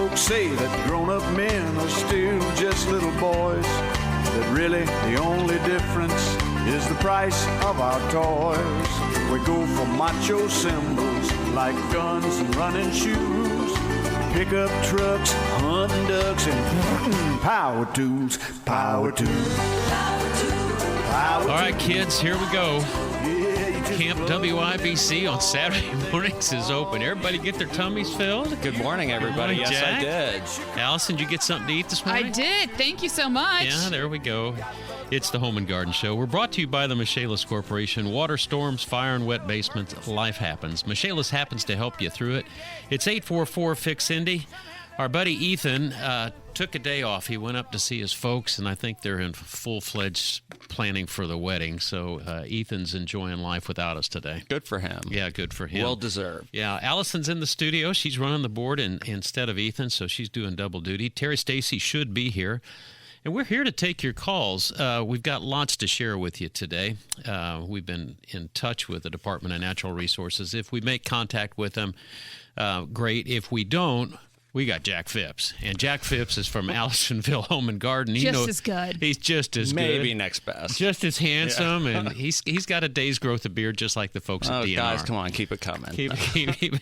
folks say that grown-up men are still just little boys, that really the only difference is the price of our toys. We go for macho symbols like guns and running shoes, pickup trucks, hunting ducks, and power tools, power tools. All right, kids, here we go. Camp WIBC on Saturday mornings is open. Everybody get their tummies filled? Good morning, everybody. Good morning, yes, I did. Allison, did you get something to eat this morning? I did. Thank you so much. Yeah, there we go. It's the Home and Garden Show. We're brought to you by the Michaelis Corporation. Water storms, fire and wet basements, life happens. Michaelis happens to help you through it. It's 844-FIX-INDY. Our buddy Ethan took a day off. He went up to see his folks, and I think they're in full-fledged planning for the wedding. So Ethan's enjoying life without us today. Good for him. Yeah, good for him. Well deserved. Yeah, Allison's in the studio. She's running the board instead of Ethan, so she's doing double duty. Terry Stacy should be here. And we're here to take your calls. We've got lots to share with you today. We've been in touch with the Department of Natural Resources. If we make contact with them, great. If we don't, we got Jack Phipps. And Jack Phipps is from Allisonville Home and Garden. As good. He's just as good. Maybe next best. Just as handsome, and he's got a day's growth of beard just like the folks at DNR. Guys, come on, keep it coming. Keep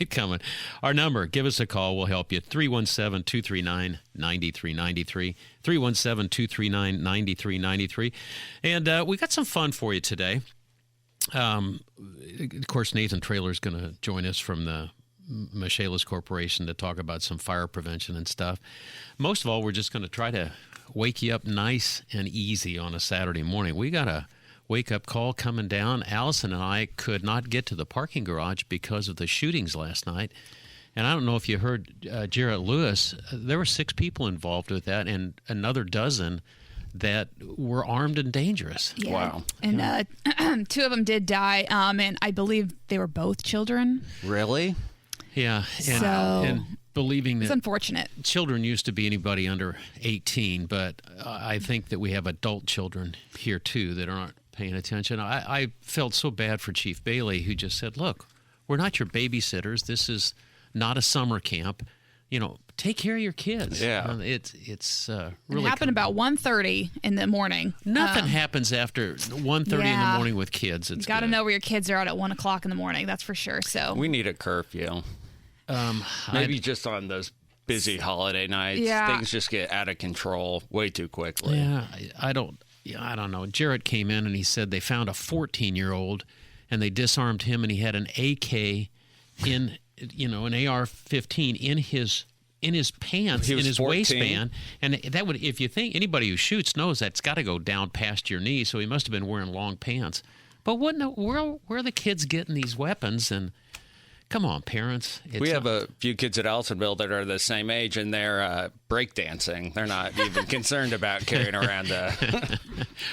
it coming. Our number, give us a call. We'll help you. 317-239-9393. 317-239-9393. And we got some fun for you today. Of course, Nathan Traylor is going to join us from the Michaelis Corporation to talk about some fire prevention and stuff. Most of all, we're just going to try to wake you up nice and easy on a Saturday morning. We got a wake-up call coming down. Allison and I could not get to the parking garage because of the shootings last night. And I don't know if you heard Jarrett Lewis. There were 6 people involved with that, and another dozen that were armed and dangerous. Yeah. Wow. And 2 of them did die, and I believe they were both children. Really? Yeah, and believing It's that unfortunate. children used to be anybody under 18, but I think that we have adult children here too that aren't paying attention. I felt so bad for Chief Bailey, who just said, look, we're not your babysitters. This is not a summer camp. You know, take care of your kids. Yeah. It's really... It happened about 1:30 in the morning. Nothing happens after 1:30 in the morning with kids. It's you got to know where your kids are out at 1 o'clock in the morning. That's for sure. So We need a curfew. Maybe just on those busy holiday nights. Yeah. Things just get out of control way too quickly. Yeah, I don't know. Jarrett came in and he said they found a 14-year-old and they disarmed him, and he had an AK an AR-15 in his pants, in his 14. waistband, and that would, if you think anybody who shoots knows that's got to go down past your knee, so he must have been wearing long pants. But where are the kids getting these weapons? And come on, parents. We have a few kids at Allisonville that are the same age, and they're breakdancing. They're not even concerned about carrying around a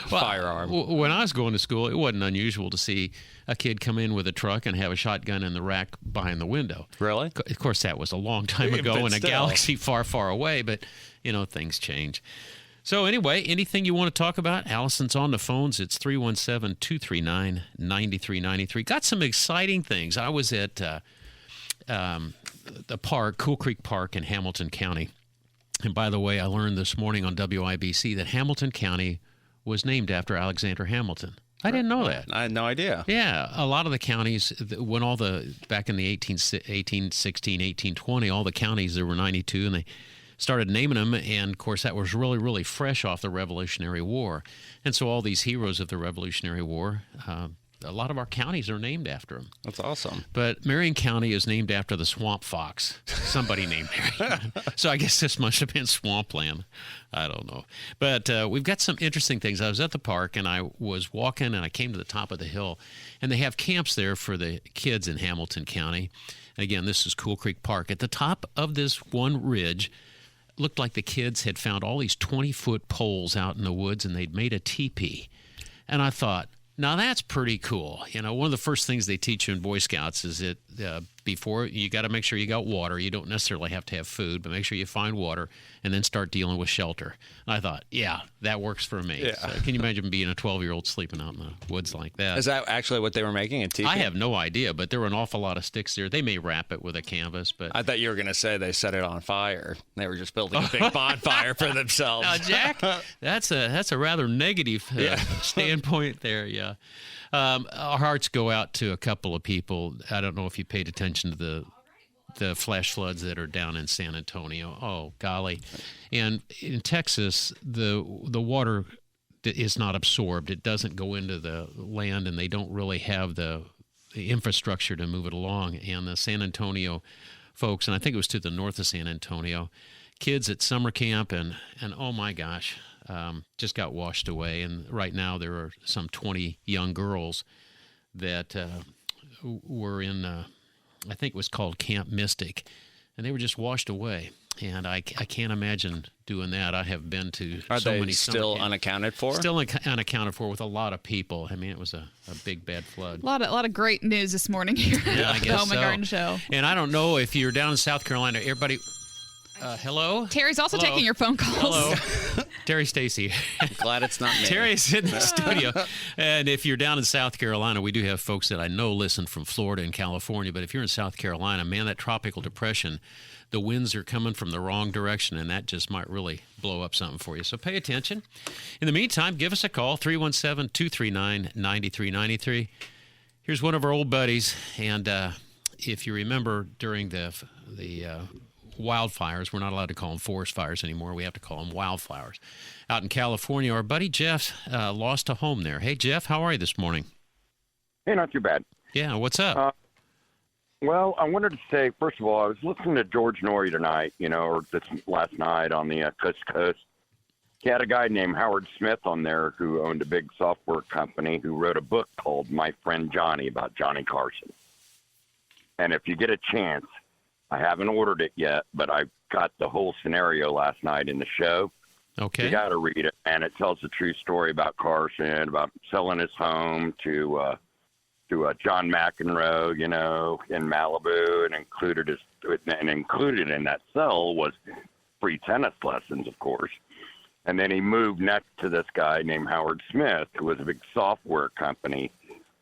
firearm. When I was going to school, it wasn't unusual to see a kid come in with a truck and have a shotgun in the rack behind the window. Really? Of course, that was a long time ago in a galaxy far, far away, but, things change. So anyway, anything you want to talk about? Allison's on the phones. It's 317-239-9393. Got some exciting things. I was at the park, Cool Creek Park in Hamilton County. And by the way, I learned this morning on WIBC that Hamilton County was named after Alexander Hamilton. I didn't know that. I had no idea. Yeah, a lot of the counties, back in the 1816, 1820, all the counties, there were 92, and they started naming them, and of course that was really, really fresh off the Revolutionary War. And so all these heroes of the Revolutionary War, a lot of our counties are named after them. That's awesome. But Marion County is named after the swamp fox. Somebody named Marion. So I guess this must have been swampland. I don't know. But we've got some interesting things. I was at the park, and I was walking, and I came to the top of the hill, and they have camps there for the kids in Hamilton County. And again, this is Cool Creek Park. At the top of this one ridge, looked like the kids had found all these 20-foot poles out in the woods, and they'd made a teepee. And I thought, now that's pretty cool. One of the first things they teach you in Boy Scouts is that before. You got to make sure you got water. You don't necessarily have to have food, but make sure you find water, and then start dealing with shelter. And I thought, yeah, that works for me. Yeah. So can you imagine being a 12-year-old sleeping out in the woods like that? Is that actually what they were making, a teepee? I have no idea, but there were an awful lot of sticks there. They may wrap it with a canvas, but I thought you were going to say they set it on fire. They were just building a big bonfire for themselves. now, Jack, that's a rather negative standpoint there. Yeah, our hearts go out to a couple of people. I don't know if you paid attention to the flash floods that are down in San Antonio. Oh, golly. And in Texas, the water is not absorbed. It doesn't go into the land, and they don't really have the infrastructure to move it along. And the San Antonio folks, and I think it was to the north of San Antonio, kids at summer camp, and oh my gosh, just got washed away. And right now there are some 20 young girls that were in I think it was called Camp Mystic, and they were just washed away. And I can't imagine doing that. I have been to Are so they many still unaccounted for? Still unaccounted for with a lot of people. I mean, it was a big, bad flood. A lot of great news this morning here Yeah, I at the guess Home and so. Garden Show. And I don't know if you're down in South Carolina, everybody... hello? Terry's also Hello? taking your phone calls. Hello? Terry Stacy. Glad it's not me. Terry's in the studio. And if you're down in South Carolina, we do have folks that I know listen from Florida and California. But if you're in South Carolina, man, that tropical depression, the winds are coming from the wrong direction, and that just might really blow up something for you. So pay attention. In the meantime, give us a call, 317-239-9393. Here's one of our old buddies. And if you remember during the wildfires, we're not allowed to call them forest fires anymore. We have to call them wildfires. Out in California, our buddy Jeff lost a home there. Hey, Jeff, how are you this morning? Hey, not too bad. Yeah, what's up? Well, I wanted to say, first of all, I was listening to George Norrie tonight, or this last night on the Coast to Coast. He had a guy named Howard Smith on there who owned a big software company who wrote a book called My Friend Johnny about Johnny Carson. And if you get a chance, I haven't ordered it yet, but I got the whole scenario last night in the show. Okay. You got to read it, and it tells the true story about Carson, about selling his home to John McEnroe, in Malibu, and included in that sell was free tennis lessons, of course. And then he moved next to this guy named Howard Smith, who was a big software company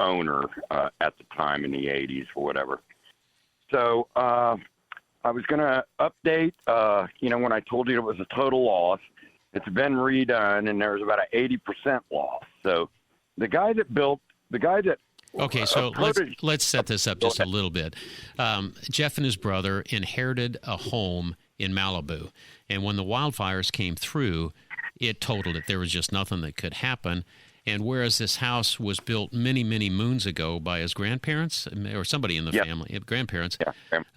owner at the time in the 80s or whatever. So I was going to update, when I told you it was a total loss. It's been redone, and there's about an 80% loss. So the guy that Okay, so let's set this up just a little bit. Jeff and his brother inherited a home in Malibu, and when the wildfires came through, it totaled it. There was just nothing that could happen. And whereas this house was built many, many moons ago by his grandparents or somebody in the family, grandparents,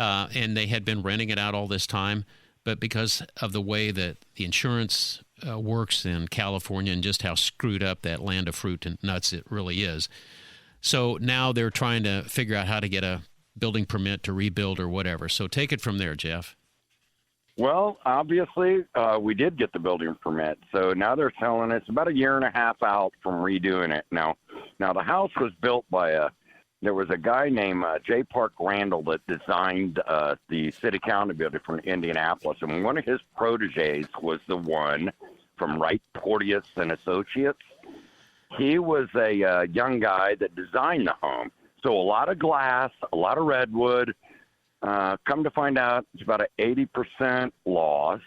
and they had been renting it out all this time, but because of the way that the insurance works in California and just how screwed up that land of fruit and nuts it really is, so now they're trying to figure out how to get a building permit to rebuild or whatever. So take it from there, Jeff. Well, obviously, we did get the building permit. So now they're telling us about a year and a half out from redoing it. Now the house was built by there was a guy named J. Park Randall that designed the city county building from Indianapolis. And one of his proteges was the one from Wright Porteous and Associates. He was a young guy that designed the home. So a lot of glass, a lot of redwood. Come to find out, it's about an 80% loss,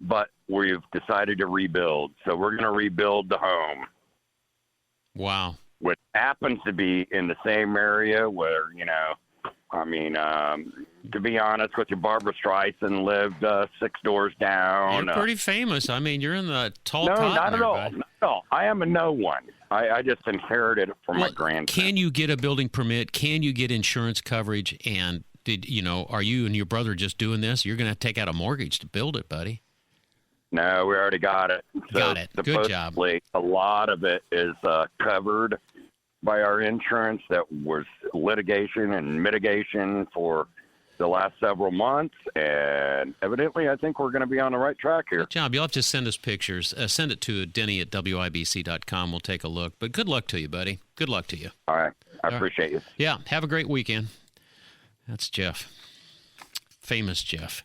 but we've decided to rebuild. So we're going to rebuild the home. Wow. Which happens to be in the same area where, to be honest with you, Barbara Streisand lived 6 doors down. You're pretty famous. I mean, you're in the tall No, cotton not at there, all. bud. No, I am a no one. I just inherited it from my grandparents. Can you get a building permit? Can you get insurance coverage? And are you and your brother just doing this? You're going to take out a mortgage to build it, buddy. No, we already got it. So got it. Good job. Supposedly, a lot of it is covered by our insurance. That was litigation and mitigation for the last several months, and evidently I think we're going to be on the right track here. Good job. You'll have to send us pictures. Send it to Denny at WIBC.com. We'll take a look. But good luck to you, buddy. Good luck to you. All right. I appreciate you. Yeah. Have a great weekend. That's Jeff. Famous Jeff.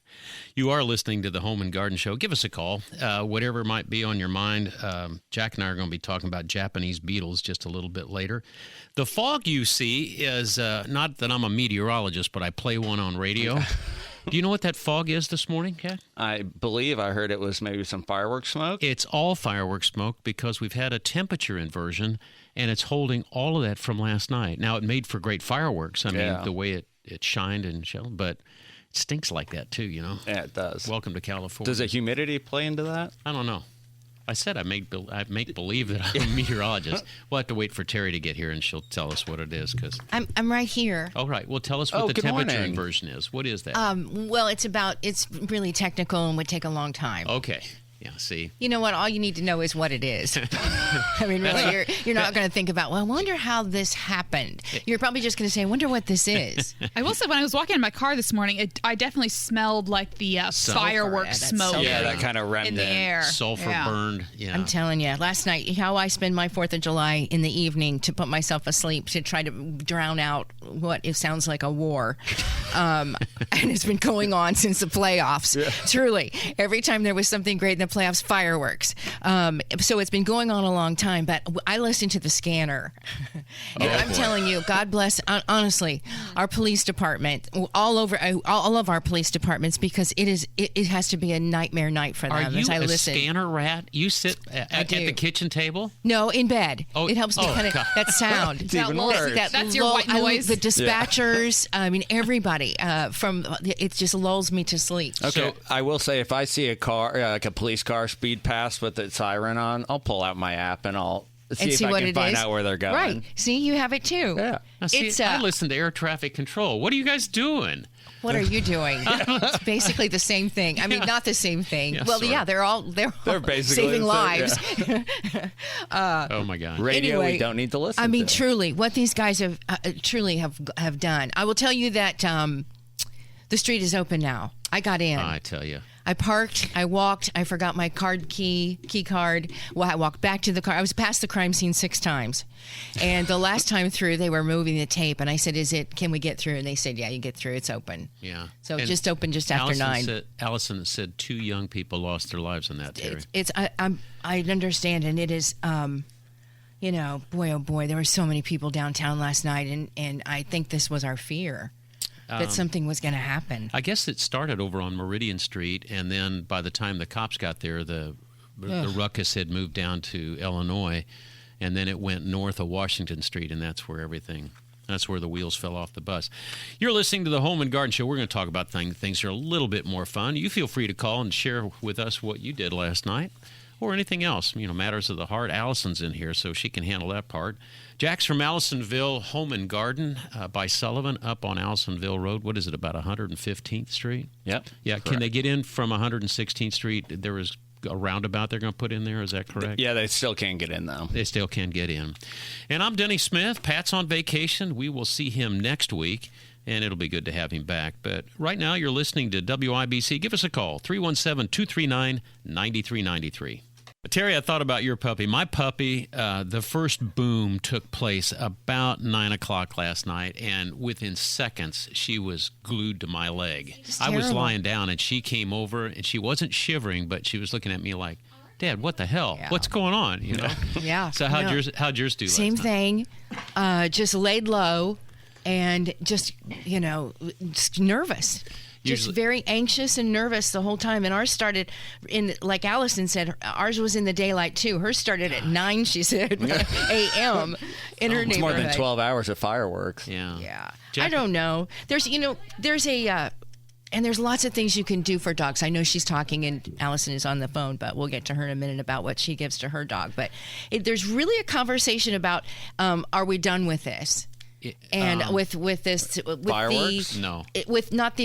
You are listening to the Home and Garden Show. Give us a call. Whatever might be on your mind. Jack and I are going to be talking about Japanese beetles just a little bit later. The fog you see is not that I'm a meteorologist, but I play one on radio. Do you know what that fog is this morning, Kat? I believe I heard it was maybe some fireworks smoke. It's all fireworks smoke because we've had a temperature inversion, and it's holding all of that from last night. Now, it made for great fireworks. I mean, the way it shined and shelled, but it stinks like that, too, you know? Yeah, it does. Welcome to California. Does the humidity play into that? I don't know. I said I make believe that I'm a meteorologist. We'll have to wait for Terry to get here, and she'll tell us what it is. Cause I'm right here. Oh, right. Well, tell us what the good temperature morning. inversion is. What is that? Well, it's really technical and would take a long time. Okay. Yeah, see. You know what? All you need to know is what it is. I mean, really, you're not going to think about, well, I wonder how this happened. You're probably just going to say, I wonder what this is. I will say, when I was walking in my car this morning, I definitely smelled like the fireworks that's smoke. sulfur. Yeah, that kind of remnant. In the air. Sulfur burned. Yeah. I'm telling you, last night, how I spend my 4th of July in the evening to put myself asleep to try to drown out what it sounds like a war. And it's been going on since the playoffs. Yeah. Truly. Every time there was something great in the playoffs, fireworks. So it's been going on a long time, but I listen to the scanner. And I'm telling you, God bless, honestly, our police department, all of our police departments, because it has to be a nightmare night for them. Are you as I a listen. scanner rat? You sit at the kitchen table? No, in bed. Oh, it helps me kind of that sound. It's even worse. That's your white noise. The dispatchers. I mean, everybody. It just lulls me to sleep. Okay, So- I will say if I see a car, like a police car speed past with its siren on, I'll pull out my app and I'll see if I what can it find is. out where they're going. Right. See, you have it too. Yeah. Now, see, It's I listen to air traffic control. What are you guys doing? What are you doing? It's basically the same thing. I mean, not the same thing. Yeah, well, sort yeah, of. they're all basically saving the same, lives. Oh, my God. Radio, Anyway, we don't need to listen I mean, to. truly, what these guys have truly have done. I will tell you that the street is open now. I got in. I tell you. I parked, I walked, I forgot my key card. Well, I walked back to the car. I was past the crime scene 6 times. And the last time through, they were moving the tape. And I said, can we get through? And they said, yeah, you get through. It's open. Yeah. So it And just opened just after 9. Allison said 2 young people lost their lives in that, Terry. I understand. And it is, you know, boy, oh boy, there were so many people downtown last night. And I think this was our fear. That something was going to happen. I guess it started over on Meridian Street, and then by the time the cops got there, the ruckus had moved down to Illinois, and then it went north of Washington Street, and that's where the wheels fell off the bus. You're listening to the Home and Garden Show. We're going to talk about things that are a little bit more fun. You feel free to call and share with us what you did last night or anything else, matters of the heart. Allison's in here, so she can handle that part. Jack's from Allisonville Home and Garden by Sullivan up on Allisonville Road. What is it, about 115th Street? Yep. Yeah, correct. Can they get in from 116th Street? There was a roundabout they're going to put in there. Is that correct? Yeah, they still can't get in, though. They still can get in. And I'm Denny Smith. Pat's on vacation. We will see him next week, and it'll be good to have him back. But right now, you're listening to WIBC. Give us a call, 317-239-9393. Terry, I thought about your puppy. My puppy, the first boom took place about 9 o'clock last night, and within seconds, she was glued to my leg. I was lying down, and she came over, and she wasn't shivering, but she was looking at me like, Dad, what the hell? Yeah. What's going on? Yeah. So how'd yours do last Same night? thing. Just laid low and just, just nervous. Just Usually- very anxious and nervous the whole time. And ours started like Allison said, ours was in the daylight too. Hers started at 9, she said, a.m. in her It's neighborhood. more than 12 hours of fireworks. Yeah. Yeah. Jack- I don't know. There's lots of things you can do for dogs. I know she's talking and Allison is on the phone, but we'll get to her in a minute about what she gives to her dog. But there's really a conversation about, are we done with this? And with this, with Fireworks? No. with not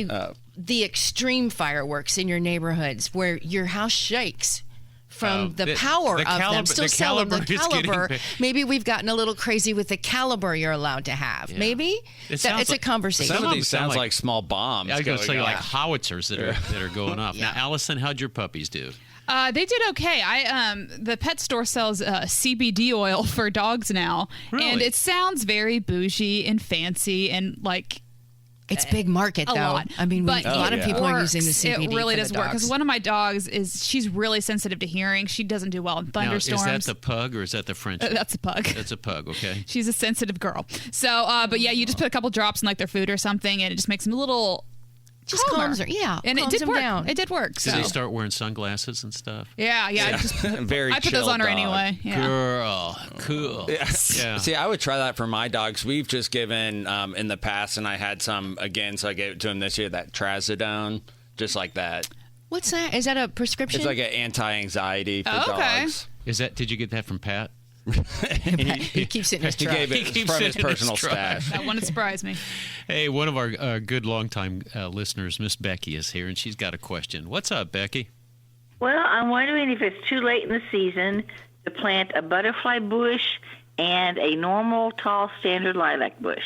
the extreme fireworks in your neighborhoods where your house shakes from the power of them. Still sell them the caliber. Maybe we've gotten a little crazy with the caliber you're allowed to have. Yeah. Maybe It's a conversation. Some of them these sound sounds like- like small bombs. I was going to going say off. like howitzers that are going up. Yeah. Now, Allison, how'd your puppies do? They did okay. The pet store sells CBD oil for dogs now, Really? and it sounds very bougie and fancy and like It's big market, a though. lot. I mean, But a lot of it people are works. using the CBD. It really for does the work because dogs. one of my dogs she's really sensitive to hearing. She doesn't do well in Now, thunderstorms. is that the pug or is that the French? That's a pug. That's a pug, okay. She's a sensitive girl. So, but yeah, you just put a couple drops in like their food or something, and it just makes them a little Just calmer. calms her. Yeah, and it calms did them work. down. It did work. Did So they start wearing sunglasses and stuff? yeah. Just Very I put those chill on her dog. anyway. Yeah. Girl, cool. Yeah. See, I would try that for my dogs. We've just given in the past, and I had some again, so I gave it to him this year. That trazodone, just like that. What's that? Is that a prescription? It's like an anti-anxiety for Oh, okay. dogs. Did you get that from Pat? he keeps it in his He truck. gave it keeps from it his in his personal truck. stash. That wouldn't surprise me. Hey, one of our good longtime listeners, Miss Becky, is here, and she's got a question. What's up, Becky? Well, I'm wondering if it's too late in the season to plant a butterfly bush and a normal tall standard lilac bush.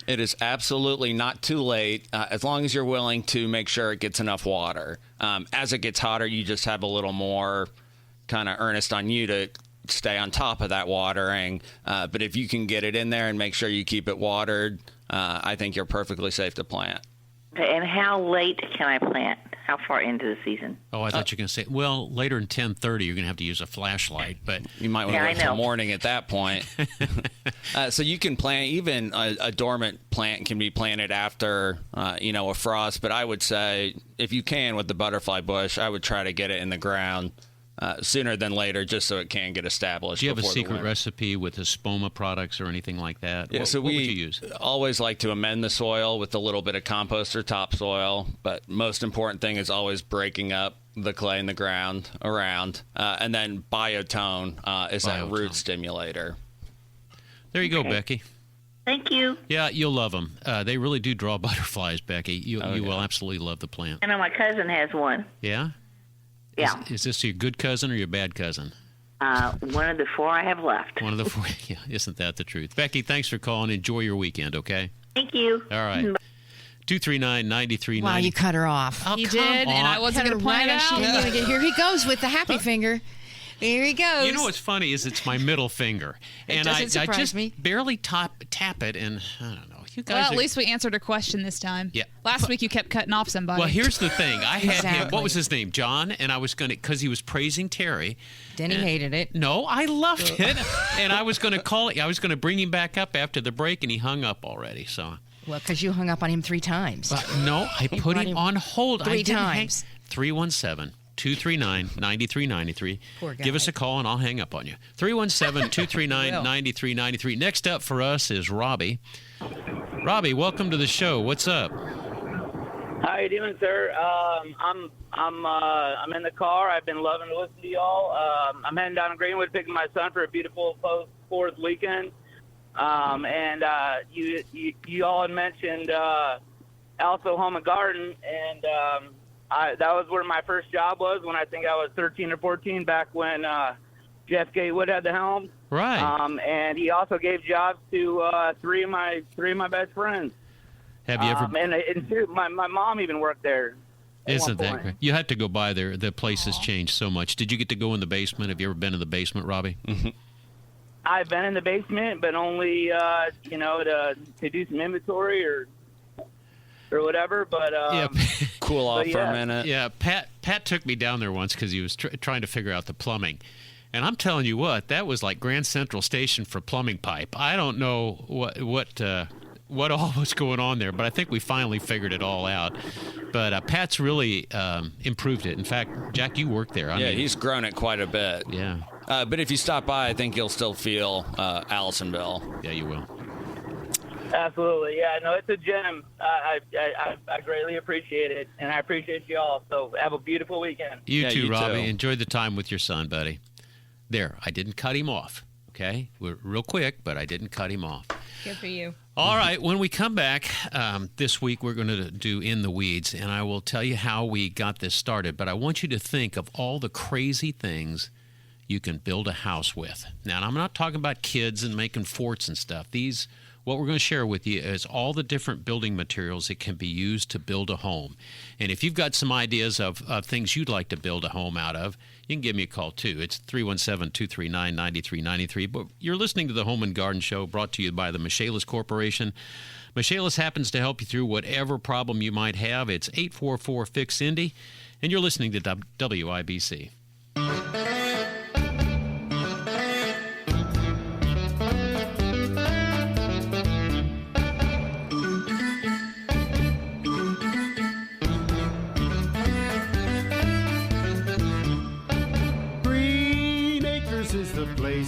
It is absolutely not too late, as long as you're willing to make sure it gets enough water. As it gets hotter, you just have a little more kind of earnest on you to stay on top of that watering. But if you can get it in there and make sure you keep it watered, I think you're perfectly safe to plant. Okay, and how late can I plant? How far into the season? Oh, I thought you were going to say, well, later than 10:30, you're going to have to use a flashlight. But You might want Yeah, to I wait till know. morning at that point. So you can plant, even a dormant plant can be planted after, a frost. But I would say, if you can with the butterfly bush, I would try to get it in the ground sooner than later, just so it can get established. do you have a before the secret winter. recipe with the Spoma products or anything like that? Yeah, what, so what we would you use? always like to amend the soil with a little bit of compost or topsoil, but most important thing is always breaking up the clay in the ground around, and then biotone is that Biotone. root stimulator. There you go, Okay. Becky. Thank you. Yeah, you'll love them. They really do draw butterflies, Becky. You will absolutely love the plant. I know my cousin has one. Yeah? Yeah, Is this your good cousin or your bad cousin? one of the four I have left. One of the four. Yeah, isn't that the truth? Becky, thanks for calling. Enjoy your weekend, okay? Thank you. All right. 239-9390. Wow, you cut her off. Oh, You come did, and I on. wasn't Cut going her to point it right as she out. didn't even get- Here he goes with the happy finger. Here he goes. You know what's funny is it's my middle finger, and I doesn't surprise just me. barely tap it, and I don't know. You guys Well, at are- least we answered a question this time. Yeah. Last week you kept cutting off somebody. Well, here's the thing. I had him. Exactly. What was his name? John, and I was going to because he was praising Terry. Denny and- hated it. No, I loved it, and I was going to call it. I was going to bring him back up after the break, and he hung up already. So. Well, because you hung up on him 3 times. No, I put brought him him on hold. I 3 didn't hang- times. 317-239-9393. Poor guy. Give us a call and I'll hang up on you. 317-239-9393. Next up for us is Robbie. Robbie, welcome to the show. What's up? How you doing, sir? I'm in the car. I've been loving to listen to y'all. I'm heading down to Greenwood picking my son for a beautiful post-4th weekend. And you all had mentioned Also Home and Garden, and that was where my first job was when I think I was 13 or 14 back when Jeff Gatewood had the helm. Right. And he also gave jobs to three of my best friends. Have you ever? And two, my mom even worked there. at Isn't one that point. great? You had to go by there. The place has changed so much. Did you get to go in the basement? Have you ever been in the basement, Robbie? I've been in the basement, but only to do some inventory or whatever. But Yeah. Cool off But for yeah. a minute. Yeah, Pat took me down there once because he was trying to figure out the plumbing. And I'm telling you what, that was like Grand Central Station for plumbing pipe. I don't know what all was going on there, but I think we finally figured it all out. But Pat's really improved it. In fact, Jack, you worked there. I Yeah, mean, he's grown it quite a bit. Yeah, But if you stop by, I think you'll still feel Allisonville. yeah, you will. absolutely, yeah, no, it's a gem. I greatly appreciate it, and I appreciate you all. So have a beautiful weekend. You Yeah, too, you Robbie. too. Enjoy the time with your son, buddy. There, I didn't cut him off. Okay, we're real quick, but I didn't cut him off. Good for you. All right, when we come back this week, we're going to do In the Weeds, and I will tell you how we got this started. But I want you to think of all the crazy things you can build a house with. Now, I'm not talking about kids and making forts and stuff. These what we're going to share with you is all the different building materials that can be used to build a home. And if you've got some ideas of things you'd like to build a home out of, you can give me a call too. It's 317-239-9393. But you're listening to the Home and Garden Show, brought to you by the Michaelis Corporation. Michaelis happens to help you through whatever problem you might have. It's 844-FIX-INDY, and you're listening to WIBC.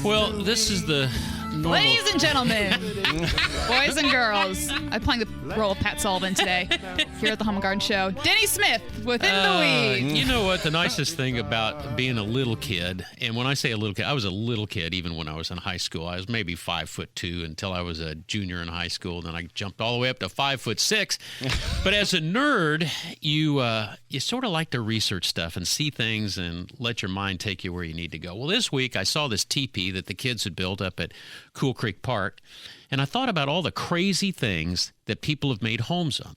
Well, this is the normal... Ladies and gentlemen, boys and girls, I'm playing the role of Pat Sullivan today here at the Home and Garden Show. Denny Smith, Within the Weeds. You know what? The nicest thing about being a little kid, and when I say a little kid, I was a little kid even when I was in high school. I was maybe 5'2" until I was a junior in high school. Then I jumped all the way up to 5'6". But as a nerd, you sort of like to research stuff and see things and let your mind take you where you need to go. Well, this week I saw this teepee that the kids had built up at Cool Creek Park, and I thought about all the crazy things that people have made homes on.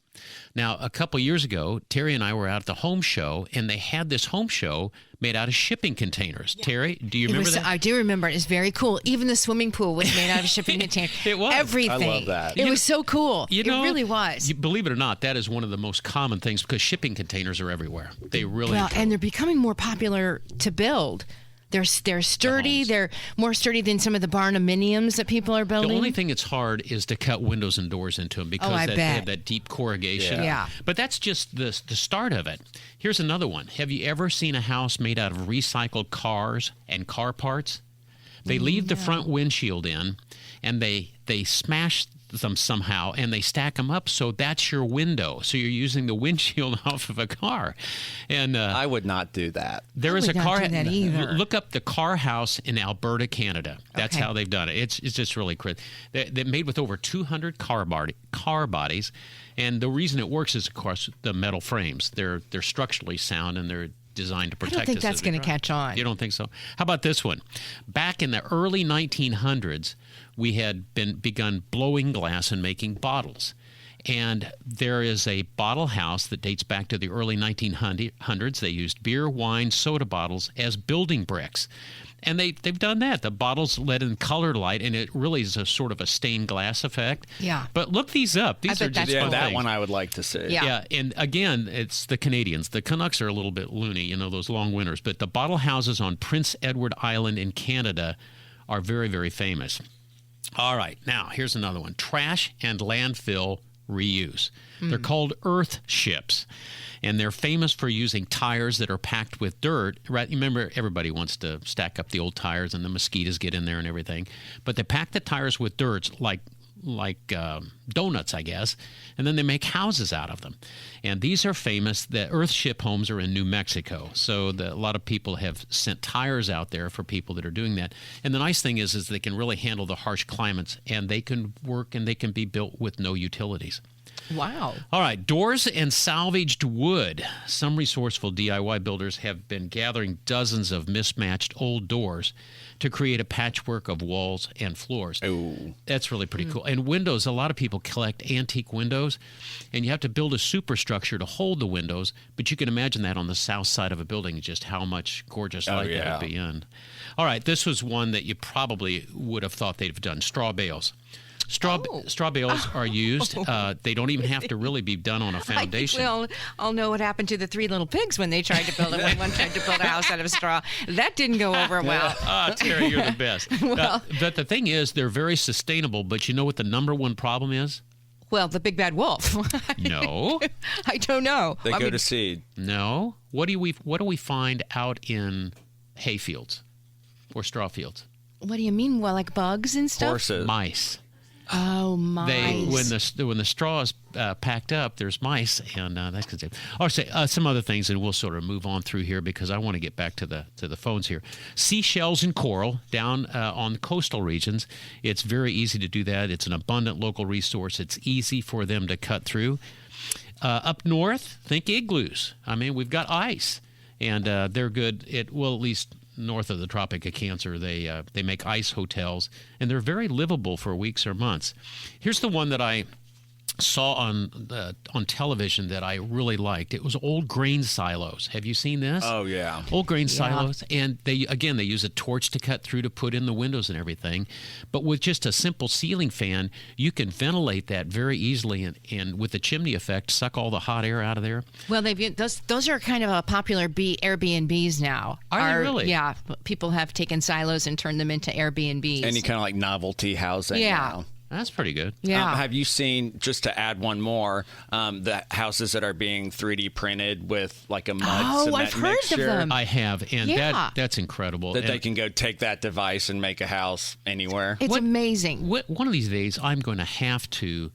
Now, a couple years ago, Terry and I were out at the home show, and they had this home show made out of shipping containers. Yeah. Terry, do you remember that? I do remember. It's very cool. Even the swimming pool was made out of shipping containers. It was. Everything. I love that. It was so cool. It really was. Believe it or not, that is one of the most common things because shipping containers are everywhere. They really are. And they're becoming more popular to build. They're sturdy. They're more sturdy than some of the barnuminiums that people are building. The only thing that's hard is to cut windows and doors into them because they have that deep corrugation. Yeah. But that's just the start of it. Here's another one. Have you ever seen a house made out of recycled cars and car parts? They leave the front windshield in, and they smash them somehow, and they stack them up so that's your window. So you're using the windshield off of a car. And I would not do that. There is a car. Do that either. Look up the car house in Alberta, Canada. That's how they've done it. It's just really crazy. They're made with over 200 car bodies, and the reason it works is, of course, the metal frames. They're structurally sound, and they're designed to protect us. I don't think that's going to catch on. You don't think so? How about this one? Back in the early 1900s, we had begun blowing glass and making bottles. And there is a bottle house that dates back to the early 1900s. They used beer, wine, soda bottles as building bricks. And they've done that. The bottles let in colored light, and it really is a sort of a stained glass effect. Yeah. But look these up. These are just fun that things. one I would like to see. Yeah, and again, it's the Canadians. The Canucks are a little bit loony, those long winters. But the bottle houses on Prince Edward Island in Canada are very, very famous. All right, now here's another one. Trash and landfill reuse. They're called earth ships, and they're famous for using tires that are packed with dirt. Right? Remember, everybody wants to stack up the old tires, and the mosquitoes get in there and everything. But they pack the tires with dirt like donuts, I guess, and then they make houses out of them. And these are famous. The Earthship homes are in New Mexico, so a lot of people have sent tires out there for people that are doing that. And the nice thing is they can really handle the harsh climates, and they can work and they can be built with no utilities. Wow. All right, doors and salvaged wood. Some resourceful DIY builders have been gathering dozens of mismatched old doors to create a patchwork of walls and floors. Oh. That's really pretty cool. And windows, a lot of people collect antique windows, and you have to build a superstructure to hold the windows, but you can imagine that on the south side of a building, just how much gorgeous light that would be in. All right, this was one that you probably would have thought they'd have done, straw bales. Straw bales are used. They don't even have to really be done on a foundation. I'll know what happened to the three little pigs when they tried to build it. When one tried to build a house out of straw. That didn't go over well. Terry, you're the best. But the thing is, they're very sustainable, but you know what the number one problem is? Well, the big bad wolf. No. I don't know. They go to seed. No. What do we find out in hay fields or straw fields? What do you mean? Well, like bugs and stuff? Horses. Mice. Oh, mice. When the straw is packed up, there's mice, and that's good. I'll say some other things, and we'll sort of move on through here because I want to get back to the phones here. Seashells and coral down on the coastal regions. It's very easy to do that. It's an abundant local resource. It's easy for them to cut through. Up north, think igloos. I mean, we've got ice, and they're good. At least north of the Tropic of Cancer. They make ice hotels, and they're very livable for weeks or months. Here's the one that I saw on television that I really liked. It was old grain silos. Have you seen this? Oh, yeah. Old grain silos. And they use a torch to cut through to put in the windows and everything. But with just a simple ceiling fan, you can ventilate that very easily and with the chimney effect, suck all the hot air out of there. Well, those are kind of a popular Airbnbs now. Are they really? Yeah. People have taken silos and turned them into Airbnbs. Any kind of like novelty housing. Yeah. Now. That's pretty good. Yeah. Have you seen, just to add one more, the houses that are being 3D printed with like a mud cement I've heard mixture? of them. I have, and that's incredible. That And they can go take that device and make a house anywhere. It's amazing. one of these days, I'm going to have to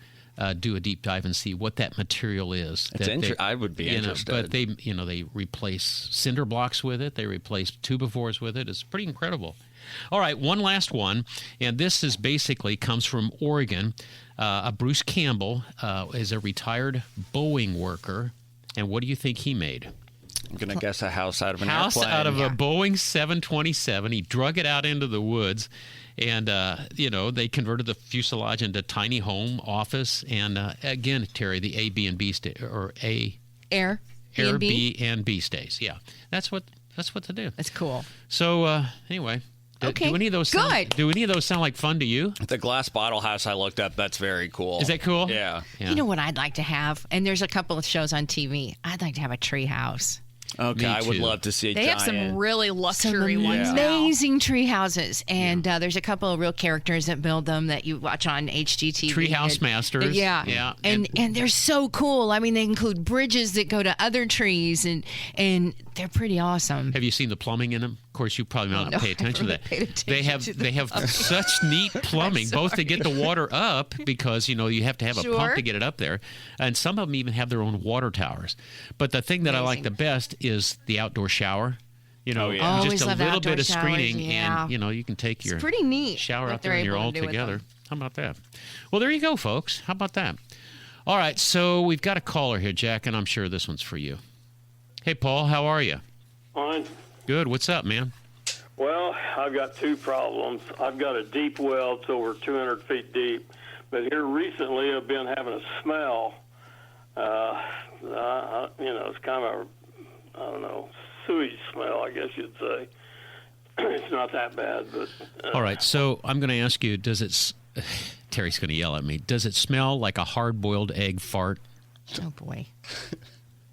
do a deep dive and see what that material is. I would be interested. But they replace cinder blocks with it. They replace tubivores with it. It's pretty incredible. All right, one last one, and this is basically comes from Oregon. Bruce Campbell is a retired Boeing worker, and what do you think he made? I'm going to guess a house out of an house airplane. Out of a Boeing 727. He drug it out into the woods, and they converted the fuselage into tiny home office. And again, Terry, the Airbnb Airbnb stays. Yeah, that's what to do. That's cool. So anyway. Okay, do any of those sound like fun to you? The glass bottle house I looked up, that's very cool. Is that cool? Yeah. You know what I'd like to have? And there's a couple of shows on TV. I'd like to have a tree house. Okay, I would love to see a They giant. have some really luxury ones now. Amazing tree houses. And there's a couple of real characters that build them that you watch on HGTV. Treehouse Masters. Yeah. And they're so cool. I mean, they include bridges that go to other trees, and they're pretty awesome. Have you seen the plumbing in them? Of course, you probably not pay attention to that. They have such neat plumbing, both to get the water up, because you have to have a pump to get it up there, and some of them even have their own water towers. But the thing that I like the best is the outdoor shower. Just a little bit of screening, and you can take your pretty neat shower out there and you're all together. How about that? Well, there you go, folks. How about that? All right, so we've got a caller here, Jack, and I'm sure this one's for you. Hey, Paul, how are you? Fine. Good. What's up, man? Well, I've got two problems. I've got a deep well. It's over 200 feet deep. But here recently I've been having a smell. It's kind of a, sewage smell, I guess you'd say. It's not that bad, but... All right, so I'm going to ask you, Terry's going to yell at me, does it smell like a hard-boiled egg fart? Oh, boy.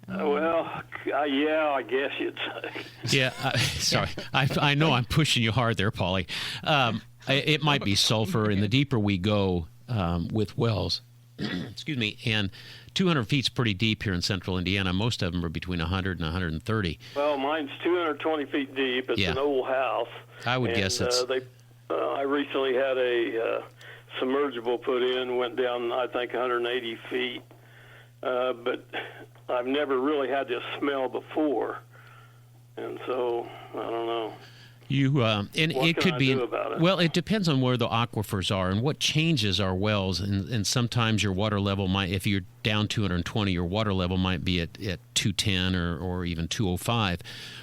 Yeah, I guess you'd say. Yeah, sorry. I know I'm pushing you hard there, Paulie. It might be sulfur, and the deeper we go with wells, excuse me, and 200 feet's pretty deep here in central Indiana. Most of them are between 100 and 130. Well, mine's 220 feet deep. It's an old house. I would guess it's... I recently had a submersible put in, went down, I think, 180 feet. But I've never really had this smell before, and so I don't know. And it could be. About it? Well, it depends on where the aquifers are and what changes our wells, and sometimes your water level might, if you're down 220, your water level might be at 210 or even 205.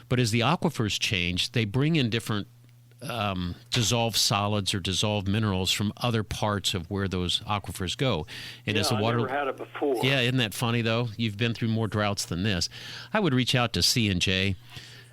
But as the aquifers change, they bring in different dissolved solids or dissolved minerals from other parts of where those aquifers go. And as the water, I never had it before. Yeah, isn't that funny though? You've been through more droughts than this. I would reach out to C&J.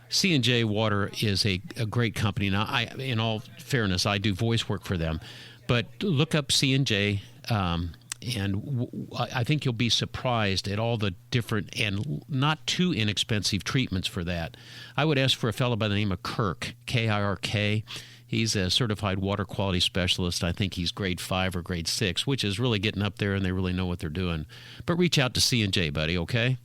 C&J Water is a great company. Now, in all fairness, I do voice work for them, but look up C&J. I think you'll be surprised at all the different and not too inexpensive treatments for that. I would ask for a fellow by the name of Kirk, K-I-R-K. He's a certified water quality specialist. I think he's grade 5 or grade 6, which is really getting up there, and they really know what they're doing. But reach out to C&J, buddy, okay?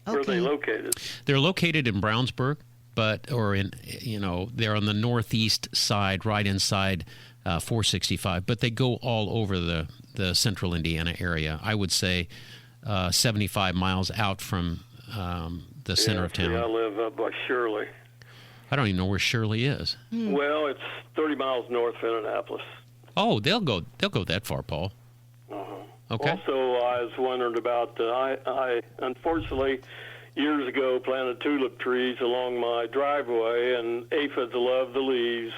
Where are they located? They're located in Brownsburg, they're on the northeast side, right inside 465, but they go all over the central Indiana area. I would say 75 miles out from the center of town. I live up by Shirley. I don't even know where Shirley is. Well, it's 30 miles north of Indianapolis. Oh, they'll go that far, Paul. Uh-huh. Okay. Also, I was wondering about, I unfortunately, years ago planted tulip trees along my driveway, and aphids love the leaves,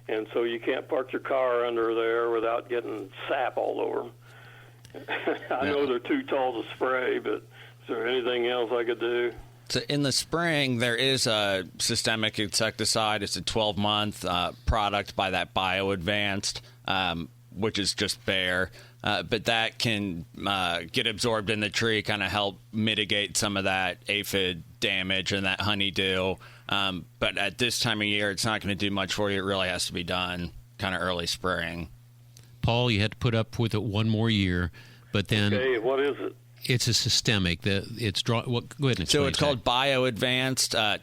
and so you can't park your car under there without getting sap all over them. I know they're too tall to spray, but is there anything else I could do? So in the spring, there is a systemic insecticide. It's a 12-month product by that BioAdvanced, which is just bare. But that can get absorbed in the tree, kind of help mitigate some of that aphid damage and that honeydew. But at this time of year, it's not going to do much for you. It really has to be done kind of early spring. Paul, you had to put up with it one more year, but then Okay, what is it? it's a systemic. Go ahead and explain. So it's called BioAdvanced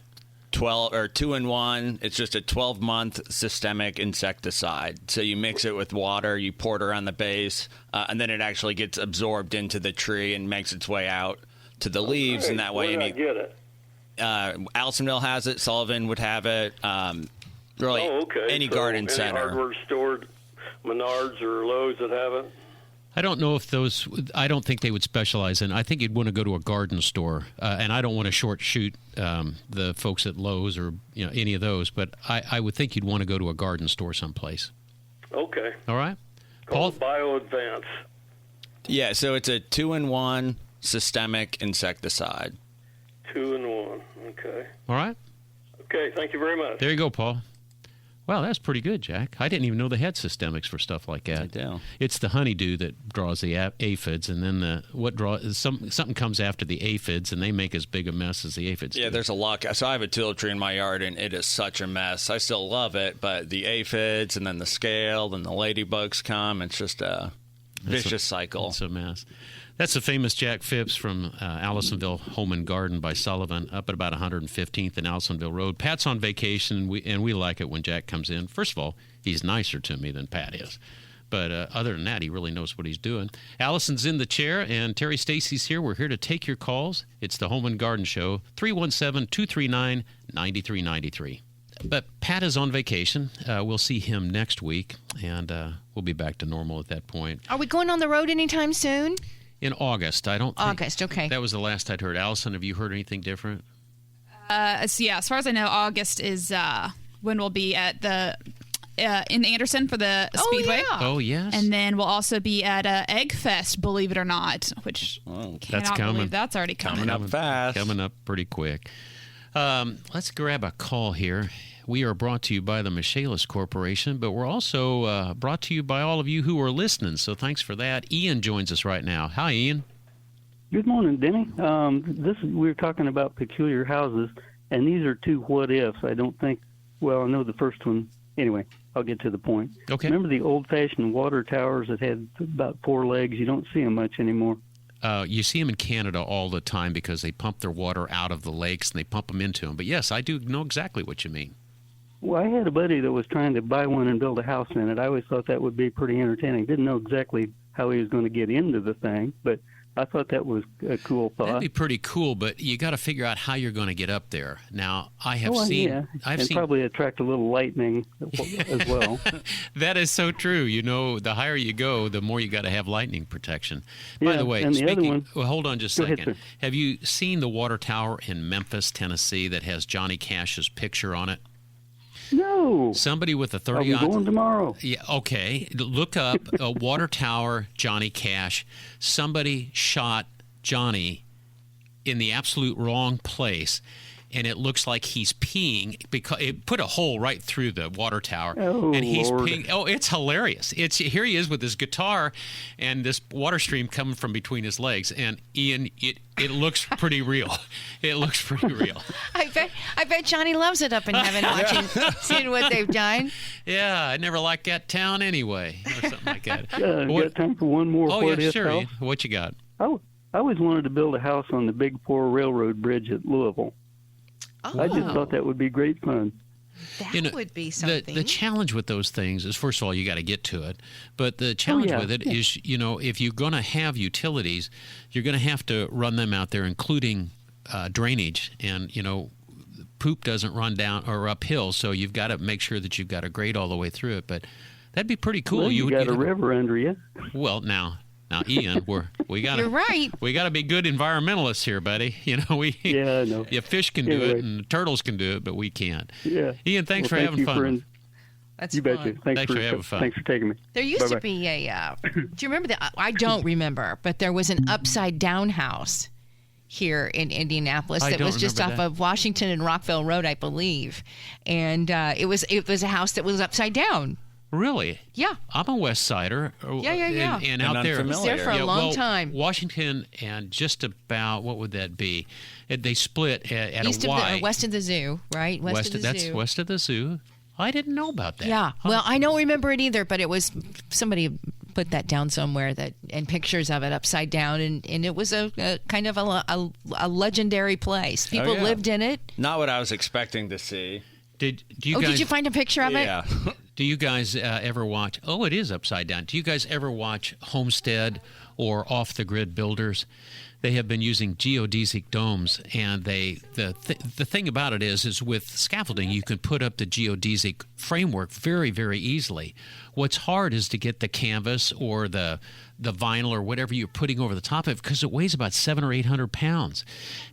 12 or 2-in-1. It's just a 12-month systemic insecticide. So you mix it with water, you pour it around the base, and then it actually gets absorbed into the tree and makes its way out to the leaves. And that way, Where did I get it? Allisonville has it. Sullivan would have it. Really, any garden any center. hardware store, Menards or Lowe's that have it? I don't know if those. I don't think they would specialize in. I think you'd want to go to a garden store, and I don't want to short shoot the folks at Lowe's or any of those. But I would think you'd want to go to a garden store someplace. Okay. All right, Paul. Called BioAdvance. Yeah, so it's a 2-in-1 systemic insecticide. 2-in-1. Okay. All right. Okay. Thank you very much. There you go, Paul. Wow, that's pretty good, Jack. I didn't even know they had systemics for stuff like that. I do. It's the honeydew that draws the aphids, and then something comes after the aphids, and they make as big a mess as the aphids. Yeah, do. there's a lot. So I have a tulip tree in my yard, and it is such a mess. I still love it, but the aphids, and then the scale, and the ladybugs come. It's just a vicious cycle. It's a mess. That's the famous Jack Phipps from Allisonville Home and Garden by Sullivan, up at about 115th and Allisonville Road. Pat's on vacation, and we like it when Jack comes in. First of all, he's nicer to me than Pat is. But other than that, he really knows what he's doing. Allison's in the chair, and Terry Stacy's here. We're here to take your calls. It's the Home and Garden Show, 317-239-9393. But Pat is on vacation. We'll see him next week, and we'll be back to normal at that point. Are we going on the road anytime soon? In August, I don't think. August, okay. That was the last I'd heard. Allison, have you heard anything different? Yeah, as far as I know, August is when we'll be at the in Anderson for the Speedway. Yeah. Oh, yes. And then we'll also be at Egg Fest, believe it or not, which That's coming. believe that's already coming. Coming up fast. Coming up pretty quick. Let's grab a call here. We are brought to you by the Michaelis Corporation, but we're also brought to you by all of you who are listening, so thanks for that. Ian joins us right now. Hi, Ian. Good morning, Denny. We're talking about peculiar houses, and these are two what-ifs. I don't think, well, I know the first one. Anyway, I'll get to the point. Okay. Remember the old-fashioned water towers that had about 4 legs? You don't see them much anymore. You see them in Canada all the time because they pump their water out of the lakes and they pump them into them. But yes, I do know exactly what you mean. Well, I had a buddy that was trying to buy one and build a house in it. I always thought that would be pretty entertaining. Didn't know exactly how he was going to get into the thing, but I thought that was a cool thought. That'd be pretty cool, but you got to figure out how you're going to get up there. Now, I've seen probably attract a little lightning as well. That is so true. You know, the higher you go, the more you got to have lightning protection. Yeah, By the way, and the other one, well, hold on just a second. Ahead, have you seen the water tower in Memphis, Tennessee, that has Johnny Cash's picture on it? No. Somebody with a 30 I'll be going tomorrow. Yeah, okay. Look up a water tower, Johnny Cash. Somebody shot Johnny in the absolute wrong place, and it looks like he's peeing because it put a hole right through the water tower. Oh, and he's Lord. peeing. Oh, it's hilarious. Here he is with his guitar and this water stream coming from between his legs. And Ian, it looks pretty real. It looks pretty real. I bet Johnny loves it up in heaven watching, seeing what they've done. Yeah, I never liked that town anyway, or something like that. Got time for one more? Oh, yeah, sure. House? What you got? I always wanted to build a house on the Big 4 Railroad Bridge at Louisville. Oh. I just thought that would be great fun. That would be something. The challenge with those things is, first of all, you got to get to it. But the challenge with it is, if you're going to have utilities, you're going to have to run them out there, including drainage. And, poop doesn't run down or uphill, so you've got to make sure that you've got a grade all the way through it. But that'd be pretty cool. Well, you got a river under you. Well, now Now, Ian, we got You're right. We got to be good environmentalists here, buddy. You know, Yeah, I know. yeah, fish can do Anyway. it and the turtles can do it, but we can't. Yeah. Ian, thanks Well, for thank having you fun. That's You fun. betcha. Thanks for having fun. Thanks for taking me. There used to Bye-bye. be a. Do you remember that? I don't remember, but there was an upside down house here in Indianapolis I that don't was just remember off that. of Washington and Rockville Road, I believe, and it was a house that was upside down. Really? Yeah. I'm a West Sider. Yeah. And And out there. unfamiliar. It was there for a long time. Washington and just about, what would that be? They split at East a of Y. west of the zoo, right? West of the that's zoo. west of the zoo. I didn't know about that. Yeah. Well, I don't remember it either, but it was somebody put that down somewhere and pictures of it upside down, and it was a kind of a legendary place. People yeah. lived in it. Not what I was expecting to see. Do you Oh, guys, did you find a picture of it? Yeah. Do you guys ever watch? Oh, it is upside down. Do you guys ever watch Homestead or Off the Grid Builders? They have been using geodesic domes, and the thing about it is with scaffolding you can put up the geodesic framework very, very easily. What's hard is to get the canvas or the vinyl or whatever you're putting over the top of it, because it weighs about 700 or 800 pounds.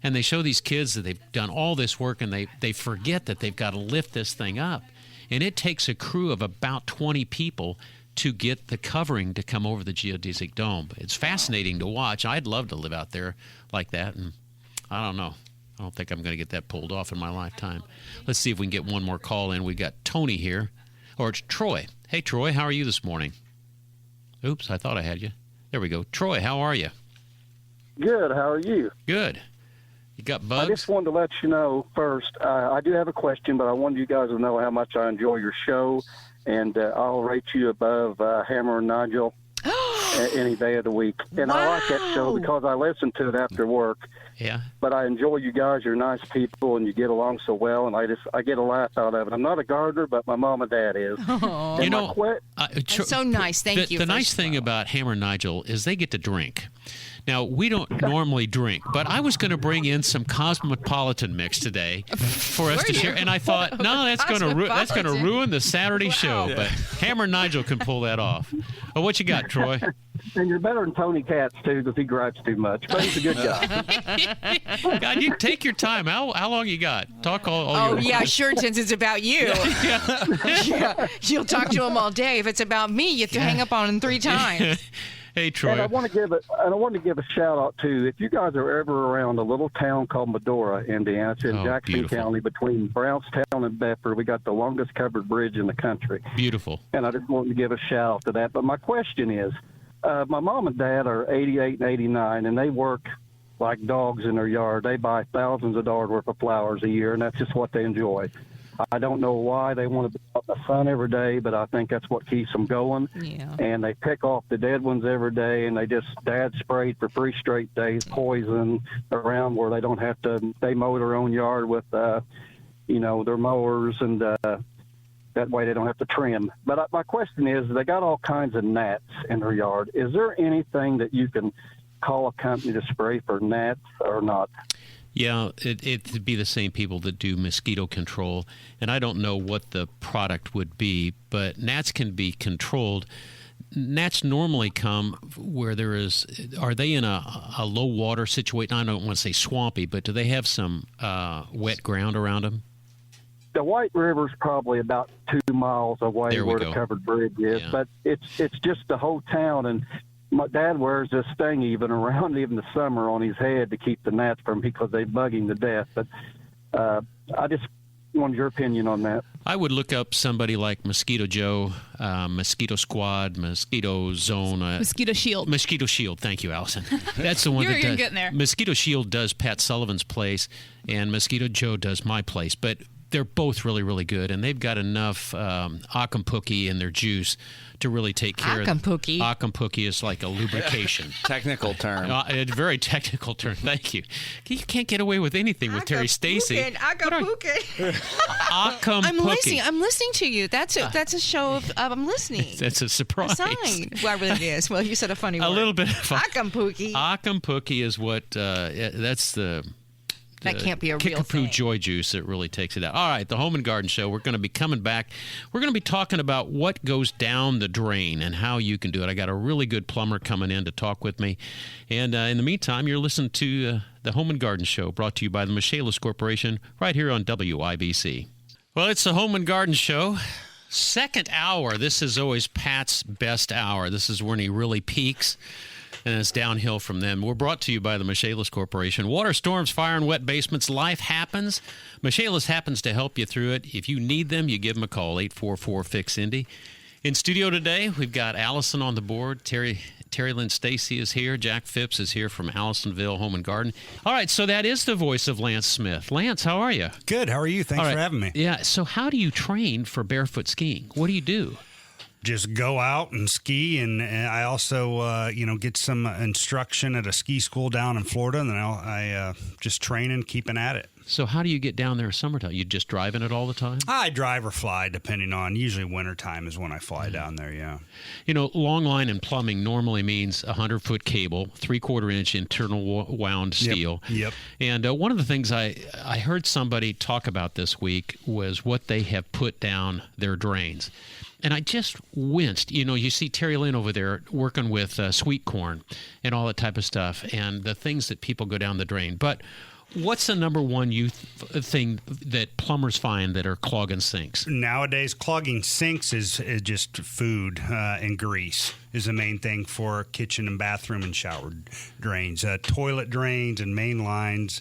And they show these kids that they've done all this work, and they forget that they've got to lift this thing up. And it takes a crew of about 20 people to get the covering to come over the geodesic dome. It's fascinating to watch. I'd love to live out there like that, and I don't know. I don't think I'm going to get that pulled off in my lifetime. Let's see if we can get one more call in. We got Tony here, or it's Troy. Hey, Troy, how are you this morning? Oops, I thought I had you. There we go. Troy, how are you? Good. How are you? Good. You got I bugs? just wanted to let you know first. I do have a question, but I wanted you guys to know how much I enjoy your show, and I'll rate you above Hammer and Nigel any day of the week. And I like that show because I listen to it after work. Yeah. But I enjoy you guys. You're nice people, and you get along so well. And I get a laugh out of it. I'm not a gardener, but my mom and dad is. And You know, That's so nice. Thank you. The nice thing about Hammer and Nigel is they get to drink. Now, we don't normally drink, but I was going to bring in some Cosmopolitan mix today for us to share, and I thought, no, that's going to ruin the Saturday show. But Hammer and Nigel can pull that off. Well, what you got, Troy? And you're better than Tony Katz, too, because he gripes too much. But he's a good guy. God, you take your time. How long you got? Talk all Oh, your yeah, sure, since it's about you. Yeah. You'll talk to him all day. If it's about me, you have to hang up on him 3 times. Hey, Troy. And I want to give a shout out too. If you guys are ever around a little town called Medora, Indiana, it's in Jackson beautiful. County between Brownstown and Bedford. We got the longest covered bridge in the country. Beautiful. And I just wanted to give a shout out to that. But my question is, my mom and dad are 88 and 89, and they work like dogs in their yard. They buy thousands of dollars worth of flowers a year, and that's just what they enjoy. I don't know why they want to be out in the sun every day, but I think that's what keeps them going. Yeah. And they pick off the dead ones every day, and Dad sprayed for 3 straight days poison around where they don't have to. They mow their own yard with, their mowers, and that way they don't have to trim. But my question is, they got all kinds of gnats in their yard. Is there anything that you can call a company to spray for gnats or not? Yeah, it'd be the same people that do mosquito control, and I don't know what the product would be, but gnats can be controlled. Gnats normally come where there is, are they in a low water situation? I don't want to say swampy, but do they have some wet ground around them? The White River's probably about 2 miles away where the covered bridge is, but it's just the whole town. And my dad wears this thing even the summer on his head to keep the gnats from, because they bug him to death. But I just wanted your opinion on that. I would look up somebody like Mosquito Joe, Mosquito Squad, Mosquito Zone. Mosquito Shield. Mosquito Shield. Thank you, Allison. That's the one You're that does. getting there. Mosquito Shield does Pat Sullivan's place, and Mosquito Joe does my place. But they're both really, really good, and they've got enough Acapulco in their juice to really take care of it. Acapulco is like a lubrication. Technical term. A very technical term. Thank you. You can't get away with anything with Terry Stacy. Acapulco. Acapulco. I'm listening to you. That's a show of I'm listening. That's a surprise. A sign. Whatever it is. Well, you said a funny word. A little bit of Acapulco. Acapulco is what. That's the That can't be a real Kickapoo thing. Joy Juice that really takes it out. All right, the Home and Garden Show. We're going to be coming back. We're going to be talking about what goes down the drain and how you can do it. I got a really good plumber coming in to talk with me. And in the meantime, you're listening to the Home and Garden Show, brought to you by the Michaelis Corporation, right here on WIBC. Well, it's the Home and Garden Show. Second hour. This is always Pat's best hour. This is when he really peaks, and it's downhill from then. We're brought to you by the Michaelis Corporation. Water, storms, fire, and wet basements. Life happens. Michaelis happens to help you through it. If you need them, you give them a call, 844-FIX-INDY. In studio today, we've got Allison on the board. Terry Lynn Stacy is here. Jack Phipps is here from Allisonville Home and Garden. All right, so that is the voice of Lance Smith. Lance, how are you? Good. How are you? Thanks for having me. Yeah, so how do you train for barefoot skiing? What do you do? Just go out and ski, and I also, get some instruction at a ski school down in Florida, and then I just train and keeping at it. So how do you get down there summertime? You just driving it all the time? I drive or fly, depending on. Usually wintertime is when I fly down there, yeah. You know, long line and plumbing normally means 100-foot cable, 3/4-inch internal wound steel. Yep. And one of the things I heard somebody talk about this week was what they have put down their drains. And I just winced. You know, you see Terry Lynn over there working with sweet corn and all that type of stuff and the things that people go down the drain. But what's the number one thing that plumbers find that are clogging sinks? Nowadays, clogging sinks is just food and grease is the main thing for kitchen and bathroom and shower drains. Toilet drains and main lines,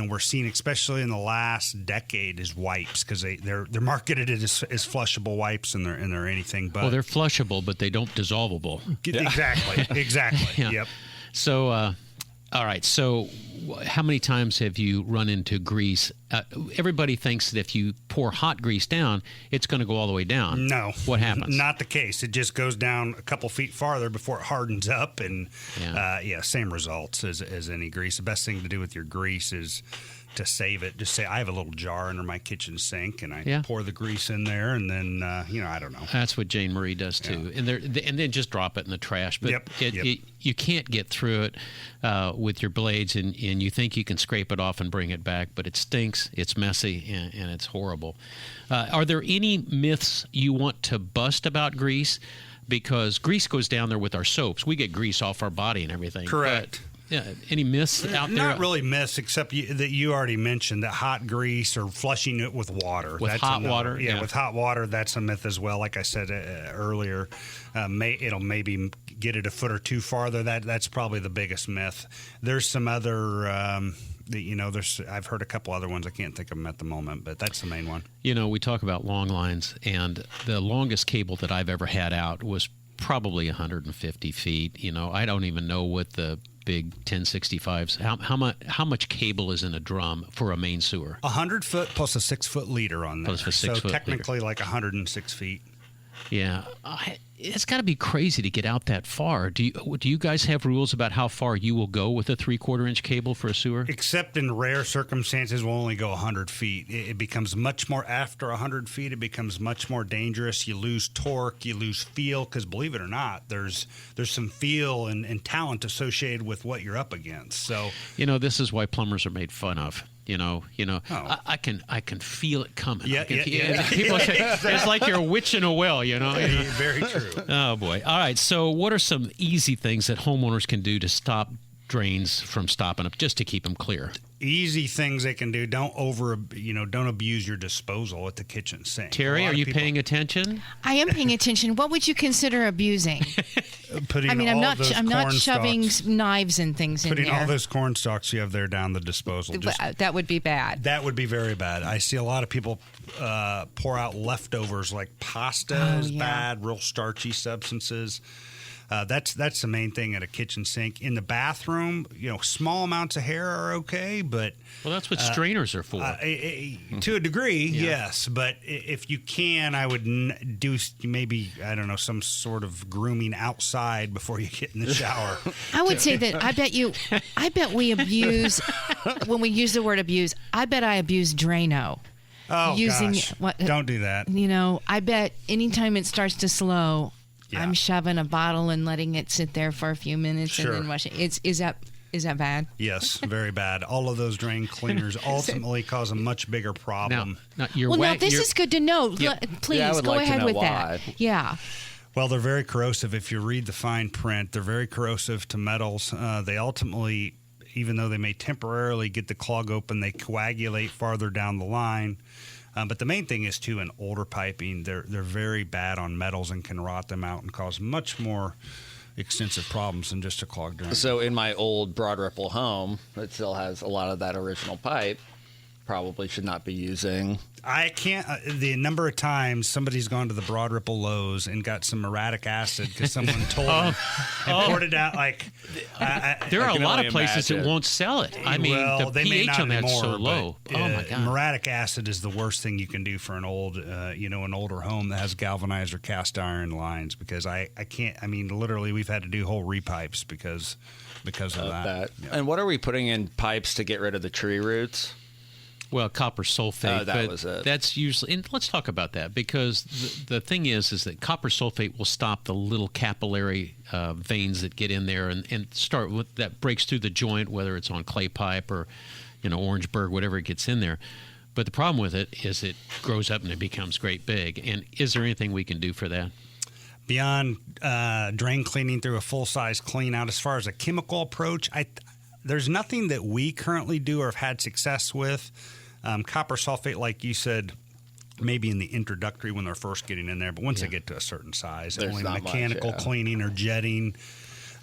we're seeing, especially in the last decade, is wipes, because they're marketed as flushable wipes, and they're anything but. Well, they're flushable, but they don't dissolvable. Exactly. Yeah. Yep. So, all right. So, how many times have you run into grease? Everybody thinks that if you pour hot grease down, it's going to go all the way down. No. What happens? Not the case. It just goes down a couple feet farther before it hardens up, and same results as any grease. The best thing to do with your grease is to save it. Just say, I have a little jar under my kitchen sink, and I pour the grease in there, and then I don't know. That's what Jane Marie does too, and then just drop it in the trash. But you can't get through it with your blades, and you think you can scrape it off and bring it back, but it stinks. It's messy, and it's horrible. Are there any myths you want to bust about grease? Because grease goes down there with our soaps. We get grease off our body and everything. Correct. Any myths out there? Not really myths, except that you already mentioned that hot grease or flushing it with water. With hot water? Yeah, with hot water, that's a myth as well. Like I said earlier, it'll maybe get it a foot or two farther. That's probably the biggest myth. There's some other, I've heard a couple other ones. I can't think of them at the moment, but that's the main one. You know, we talk about long lines, and the longest cable that I've ever had out was probably 150 feet. I don't even know what the big 1065s. How much cable is in a drum for a main sewer? 100 foot plus a 6-foot leader on there. Plus a 6-foot technically like 106 feet. Yeah, it's got to be crazy to get out that far. Do you guys have rules about how far you will go with a 3/4-inch cable for a sewer? Except in rare circumstances, we'll only go 100 feet. It becomes much more, after 100 feet, it becomes much more dangerous. You lose torque, you lose feel, because believe it or not, there's some feel and talent associated with what you're up against. So this is why plumbers are made fun of. I can feel it coming. Yeah. People say it's like you're witching a well. Very true. Oh boy! All right. So, what are some easy things that homeowners can do to stop drains from stopping up, just to keep them clear? Easy things they can do. Don't abuse your disposal at the kitchen sink. Terry, are you paying attention? I am paying attention. What would you consider abusing? I'm not shoving knives and things in there. Putting all those corn stalks you have there down the disposal. That would be bad. That would be very bad. I see a lot of people pour out leftovers, like pasta is bad, real starchy substances. That's the main thing at a kitchen sink. In the bathroom, small amounts of hair are okay, but that's what strainers are for. To a degree, yes. But if you can, I would do maybe some sort of grooming outside before you get in the shower. I would say that I bet we abuse when we use the word abuse. I bet I abuse Drano. Oh gosh! Don't do that. I bet anytime it starts to slow. Yeah. I'm shoving a bottle and letting it sit there for a few minutes and then washing. Is that Is that bad? Yes, very bad. All of those drain cleaners ultimately cause a much bigger problem. Now this is good to know. Please I would go like to ahead know with why. that. Yeah. Well, they're very corrosive. If you read the fine print, they're very corrosive to metals. They ultimately, even though they may temporarily get the clog open, they coagulate farther down the line. But the main thing is, too, in older piping, they're very bad on metals and can rot them out and cause much more extensive problems than just a clogged drain. So in my old Broad Ripple home, it still has a lot of that original pipe. Probably should not be using. I can't. The number of times somebody's gone to the Broad Ripple Lowe's and got some muriatic acid because someone told them and poured it out like. There are a lot of places that imagine. won't sell it. I mean, the they may pH not on that's anymore, so low. but, Oh my God! Muriatic acid is the worst thing you can do for an old, an older home that has galvanized or cast iron lines because I can't. I mean, literally, we've had to do whole repipes because of that. Yeah. And what are we putting in pipes to get rid of the tree roots? Well, copper sulfate. That was it. That's usually, and let's talk about that because the thing is that copper sulfate will stop the little capillary veins that get in there and start with that breaks through the joint, whether it's on clay pipe or, Orangeburg, whatever it gets in there. But the problem with it is it grows up and it becomes great big. And is there anything we can do for that? Beyond drain cleaning through a full-size clean out, as far as a chemical approach, there's nothing that we currently do or have had success with. Copper sulfate, like you said, maybe in the introductory when they're first getting in there, but once they get to a certain size, There's only not mechanical much, cleaning or jetting.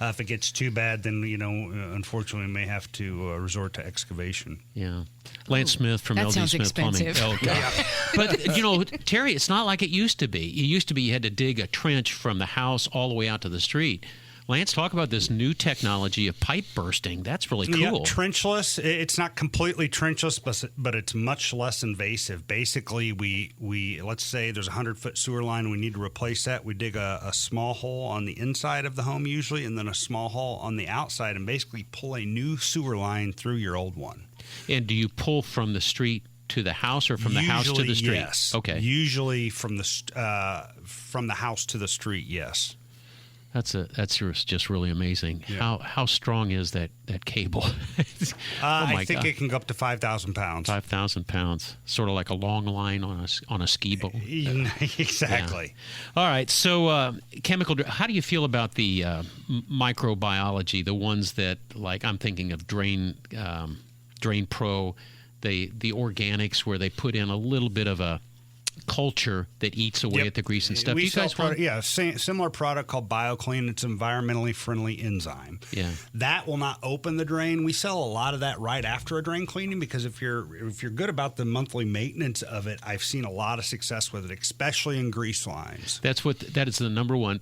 If it gets too bad, then unfortunately, we may have to resort to excavation. Yeah, Lance Smith from That LD sounds Smith expensive. Plumbing. Oh God! But Terry, it's not like it used to be. It used to be you had to dig a trench from the house all the way out to the street. Lance, talk about this new technology of pipe bursting. That's really cool. Yeah, trenchless. It's not completely trenchless, but it's much less invasive. Basically, we let's say there's a 100-foot sewer line. We need to replace that. We dig a small hole on the inside of the home usually, and then a small hole on the outside, and basically pull a new sewer line through your old one. And do you pull from the street to the house or from the house to the street? Yes. Okay. Usually from the house to the street, yes. That's just really amazing. Yeah. How strong is that cable? I think it can go up to 5,000 pounds. 5,000 pounds, sort of like a long line on a ski boat. Exactly. Yeah. All right. So chemical. How do you feel about the microbiology? The ones that, like, I'm thinking of Drain Pro, the organics where they put in a little bit of a culture that eats away at the grease and stuff. We you sell guys similar product called BioClean. It's an environmentally friendly enzyme. Yeah. That will not open the drain. We sell a lot of that right after a drain cleaning because if you're good about the monthly maintenance of it, I've seen a lot of success with it, especially in grease lines. That is the number one.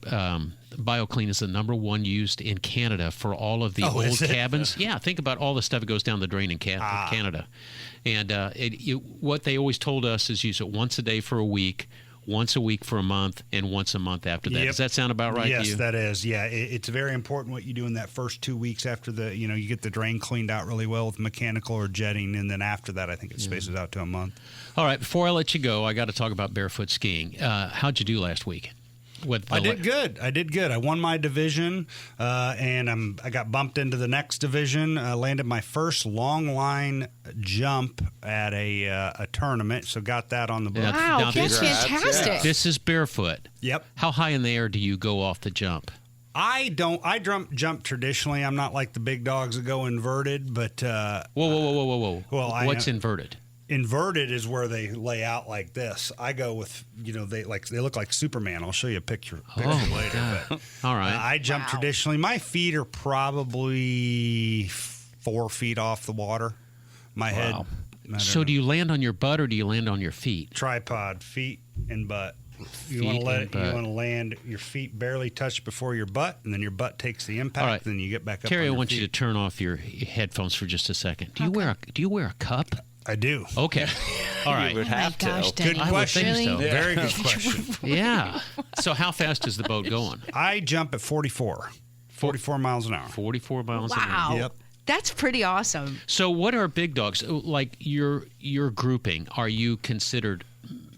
BioClean is the number one used in Canada for all of the old cabins. Yeah, think about all the stuff that goes down the drain in Canada. And what they always told us is use it once a day for a week, once a week for a month, and once a month after that. Yep. Does that sound about right to you? Yes, that is. Yeah, it's very important what you do in that first 2 weeks after you get the drain cleaned out really well with mechanical or jetting, and then after that, I think it spaces out to a month. All right, before I let you go, I got to talk about barefoot skiing. How'd you do last week? I did good. I won my division, and I got bumped into the next division. Landed my first long line jump at a tournament, so got that on the book. Wow, that's fantastic. Yeah. This is barefoot. Yep. How high in the air do you go off the jump? I jump traditionally. I'm not like the big dogs that go inverted, but whoa. Well, what's inverted? Inverted is where they lay out like this. I go with, they look like Superman. I'll show you a picture later. But, all right. I jump traditionally. My feet are probably 4 feet off the water. My head. So do you land on your butt or do you land on your feet? Tripod, feet and butt. You want to land your feet barely touch before your butt, and then your butt takes the impact. All right. Then you get back up. Terry, on your I want feet. you to turn off your headphones for just a second. Do you wear a cup? I do. Okay. All right. You would have to. Good question. So. Very good question. Yeah. So how fast is the boat going? I jump at 44 miles an hour. 44 miles an hour. Wow. Yep. That's pretty awesome. So what are big dogs? Like your grouping, are you considered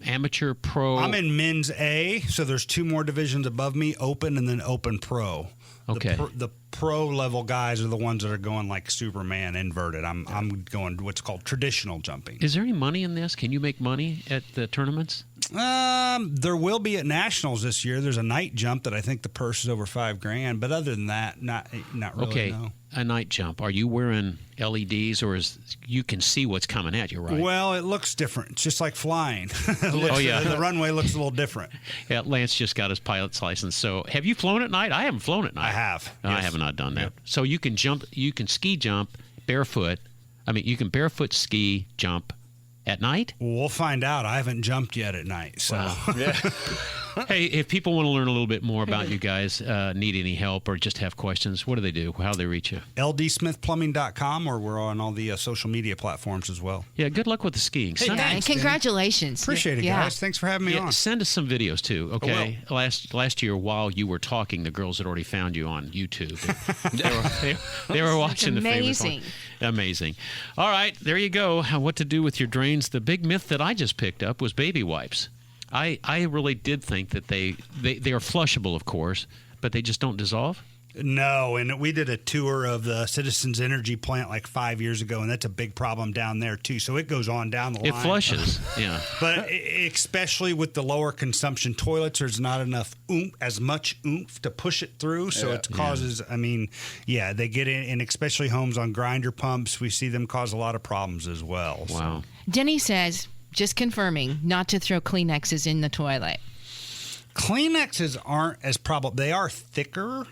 amateur, pro? I'm in men's A, so there's 2 more divisions above me, open and then open pro. Okay. The pro level guys are the ones that are going like Superman inverted. I'm going what's called traditional jumping. Is there any money in this? Can you make money at the tournaments? There will be at nationals this year. There's a night jump that I think the purse is over $5,000, but other than that, not really. Okay, no. A night jump. Are you wearing LEDs, or you can see what's coming at you, right? Well, it looks different. It's just like flying. The runway looks a little different. Yeah, Lance just got his pilot's license. So, have you flown at night? I haven't flown at night. I have. No, Yes. I have not done that. Yep. So you can jump. You can ski jump barefoot. I mean, you can barefoot ski jump at night. We'll find out. I haven't jumped yet at night. So, Hey, if people want to learn a little bit more about you guys, need any help, or just have questions, what do they do? How do they reach you? ldsmithplumbing.com, or we're on all the social media platforms as well. Yeah, good luck with the skiing. Hey, and congratulations. Appreciate it, Yeah. guys. Thanks for having me on. Send us some videos too, okay? Last year, while you were talking, the girls had already found you on YouTube. They were watching the famous one. Amazing. All right, there you go. What to do with your drains. The big myth that I just picked up was baby wipes. I really did think that they are flushable, of course, but they just don't dissolve. No, and we did a tour of the Citizens Energy plant like 5 years ago, and that's a big problem down there too. So it goes on down the line. It flushes, yeah. But especially with the lower consumption toilets, there's not enough as much oomph to push it through. So it causes, they get in, and especially homes on grinder pumps, we see them cause a lot of problems as well. Wow. So. Denny says, just confirming, not to throw Kleenexes in the toilet. Kleenexes aren't as problem. They are thicker.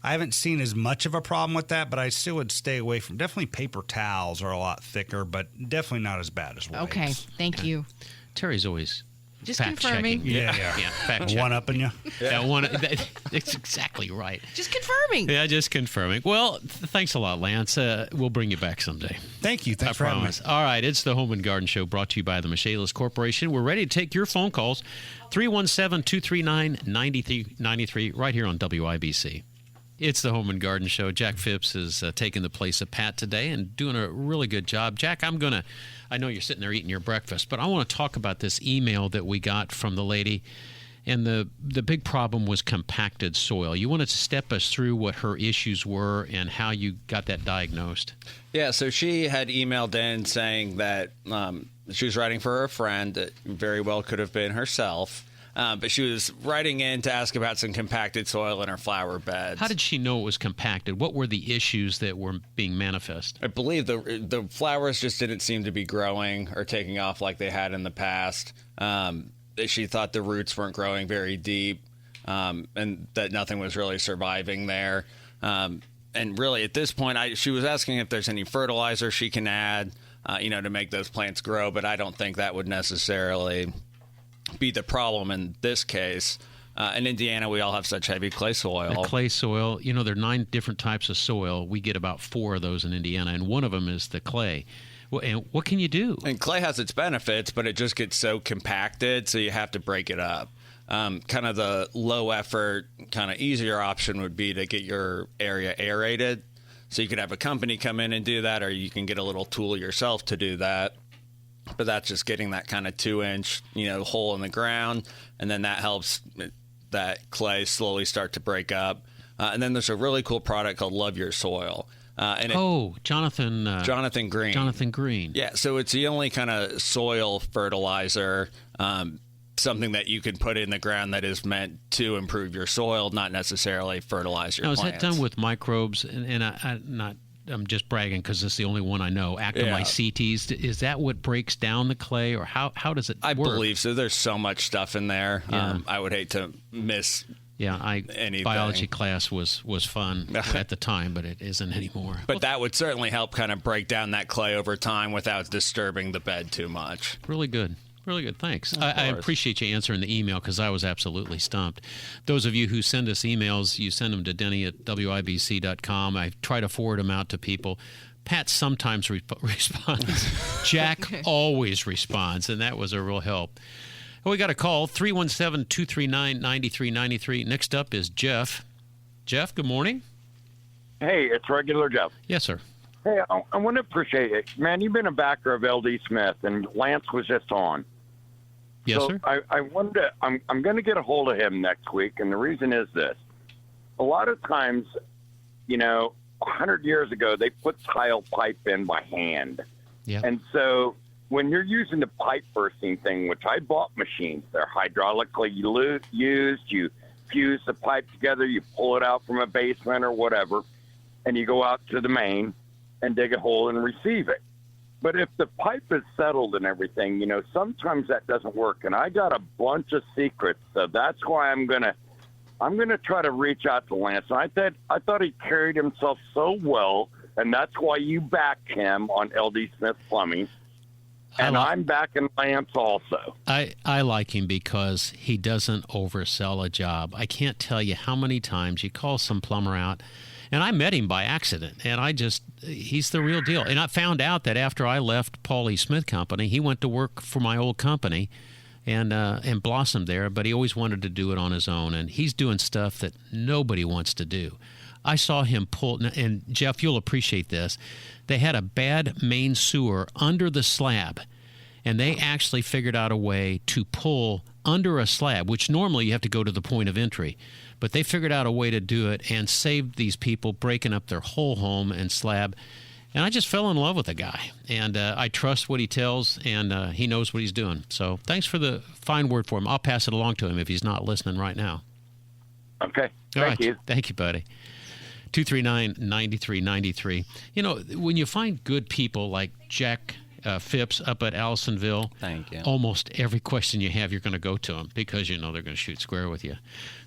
I haven't seen as much of a problem with that, but I still would stay away from. Definitely paper towels are a lot thicker, but definitely not as bad as wipes. Okay, thank you. Terry's always just fact confirming. checking. Yeah. Fact checking. One upping you. That's exactly right. Just confirming. Yeah, just confirming. Well, thanks a lot, Lance. We'll bring you back someday. Thank you. Thanks for having me. All right, it's the Home and Garden Show brought to you by the Michaelis Corporation. We're ready to take your phone calls. 317-239-9393 right here on WIBC. It's the Home and Garden Show. Jack Phipps is taking the place of Pat today and doing a really good job. Jack, I know you're sitting there eating your breakfast, but I want to talk about this email that we got from the lady. And the big problem was compacted soil. You wanted to step us through what her issues were and how you got that diagnosed. Yeah, so she had emailed in saying that she was writing for a friend that very well could have been herself. But she was writing in to ask about some compacted soil in her flower beds. How did she know it was compacted? What were the issues that were being manifest? I believe the flowers just didn't seem to be growing or taking off like they had in the past. She thought the roots weren't growing very deep, and that nothing was really surviving there. And really, at this point, she was asking if there's any fertilizer she can add, to make those plants grow. But I don't think that would necessarily be the problem in this case. In Indiana, we all have such heavy clay soil. Clay soil, there are 9 different types of soil. We get about 4 of those in Indiana, and one of them is the clay. Well, and what can you do? And clay has its benefits, but it just gets so compacted, so you have to break it up. Kind of the low effort, kind of easier option would be to get your area aerated. So you could have a company come in and do that, or you can get a little tool yourself to do that. But that's just getting that kind of 2-inch, hole in the ground, and then that helps that clay slowly start to break up. And then there's a really cool product called Love Your Soil. Jonathan Green. Jonathan Green. Yeah, so it's the only kind of soil fertilizer, something that you can put in the ground that is meant to improve your soil, not necessarily fertilize your plants. Now, is that done with microbes? And I'm just bragging because it's the only one I know. Actomycetes. Is that what breaks down the clay, or how does it work? I believe so. There's so much stuff in there. Yeah. I would hate to miss anything. Biology class was fun at the time, but it isn't anymore. But that would certainly help kind of break down that clay over time without disturbing the bed too much. Really good. Really good. Thanks. I appreciate you answering the email because I was absolutely stumped. Those of you who send us emails, you send them to Denny at WIBC.com. I try to forward them out to people. Pat sometimes responds. Jack always responds, and that was a real help. Well, we got a call, 317-239-9393. Next up is Jeff. Jeff, good morning. Hey, it's regular Jeff. Yes, sir. Hey, I want to appreciate it. Man, you've been a backer of LD Smith, and Lance was just on. Yes, sir. I wonder, I'm going to get a hold of him next week, and the reason is this. A lot of times 100 years ago, they put tile pipe in by hand. Yeah. And so when you're using the pipe bursting thing, which I bought machines, they're hydraulically used. You fuse the pipe together, you pull it out from a basement or whatever, and you go out to the main and dig a hole and receive it. But if the pipe is settled and everything, sometimes that doesn't work. And I got a bunch of secrets, so that's why I'm gonna try to reach out to Lance. And I thought he carried himself so well, and that's why you backed him on LD Smith Plumbing. And I'm backing Lance also. I like him because he doesn't oversell a job. I can't tell you how many times you call some plumber out, and I met him by accident, and he's the real deal. And I found out that after I left Paulie Smith Company, he went to work for my old company and blossomed there, but he always wanted to do it on his own, and he's doing stuff that nobody wants to do. I saw him pull, and Jeff, you'll appreciate this. They had a bad main sewer under the slab, and they actually figured out a way to pull under a slab, which normally you have to go to the point of entry. But they figured out a way to do it and saved these people breaking up their whole home and slab. And I just fell in love with the guy. And I trust what he tells, and he knows what he's doing. So thanks for the fine word for him. I'll pass it along to him if he's not listening right now. Okay. Thank you. Thank you, buddy. 239-9393. When you find good people like Jack Phipps up at Allisonville, thank you. Almost every question you have, you're going to go to them because they're going to shoot square with you.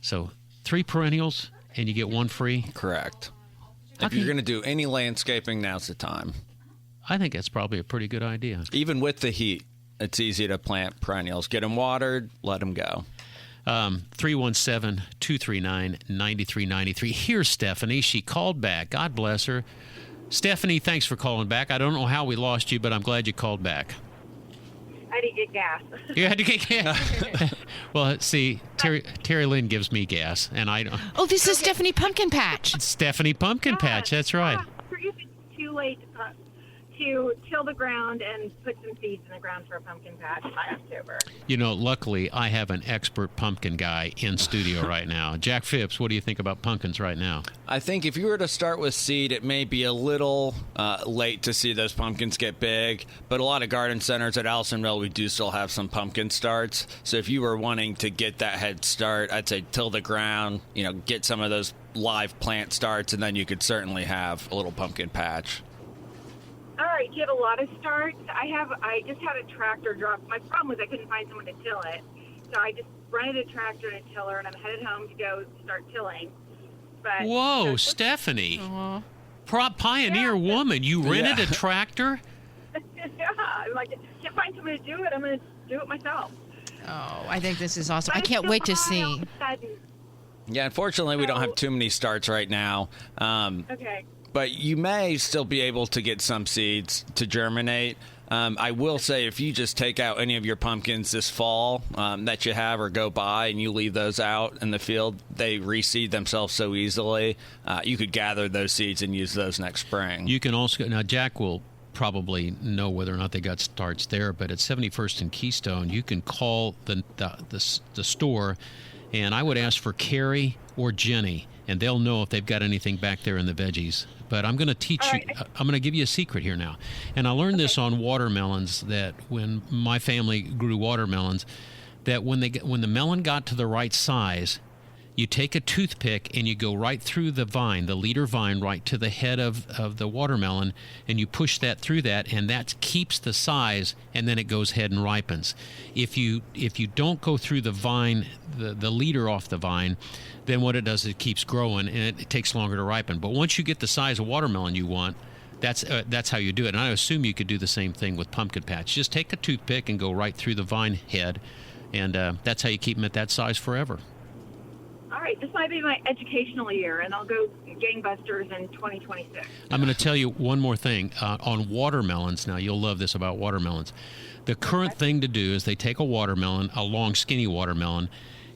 So 3 perennials and you get 1 free? Correct. If you're going to do any landscaping, now's the time. I think that's probably a pretty good idea. Even with the heat, it's easy to plant perennials. Get them watered, let them go. 317-239-9393. Here's Stephanie. She called back. God bless her. Stephanie, thanks for calling back. I don't know how we lost you, but I'm glad you called back. I had to get gas. You had to get gas? Well, see, Terry Lynn gives me gas, and I don't. Oh, this is Stephanie Pumpkin Patch. Stephanie Pumpkin Patch, that's right. It's too late to till the ground and put some seeds in the ground for a pumpkin patch by October. Luckily, I have an expert pumpkin guy in studio right now. Jack Phipps, what do you think about pumpkins right now? I think if you were to start with seed, it may be a little late to see those pumpkins get big, but a lot of garden centers at Allisonville, we do still have some pumpkin starts. So if you were wanting to get that head start, I'd say till the ground, get some of those live plant starts, and then you could certainly have a little pumpkin patch. All right, do you have a lot of starts? I just had a tractor drop. My problem was I couldn't find someone to till it. So I just rented a tractor and a tiller, and I'm headed home to go start tilling. But whoa, Stephanie. Pioneer woman, you rented a tractor? Yeah, I'm like, can't find someone to do it. I'm going to do it myself. Oh, I think this is awesome. I can't wait to see. Yeah, unfortunately, we don't have too many starts right now. Okay. But you may still be able to get some seeds to germinate. I will say if you just take out any of your pumpkins this fall that you have or go by and you leave those out in the field, they reseed themselves so easily. You could gather those seeds and use those next spring. You can also, now Jack will probably know whether or not they got starts there, but at 71st and Keystone, you can call the store, and I would ask for Carrie or Jenny, and they'll know if they've got anything back there in the veggies. But I'm going to teach you, I'm going to give you a secret here now. And I learned this on watermelons, that when my family grew watermelons, that when the melon got to the right size, you take a toothpick and you go right through the vine, the leader vine, right to the head of the watermelon, and you push that through that, and that keeps the size, and then it goes ahead and ripens. If you don't go through the vine, the leader off the vine, then what it does is it keeps growing, and it takes longer to ripen. But once you get the size of watermelon you want, that's how you do it. And I assume you could do the same thing with pumpkin patch. Just take a toothpick and go right through the vine head, and that's how you keep them at that size forever. All right, this might be my educational year, and I'll go gangbusters in 2026. I'm going to tell you one more thing on watermelons. Now, you'll love this about watermelons. The current thing to do is they take a watermelon, a long, skinny watermelon,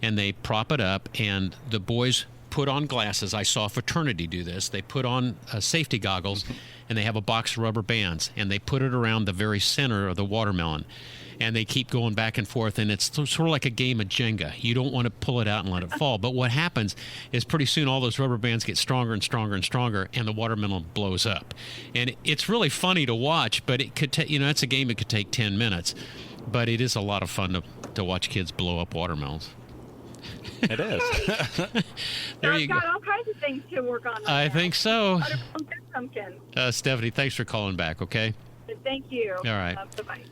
and they prop it up, and the boys put on glasses. I saw a fraternity do this. They put on safety goggles, and they have a box of rubber bands, and they put it around the very center of the watermelon. and they keep going back and forth, and it's sort of like a game of Jenga. You don't want to pull it out and let it fall. But what happens is pretty soon all those rubber bands get stronger and stronger and stronger, and the watermelon blows up. And it's really funny to watch, but it could it's a game that could take 10 minutes. But it is a lot of fun to watch kids blow up watermelons. It is. There I've you got go. all kinds of things to work on. I think so. Pumpkin. Stephanie, thanks for calling back, okay? Thank you. All right. Bye-bye.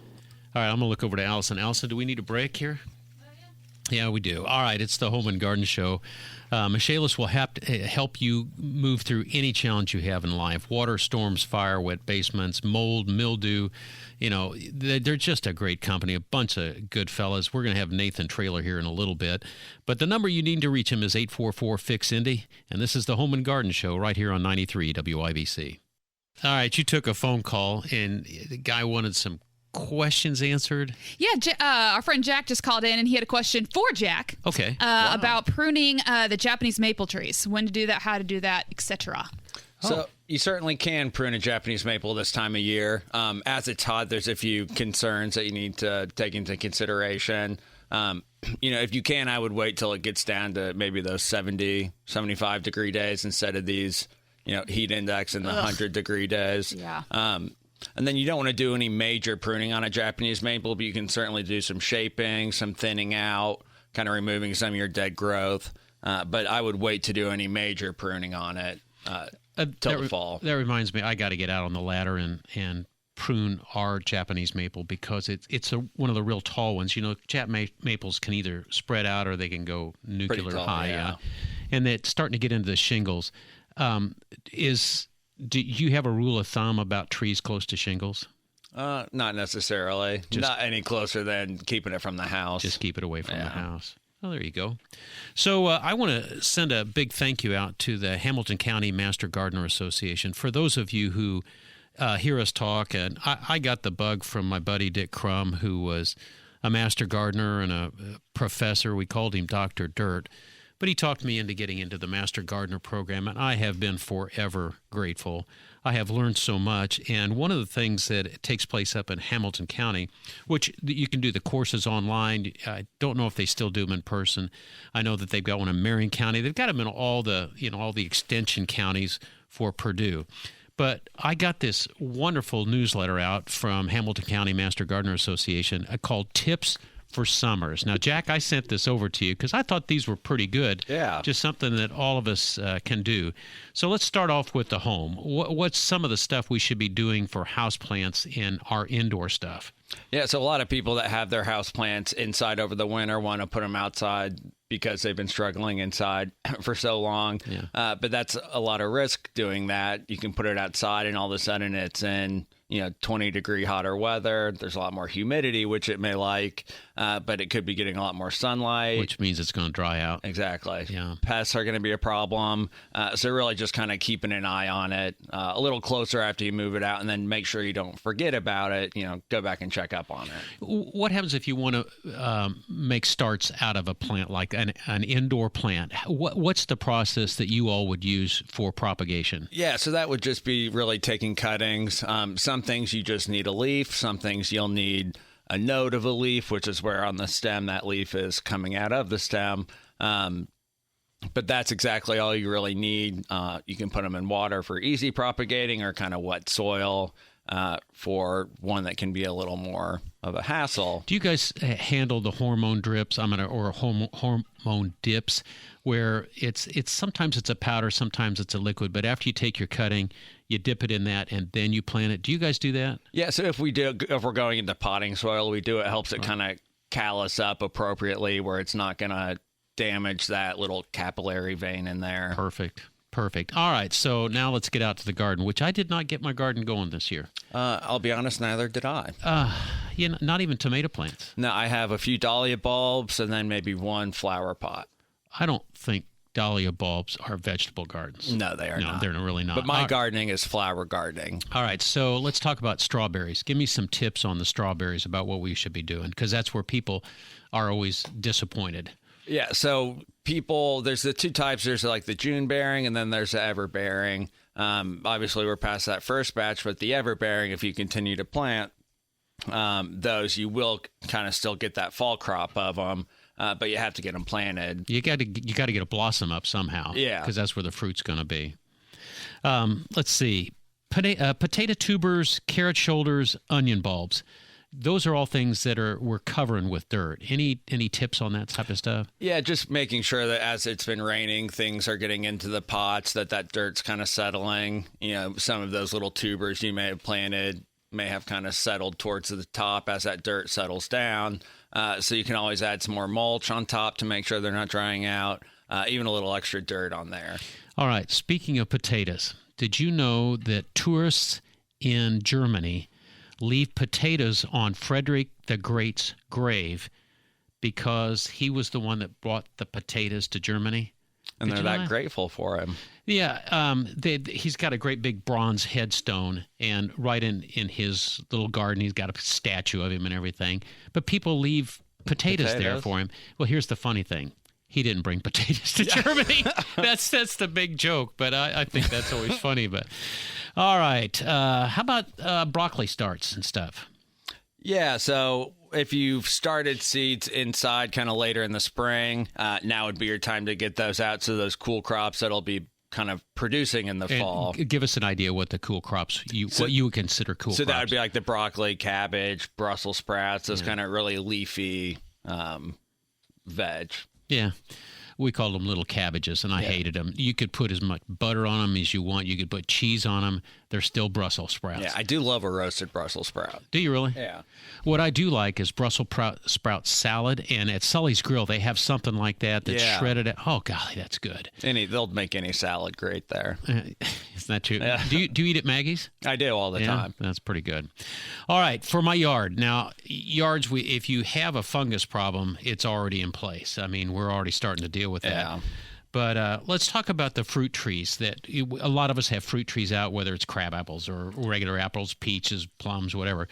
All right, I'm going to look over to Allison. Allison, do we need a break here? Yeah, we do. All right, it's the Home and Garden Show. Michaelis will help you move through any challenge you have in life. Water, storms, fire, wet basements, mold, mildew. They're just a great company, a bunch of good fellas. We're going to have Nathan Traylor here in a little bit. But the number you need to reach him is 844-FIX-INDY. And this is the Home and Garden Show right here on 93 WIBC. All right, you took a phone call, and the guy wanted some questions answered. Yeah, our friend Jack just called in, and he had a question for Jack. Okay. About pruning the Japanese maple trees, when to do that, how to do that, etc. So you certainly can prune a Japanese maple this time of year. As it's hot, there's a few concerns that you need to take into consideration. If you can, I would wait till it gets down to maybe those 70, 75 degree days instead of these, heat index in the 100-degree days. Yeah. And then you don't want to do any major pruning on a Japanese maple, but you can certainly do some shaping, some thinning out, kind of removing some of your dead growth. But I would wait to do any major pruning on it till the fall. That reminds me, I got to get out on the ladder and prune our Japanese maple because it's one of the real tall ones. Maples can either spread out or they can go nuclear tall, high. yeah. And it's starting to get into the shingles. Do you have a rule of thumb about trees close to shingles? Not necessarily. Not any closer than keeping it from the house. Just keep it away from the house. Oh, there you go. So I want to send a big thank you out to the Hamilton County Master Gardener Association. For those of you who hear us talk, and I got the bug from my buddy Dick Crum, who was a master gardener and a professor. We called him Dr. Dirt. But he talked me into getting into the Master Gardener program, and I have been forever grateful. I have learned so much, and one of the things that takes place up in Hamilton County, which you can do the courses online. I don't know if they still do them in person. I know that they've got one in Marion County. They've got them in all the extension counties for Purdue. But I got this wonderful newsletter out from Hamilton County Master Gardener Association called Tips for Summers. Now, Jack, I sent this over to you because I thought these were pretty good. Yeah. Just something that all of us can do. So let's start off with the home. What's some of the stuff we should be doing for houseplants in our indoor stuff? Yeah, so a lot of people that have their houseplants inside over the winter want to put them outside because they've been struggling inside for so long. Yeah. But that's a lot of risk doing that. You can put it outside and all of a sudden it's in 20-degree hotter weather. There's a lot more humidity, which it may like, but it could be getting a lot more sunlight. Which means it's going to dry out. Exactly. Yeah. Pests are going to be a problem. So really just kind of keeping an eye on it a little closer after you move it out, and then make sure you don't forget about it. Go back and check up on it. What happens if you want to make starts out of a plant, like an indoor plant? What's the process that you all would use for propagation? Yeah, so that would just be really taking cuttings. Some things you just need a leaf. Some things you'll need a node of a leaf, which is where on the stem that leaf is coming out of the stem. But that's exactly all you really need. You can put them in water for easy propagating or kind of wet soil for one that can be a little more of a hassle. Do you guys handle the hormone drips? Or hormone dips, where it's sometimes it's a powder, sometimes it's a liquid. But after you take your cutting, you dip it in that, and then you plant it. Do you guys do that? Yeah. So if we're going into potting soil, we do. It helps it kind of callus up appropriately, where it's not going to damage that little capillary vein in there. Perfect. All right, so now let's get out to the garden, which I did not get my garden going this year. I'll be honest, neither did I. Not even tomato plants. No, I have a few dahlia bulbs and then maybe one flower pot. I don't think dahlia bulbs are vegetable gardens. No, they are not. No, they're really not. But my gardening is flower gardening. All right, so let's talk about strawberries. Give me some tips on the strawberries about what we should be doing, because that's where people are always disappointed. Yeah, so there's the two types. There's like the June bearing, and then there's the ever bearing. Obviously, we're past that first batch, but the ever bearing, if you continue to plant, those, you will kind of still get that fall crop of them. But you have to get them planted. You got to get a blossom up somehow. Yeah, because that's where the fruit's going to be. Let's see, potato tubers, carrot shoulders, onion bulbs. Those are all things that we're covering with dirt. Any tips on that type of stuff? Yeah, just making sure that as it's been raining, things are getting into the pots, that dirt's kind of settling. You know, some of those little tubers you may have planted may have kind of settled towards the top as that dirt settles down. So you can always add some more mulch on top to make sure they're not drying out, even a little extra dirt on there. All right, speaking of potatoes, did you know that tourists in Germany leave potatoes on Frederick the Great's grave because he was the one that brought the potatoes to Germany? And they're that grateful for him. Yeah, he's got a great big bronze headstone, and right in his little garden, he's got a statue of him and everything. But people leave potatoes there for him. Well, here's the funny thing. He didn't bring potatoes to Germany. That's the big joke, but I think that's always funny. But all right, how about broccoli starts and stuff? Yeah, so if you've started seeds inside kind of later in the spring, now would be your time to get those out. So those cool crops that'll be kind of producing in the fall. Give us an idea what the cool crops, what you would consider cool crops. So that would be like the broccoli, cabbage, Brussels sprouts, those kind of really leafy veg. Yeah. We called them little cabbages, and I hated them. You could put as much butter on them as you want. You could put cheese on them. They're still Brussels sprouts. Yeah, I do love a roasted Brussels sprout. Do you really? Yeah. What I do like is Brussels sprout salad, and at Sully's Grill, they have something like that that's shredded. Oh, golly, that's good. They'll make any salad great there. Isn't that true? Yeah. Do you eat at Maggie's? I do all the time. That's pretty good. All right, for my yard. Now, yards, if you have a fungus problem, it's already in place. I mean, we're already starting to deal with that. Yeah. But let's talk about the fruit trees. A lot of us have fruit trees out, whether it's crab apples or regular apples, peaches, plums, whatever.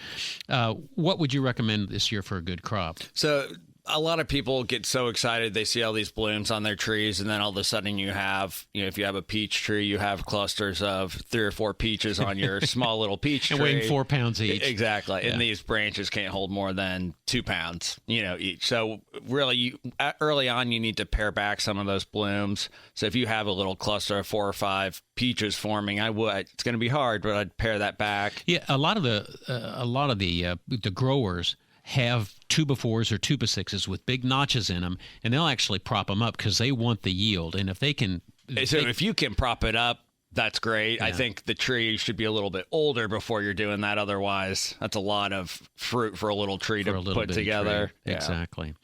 What would you recommend this year for a good crop? So a lot of people get so excited. They see all these blooms on their trees, and then all of a sudden you have, if you have a peach tree, you have clusters of 3 or 4 peaches on your small little peach tree. And weighing 4 pounds each. Exactly. Yeah. And these branches can't hold more than 2 pounds, each. So really, early on, you need to pare back some of those blooms. So if you have a little cluster of 4 or 5 peaches forming, it's going to be hard, but I'd pare that back. Yeah, a lot of the growers have 2x4s or 2x6s with big notches in them, and they'll actually prop them up because they want the yield. And if they can, if you can prop it up, that's great. Yeah. I think the tree should be a little bit older before you're doing that. Otherwise, that's a lot of fruit for a little tree to put together. Yeah. Exactly.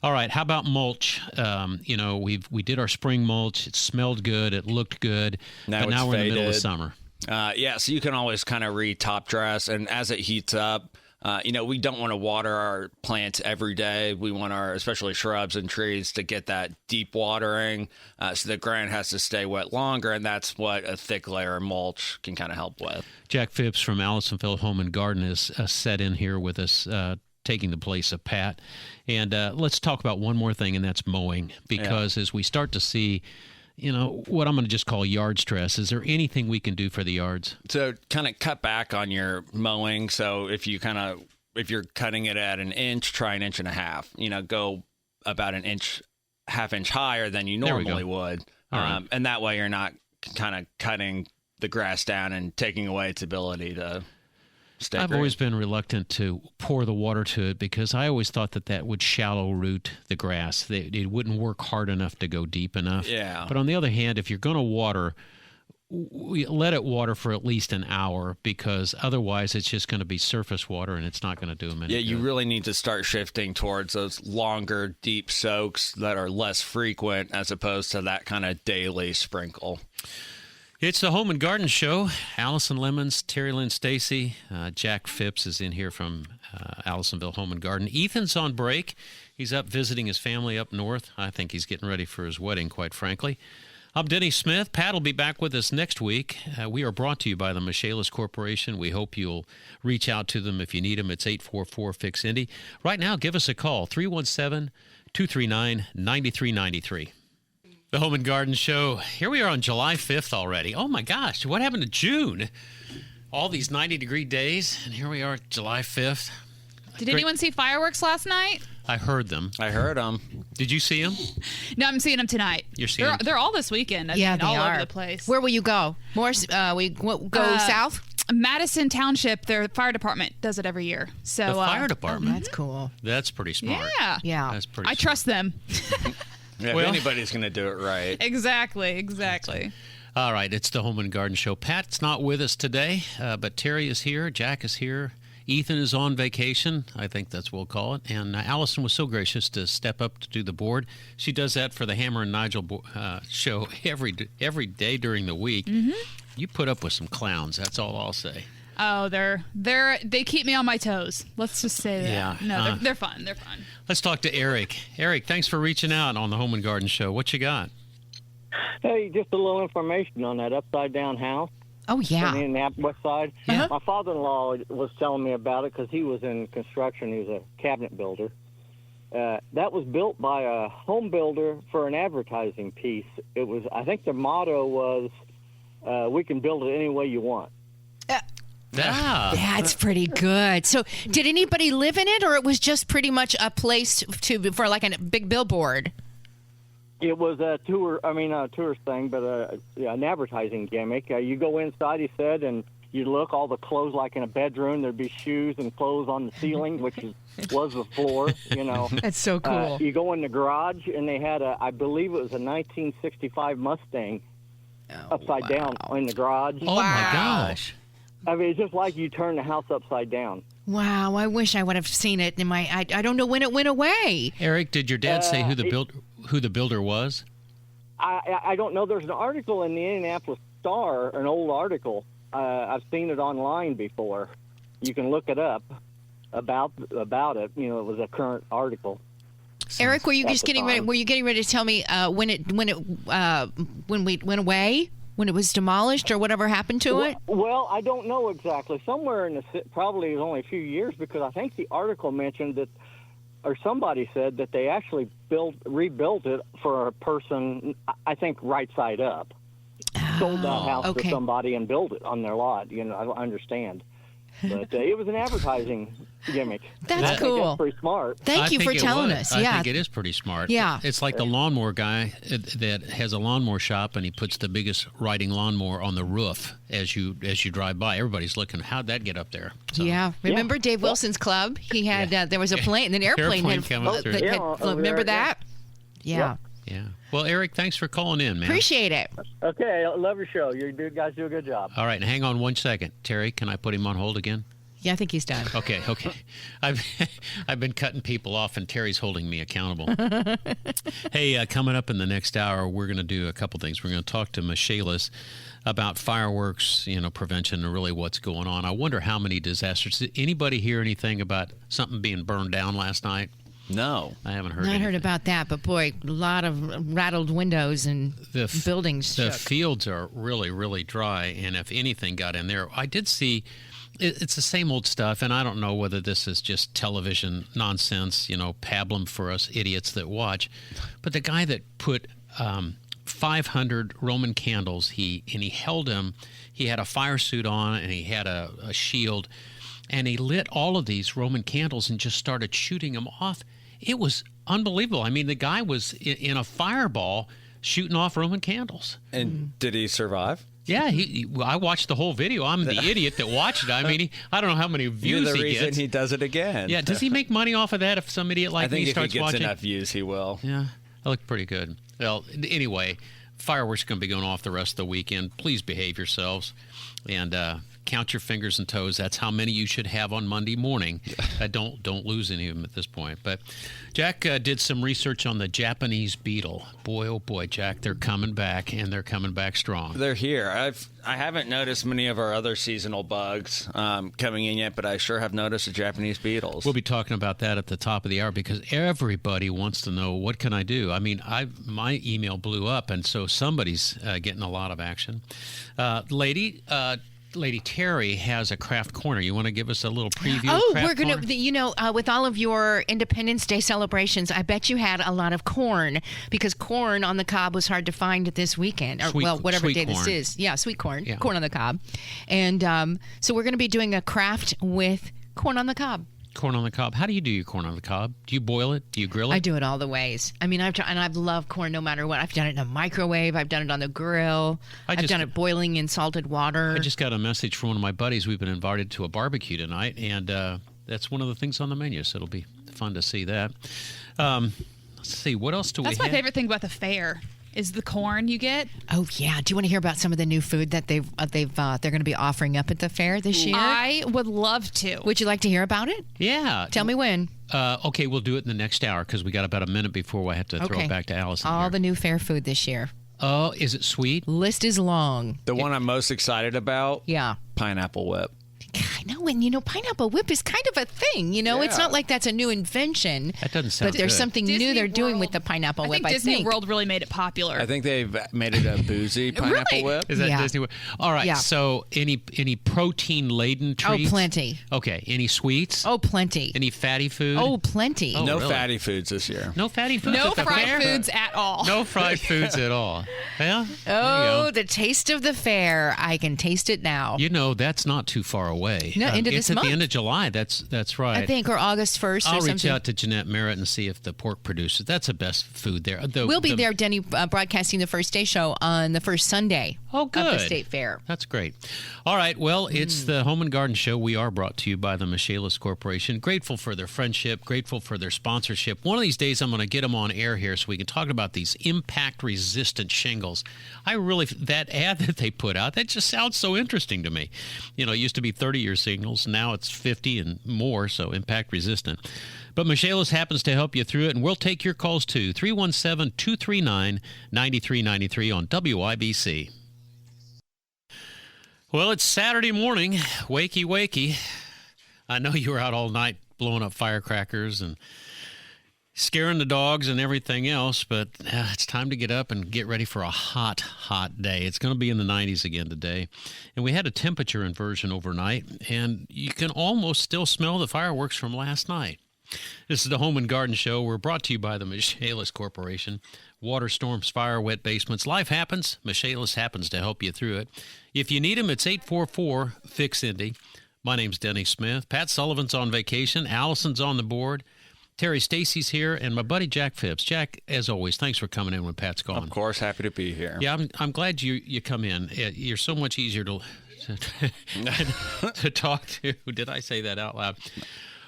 All right. How about mulch? We did our spring mulch. It smelled good. It looked good. Now we're faded. in the middle of summer. So you can always kind of re-top dress, and as it heats up, we don't want to water our plants every day. We want especially shrubs and trees, to get that deep watering, so the ground has to stay wet longer, and that's what a thick layer of mulch can kind of help with. Jack Phipps from Allisonville Home and Garden is set in here with us, taking the place of Pat. And let's talk about one more thing, and that's mowing, because as we start to see what I'm going to just call yard stress. Is there anything we can do for the yards? So kind of cut back on your mowing. So if you're cutting it at 1 inch, try 1.5 inches. Go about 1 inch, half inch higher than you normally would. All right. And that way you're not kind of cutting the grass down and taking away its ability to stay I've green. always been reluctant to pour the water to it because I always thought that would shallow root the grass. It wouldn't work hard enough to go deep enough. Yeah. But on the other hand, if you're going to water, let it water for at least an hour, because otherwise it's just going to be surface water and it's not going to do them any good. You really need to start shifting towards those longer, deep soaks that are less frequent as opposed to that kind of daily sprinkle. It's the Home and Garden Show. Allison Lemons, Terry Lynn Stacy, Jack Phipps is in here from Allisonville Home and Garden. Ethan's on break. He's up visiting his family up north. I think he's getting ready for his wedding, quite frankly. I'm Denny Smith. Pat will be back with us next week. We are brought to you by the Michaelis Corporation. We hope you'll reach out to them if you need them. It's 844-FIX-INDY. Right now, give us a call, 317-239-9393. The Home and Garden Show. Here we are on July 5th already. Oh, my gosh. What happened to June? All these 90-degree days, and here we are, July 5th. Did anyone see fireworks last night? I heard them. Did you see them? No, I'm seeing them tonight. You're seeing them? They're all this weekend. I Yeah, mean, they all are. over the place. Where will you go? Go south? Madison Township, their fire department does it every year. So The fire department? That's cool. That's pretty smart. Yeah. That's pretty I trust them. Yeah, Well- if anybody's going to do it right. Exactly. All right, it's the Home and Garden Show. Pat's not with us today, but Terry is here. Jack is here. Ethan is on vacation. I think that's what we'll call it. And Allison was so gracious to step up to do the board. She does that for the Hammer and Nigel show every day during the week. Mm-hmm. You put up with some clowns. That's all I'll say. Oh, they keep me on my toes. Let's just say that. Yeah. No, they're fun. They're fun. Let's talk to Eric. Eric, thanks for reaching out on the Home and Garden Show. What you got? Hey, just a little information on that upside-down house. Oh, yeah. In the Indianapolis West Side. Yeah. My father-in-law was telling me about it because he was in construction. He was a cabinet builder. That was built by a home builder for an advertising piece. It was, I think the motto was, we can build it any way you want. That's pretty good. So, did anybody live in it, or it was just pretty much a place for like a big billboard? It was a tourist thing, but an advertising gimmick. You go inside, he said, and you look, all the clothes like in a bedroom. There'd be shoes and clothes on the ceiling, which was the floor, you know. That's so cool. You go in the garage, and they had I believe it was a 1965 Mustang upside down in the garage. Oh, my gosh. I mean, it's just like you turn the house upside down. Wow, I wish I would have seen it. I don't know when it went away. Eric, did your dad say who the builder was? I don't know. There's an article in the Indianapolis Star, an old article. I've seen it online before. You can look it up about it. You know, it was a current article. Eric, were you just getting ready? Were you getting ready to tell me when it went away? When it was demolished, or whatever happened to it? Well, I don't know exactly. Somewhere in probably only a few years, because I think the article mentioned that, or somebody said that they actually rebuilt it for a person, I think right side up. Sold that house to somebody and built it on their lot. You know, I don't understand. But it was an advertising gimmick. That's cool. That's pretty smart. Thank you for telling us. I think it is pretty smart. Yeah. It's like the lawnmower guy that has a lawnmower shop, and he puts the biggest riding lawnmower on the roof as you drive by. Everybody's looking, how'd that get up there? So, yeah. Remember Dave Wilson's club? He had there was a plane, an airplane coming through. Remember that? Yeah. Yeah. Well, Eric, thanks for calling in, man. Appreciate it. Okay, I love your show. You guys do a good job. All right, and hang on 1 second. Terry, can I put him on hold again? Yeah, I think he's done. Okay. I've been cutting people off, and Terry's holding me accountable. Hey, coming up in the next hour, we're going to do a couple things. We're going to talk to Michaelis about fireworks, prevention, and really what's going on. I wonder how many disasters. Did anybody hear anything about something being burned down last night? No. I haven't heard Not anything. heard about that, but boy, a lot of rattled windows and buildings The shook. fields are really, really dry, and if anything got in there, I did see it's the same old stuff, and I don't know whether this is just television nonsense, pablum for us idiots that watch, but the guy that put 500 Roman candles, he held them, he had a fire suit on, and he had a shield, and he lit all of these Roman candles and just started shooting them off. It was unbelievable. I mean, the guy was in a fireball shooting off Roman candles. And did he survive? Yeah, I watched the whole video. I'm the idiot that watched it. I mean, I don't know how many views You're the he reason gets. he does it again. Yeah, does he make money off of that if some idiot like me starts watching? I think if he gets enough views, he will. Yeah, that looked pretty good. Well, anyway, fireworks are going to be going off the rest of the weekend. Please behave yourselves and count your fingers and toes. That's how many you should have on Monday morning. Don't lose any of them at this point. But Jack did some research on the Japanese beetle. Boy, oh boy, Jack, they're coming back, and they're coming back strong. They're here. I haven't noticed many of our other seasonal bugs coming in yet, but I sure have noticed the Japanese beetles. We'll be talking about that at the top of the hour because everybody wants to know, what can I do? I mean, my email blew up, and so somebody's getting a lot of action. Lady Terry has a craft corner. You want to give us a little preview? Oh, of we're going corner? to, with all of your Independence Day celebrations, I bet you had a lot of corn because corn on the cob was hard to find this weekend. Or, whatever sweet day corn. this is. Yeah, sweet corn. Yeah. Corn on the cob. And so we're going to be doing a craft with corn on the cob. Corn on the cob. How do you do your corn on the cob? Do you boil it? Do you grill it? I do it all the ways. I mean, I've loved corn no matter what. I've done it in a microwave. I've done it on the grill. I've done it boiling in salted water. I just got a message from one of my buddies. We've been invited to a barbecue tonight, and that's one of the things on the menu, so it'll be fun to see that. Let's see. What else do we have? That's my favorite thing about the fair. Is the corn you get? Oh yeah. Do you want to hear about some of the new food that they're going to be offering up at the fair this year? I would love to. Would you like to hear about it? Yeah. Tell me when. Okay, we'll do it in the next hour because we got about a minute before I have to throw it back to Allison. All the new fair food this year. Oh, is it sweet? List is long. The one I'm most excited about? Yeah. Pineapple whip. I know, and pineapple whip is kind of a thing. It's not like that's a new invention. That doesn't sound But there's good. something new they're doing with the pineapple whip. I think Disney World really made it popular. I think they've made it a boozy pineapple whip. Is that Disney World? All right. Yeah. So any protein-laden treats? Oh, plenty. Okay. Any sweets? Oh, plenty. Any fatty food? Oh, plenty. No really? fatty foods this year. No fatty foods No at the fried fair? foods at all. No fried foods at all. Well, Oh, the taste of the fair. I can taste it now. that's not too far away. No, into it's this at the month. end of July. That's right. I think, or August 1st I'll or something. reach out to Jeanette Merritt and see if the pork produces. That's the best food there. We'll be there, Denny, broadcasting the First Day Show on the first Sunday of the State Fair. That's great. All right. Well, it's the Home and Garden Show. We are brought to you by the Michaelis Corporation. Grateful for their friendship. Grateful for their sponsorship. One of these days, I'm going to get them on air here so we can talk about these impact-resistant shingles. That ad that they put out, that just sounds so interesting to me. It used to be 30-year shingles. Now it's 50 and more, so impact-resistant. But Michaelis happens to help you through it, and we'll take your calls too. 317-239-9393 on WIBC. Well, it's Saturday morning. Wakey, wakey. I know you were out all night blowing up firecrackers and scaring the dogs and everything else, but it's time to get up and get ready for a hot, hot day. It's going to be in the 90s again today. And we had a temperature inversion overnight, and you can almost still smell the fireworks from last night. This is the Home and Garden Show. We're brought to you by the Michaelis Corporation. Water, storms, fire, wet basements. Life happens. Michaelis happens to help you through it. If you need them, it's 844-FIX-INDY. My name's Denny Smith. Pat Sullivan's on vacation. Allison's on the board. Terry Stacy's here, and my buddy Jack Phipps. Jack, as always, thanks for coming in when Pat's gone. Of course, happy to be here. Yeah, I'm glad you come in. You're so much easier to talk to. Did I say that out loud?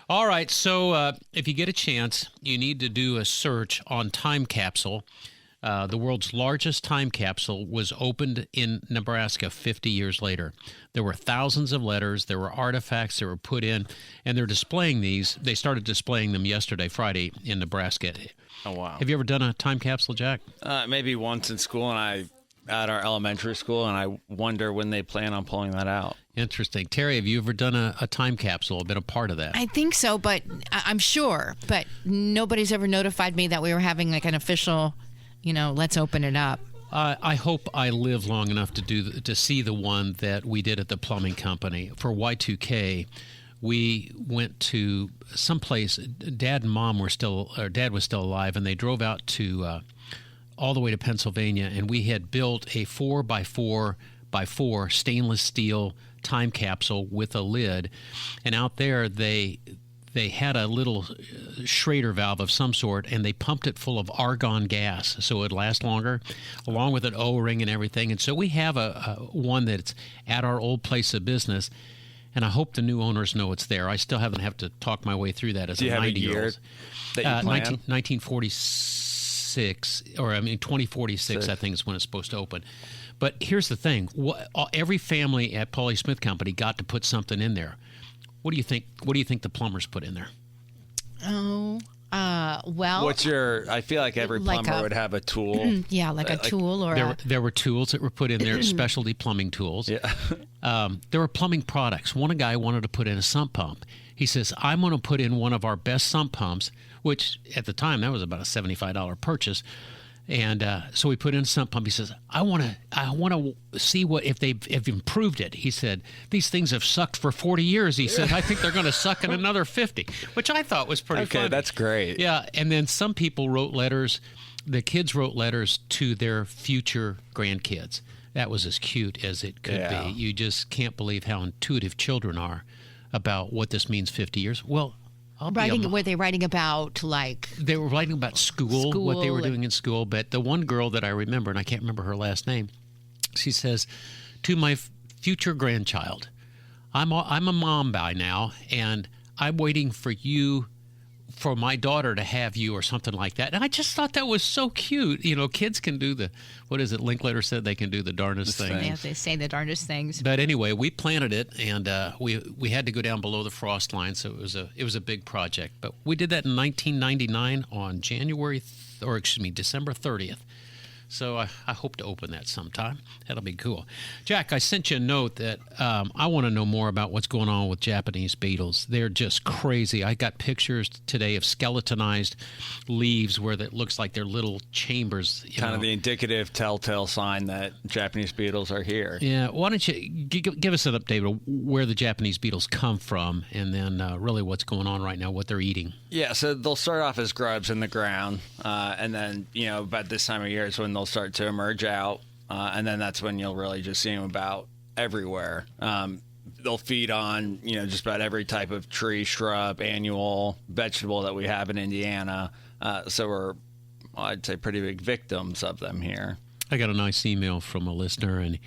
All right, so if you get a chance, you need to do a search on Time Capsule. The world's largest time capsule was opened in Nebraska 50 years later. There were thousands of letters. There were artifacts that were put in, and they're displaying these. They started displaying them yesterday, Friday, in Nebraska. Oh, wow. Have you ever done a time capsule, Jack? Maybe once in school, and at our elementary school, and I wonder when they plan on pulling that out. Interesting. Terry, have you ever done a time capsule, been a part of that? I think so, but I'm sure. But nobody's ever notified me that we were having like an official, let's open it up. I hope I live long enough to see the one that we did at the plumbing company. For Y2K, we went to someplace. Dad was still alive, and they drove out to all the way to Pennsylvania, and we had built a 4x4x4 stainless steel time capsule with a lid, and out there they had a little Schrader valve of some sort, and they pumped it full of argon gas so it would last longer, along with an O-ring and everything. And so we have a one that's at our old place of business, and I hope the new owners know it's there. I still haven't had to talk my way through that as a 90-year-old. That you plan? 1946, 2046, I think is when it's supposed to open. But here's the thing. Every family at Pauly Smith Company got to put something in there. What do you think the plumbers put in there? Oh, well. I feel like every plumber would have a tool. Yeah, like a tool or There were tools that were put in there, specialty plumbing tools. Yeah. There were plumbing products. One guy wanted to put in a sump pump. He says, I'm going to put in one of our best sump pumps, which at the time, that was about a $75 purchase. And so we put in a sump pump. He says, I want to see if they've improved it. He said, these things have sucked for 40 years. He said, I think they're going to suck in another 50, which I thought was pretty funny. Okay, that's great. Yeah, and then some people wrote letters. The kids wrote letters to their future grandkids. That was as cute as it could be. You just can't believe how intuitive children are about what this means 50 years. Well, Were they writing about, like... They were writing about school, what they were doing in school. But the one girl that I remember, and I can't remember her last name, she says, to my future grandchild, I'm a mom by now, and I'm waiting for my daughter to have you, or something like that. And I just thought that was so cute. You know, kids can do what is it? Linklater said they can do the darndest things. They have to say the darndest things. But anyway, we planted it, and we had to go down below the frost line, so it was a big project. But we did that in 1999 on December 30th. So I hope to open that sometime. That'll be cool. Jack, I sent you a note that I want to know more about what's going on with Japanese beetles. They're just crazy. I got pictures today of skeletonized leaves where it looks like they're little chambers. Kind of the indicative telltale sign that Japanese beetles are here. Yeah. Why don't you give us an update of where the Japanese beetles come from, and then really what's going on right now, what they're eating. Yeah, so they'll start off as grubs in the ground, and then, about this time of year is when they'll start to emerge out, and then that's when you'll really just see them about everywhere. They'll feed on, just about every type of tree, shrub, annual, vegetable that we have in Indiana. So we're, I'd say, pretty big victims of them here. I got a nice email from a listener, and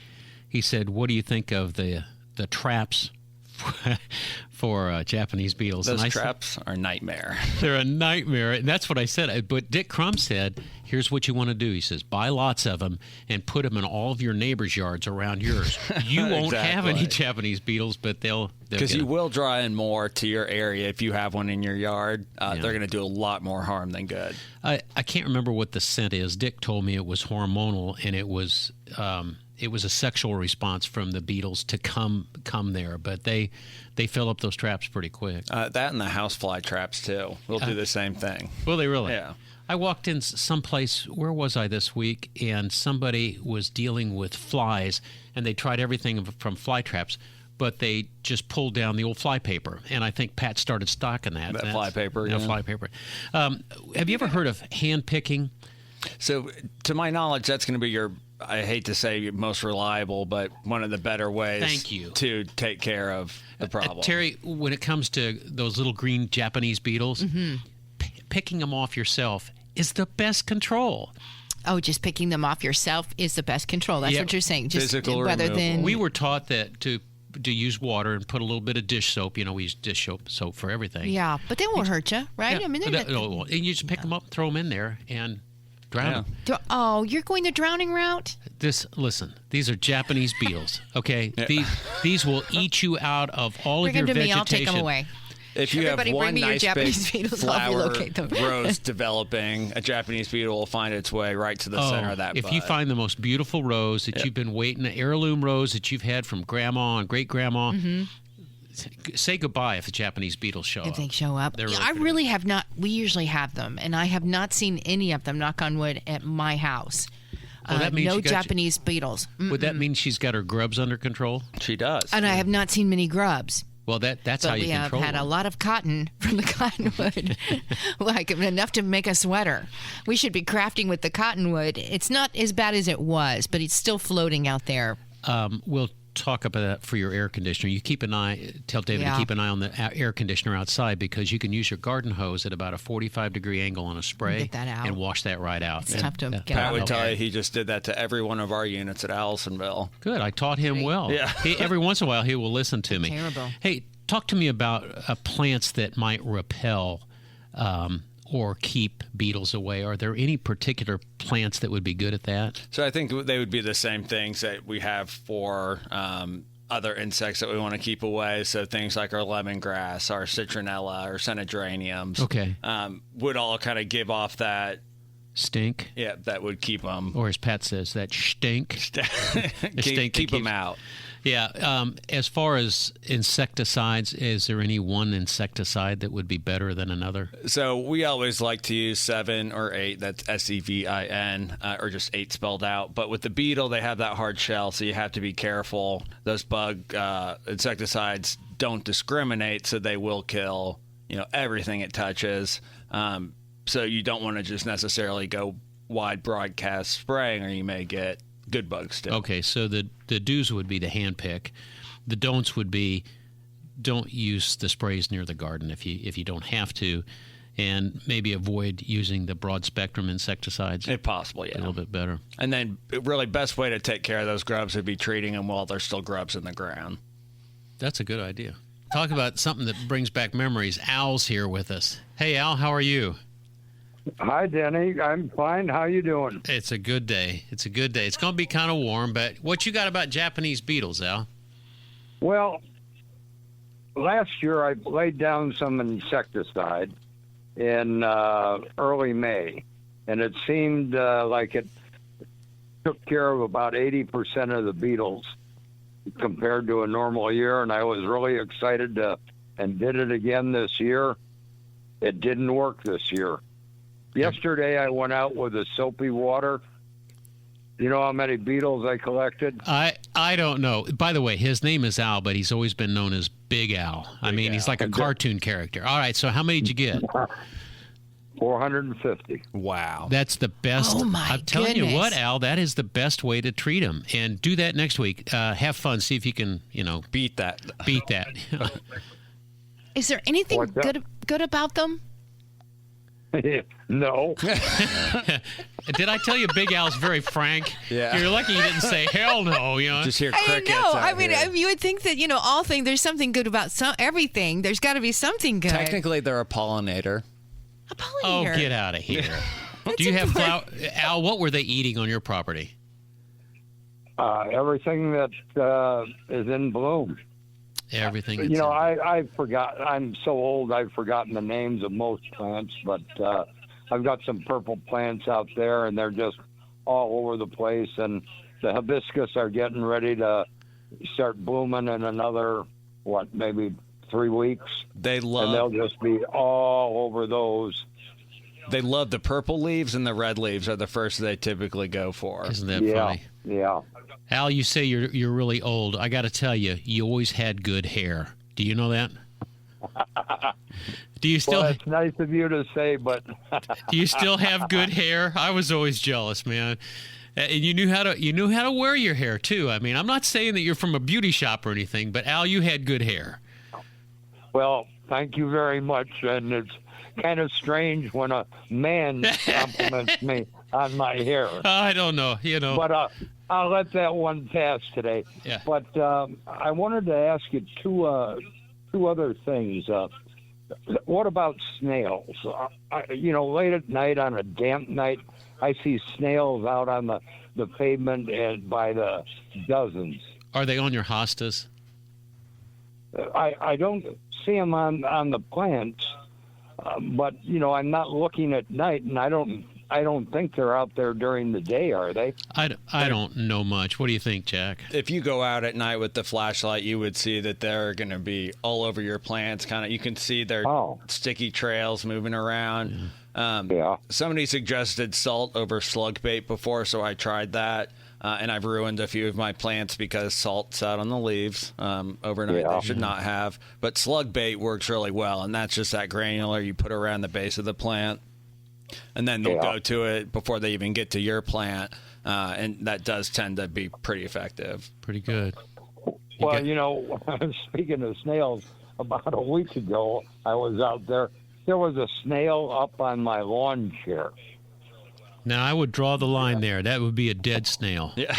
he said, what do you think of the traps for Japanese beetles? Those traps are a nightmare. They're a nightmare, and that's what I said. But Dick Crum said, here's what you want to do. He says, buy lots of them and put them in all of your neighbors' yards around yours. You won't have any Japanese beetles, but they'll because you will draw in more to your area if you have one in your yard. They're going to do a lot more harm than good. I can't remember what the scent is. Dick told me it was hormonal, and it was a sexual response from the beetles to come there, but they fill up those traps pretty quick. That and the housefly traps too will do the same thing. Will they really? Yeah. I walked in someplace, where was I this week, and somebody was dealing with flies, and they tried everything from fly traps, but they just pulled down the old fly paper, and I think Pat started stocking that. That fly paper, yeah. Fly paper. Have you ever heard of hand picking? So, to my knowledge, that's going to be your, I hate to say most reliable, but one of the better ways to take care of the problem. Terry, when it comes to those little green Japanese beetles, picking them off yourself is the best control. Oh, just picking them off yourself is the best control. That's what you're saying. Just physical rather than we were taught that to use water and put a little bit of dish soap. We use dish soap for everything. Yeah, but they won't hurt you, right? Yeah, I mean, and you just pick them up, throw them in there, and drown them. Oh, you're going the drowning route? Listen, these are Japanese beetles, okay? Yeah. These will eat you out of all Bring of your them to vegetation. Me, I'll take them away. If you Everybody have one bring me nice your big Japanese beetles, flower them. rose developing, a Japanese beetle will find its way right to the center of that bud. If you find the most beautiful rose that you've been waiting, an heirloom rose that you've had from grandma and great-grandma, say goodbye if the Japanese beetles show up. If they show up. Really I really have not. We usually have them, and I have not seen any of them, knock on wood, at my house. That means no Japanese beetles. Would that mean she's got her grubs under control? She does. And I have not seen many grubs. Well, that's how you control them. We have had a lot of cotton from the cottonwood, like enough to make a sweater. We should be crafting with the cottonwood. It's not as bad as it was, but it's still floating out there. We'll talk about that for your air conditioner. You tell David to keep an eye on the air conditioner outside, because you can use your garden hose at about a 45-degree angle on a spray get that out. and wash that right out. It's tough to get Pat out. would tell you he just did that to every one of our units at Allisonville. Good. I taught him well. Yeah. Every once in a while, he will listen to me. Terrible. Hey, talk to me about plants that might repel or keep beetles away. Are there any particular plants that would be good at that? So I think they would be the same things that we have for other insects that we want to keep away. So things like our lemongrass, our citronella, our centenariums, would all kind of give off that stink. Yeah, that would keep them. Or as Pat says, that stink. keep them out. Yeah. As far as insecticides, is there any one insecticide that would be better than another? So we always like to use 7 or 8. That's SEVIN, or just 8 spelled out. But with the beetle, they have that hard shell, so you have to be careful. Those bug insecticides don't discriminate, so they will kill everything it touches. So you don't want to just necessarily go wide broadcast spraying, or you may get good bugs still. Okay, so the do's would be to hand pick. The don'ts would be don't use the sprays near the garden if you don't have to, and maybe avoid using the broad spectrum insecticides. If possible, yeah. A little bit better. And then really best way to take care of those grubs would be treating them while there's still grubs in the ground. That's a good idea. Talk about something that brings back memories. Al's here with us. Hey, Al, how are you? Hi, Denny. I'm fine. How you doing? It's a good day. It's going to be kind of warm, but what you got about Japanese beetles, Al? Well, last year I laid down some insecticide in early May, and it seemed like it took care of about 80% of the beetles compared to a normal year, and I was really excited and did it again this year. It didn't work this year. Yesterday I went out with the soapy water. You know how many beetles I collected? I don't know. By the way, his name is Al, but he's always been known as Big Al. He's like a cartoon character. All right, so how many did you get? 450. Wow. That's the best. Oh, my I'm telling goodness. you what, Al, that is the best way to treat them. And do that next week. Have fun. See if you can, beat that. Is there anything What's that? good about them? No. Did I tell you Big Al's very frank? Yeah. You're lucky he didn't say hell no. Just hear I crickets. know. out I mean, here. you would think that, all things, there's something good about everything. There's got to be something good. Technically, they're a pollinator. A Oh, pollinator. get out of here. Do you have flower? Al, what were they eating on your property? Everything that is in bloom. Everything. I forgot. I'm so old. I've forgotten the names of most plants, but I've got some purple plants out there, and they're just all over the place. And the hibiscus are getting ready to start blooming in another, maybe 3 weeks. And they'll just be all over those. They love the purple leaves, and the red leaves are the first they typically go for. Isn't that funny? Yeah. Al, you say you're really old. I got to tell you, you always had good hair. Do you know that? Do you still? Well, it's nice of you to say, but do you still have good hair? I was always jealous, man. And you knew how to wear your hair too. I mean, I'm not saying that you're from a beauty shop or anything, but Al, you had good hair. Well, thank you very much. And it's kind of strange when a man compliments me on my hair. I don't know, But I'll let that one pass today. Yeah. But I wanted to ask you two other things. What about snails? Late at night on a damp night, I see snails out on the pavement and by the dozens. Are they on your hostas? I don't see them on the plants, but I'm not looking at night, and I don't think they're out there during the day, are they? I don't know much. What do you think, Jack? If you go out at night with the flashlight, you would see that they're going to be all over your plants. You can see their sticky trails moving around. Somebody suggested salt over slug bait before, so I tried that. And I've ruined a few of my plants because salt sat on the leaves overnight. They should not have. But slug bait works really well, and that's just that granular you put around the base of the plant. And then they'll go to it before they even get to your plant. And that does tend to be pretty effective. Pretty good. Speaking of snails, about a week ago, I was out there. There was a snail up on my lawn chair. Now, I would draw the line there. That would be a dead snail. Yeah.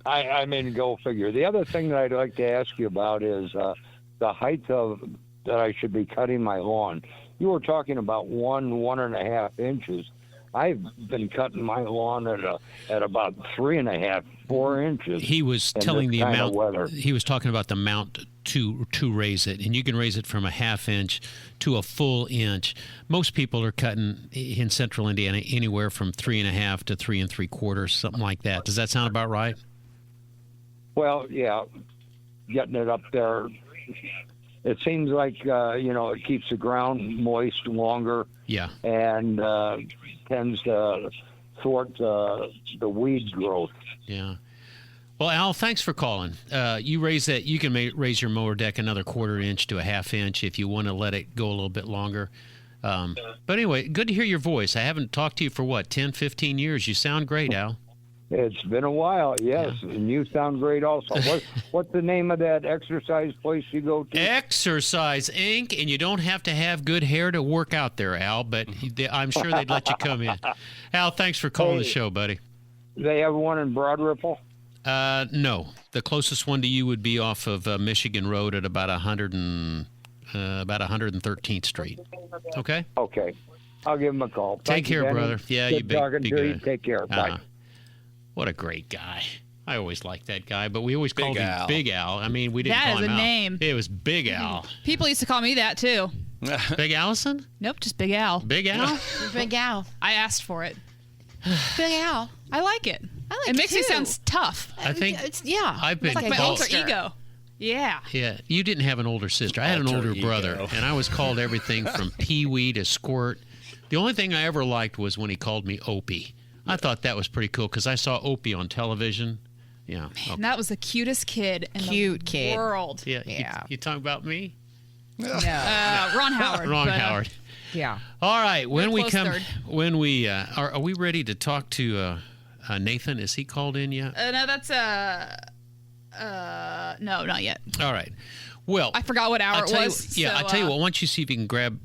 I mean, go figure. The other thing that I'd like to ask you about is the height that I should be cutting my lawn. You were talking about 1.5 inches. I've been cutting my lawn at about 3.5, 4 inches. He was telling the amount. He was talking about the amount to raise it, and you can raise it from a 1/2 inch to a full inch. Most people are cutting in central Indiana anywhere from 3.5 to 3 3/4, something like that. Does that sound about right? Well, yeah, getting it up there. It seems like it keeps the ground moist longer. Yeah. And tends to thwart the weed growth. Yeah. Well, Al, thanks for calling. You raise that. You can raise your mower deck another 1/4 inch to a 1/2 inch if you want to let it go a little bit longer. But anyway, good to hear your voice. I haven't talked to you for 10, 15 years. You sound great, Al. It's been a while, yes, and you sound great also. What's the name of that exercise place you go to? Exercise Inc., and you don't have to have good hair to work out there, Al, but I'm sure they'd let you come in. Al, thanks for calling the show, buddy. They have one in Broad Ripple? No. The closest one to you would be off of Michigan Road at about 113th Street. Okay? Okay. I'll give him a call. Take care, Danny. brother. Yeah, Good you big, talking big to you. guy. Take care. Bye. What a great guy. I always liked that guy, but we always called Al. him Big Al. I mean, we didn't That call is him a Al. name. It was Big Al. People used to call me that too. Big Allison? Nope, just Big Al. Big Al? Big Al. I asked for it. Big Al. I like it. I like it makes me too. sound tough. I think yeah. I've been It's like my called. alter ego. Yeah. Yeah, you didn't have an older sister. I had an Alter older ego. brother, and I was called everything from Pee-wee to Squirt. The only thing I ever liked was when he called me Opie. I thought that was pretty cool because I saw Opie on television. Yeah. Okay. And that was the cutest kid in the world. Yeah. You talking about me? No. Ron Howard. Wrong but, Howard. Yeah. All right. When we close come, third. when we are we ready to talk to Nathan? Is he called in yet? No, that's no, not yet. All right. Well, I forgot what hour I'll it tell was. You, yeah, so, I'll tell you what. Why don't you see if you can grab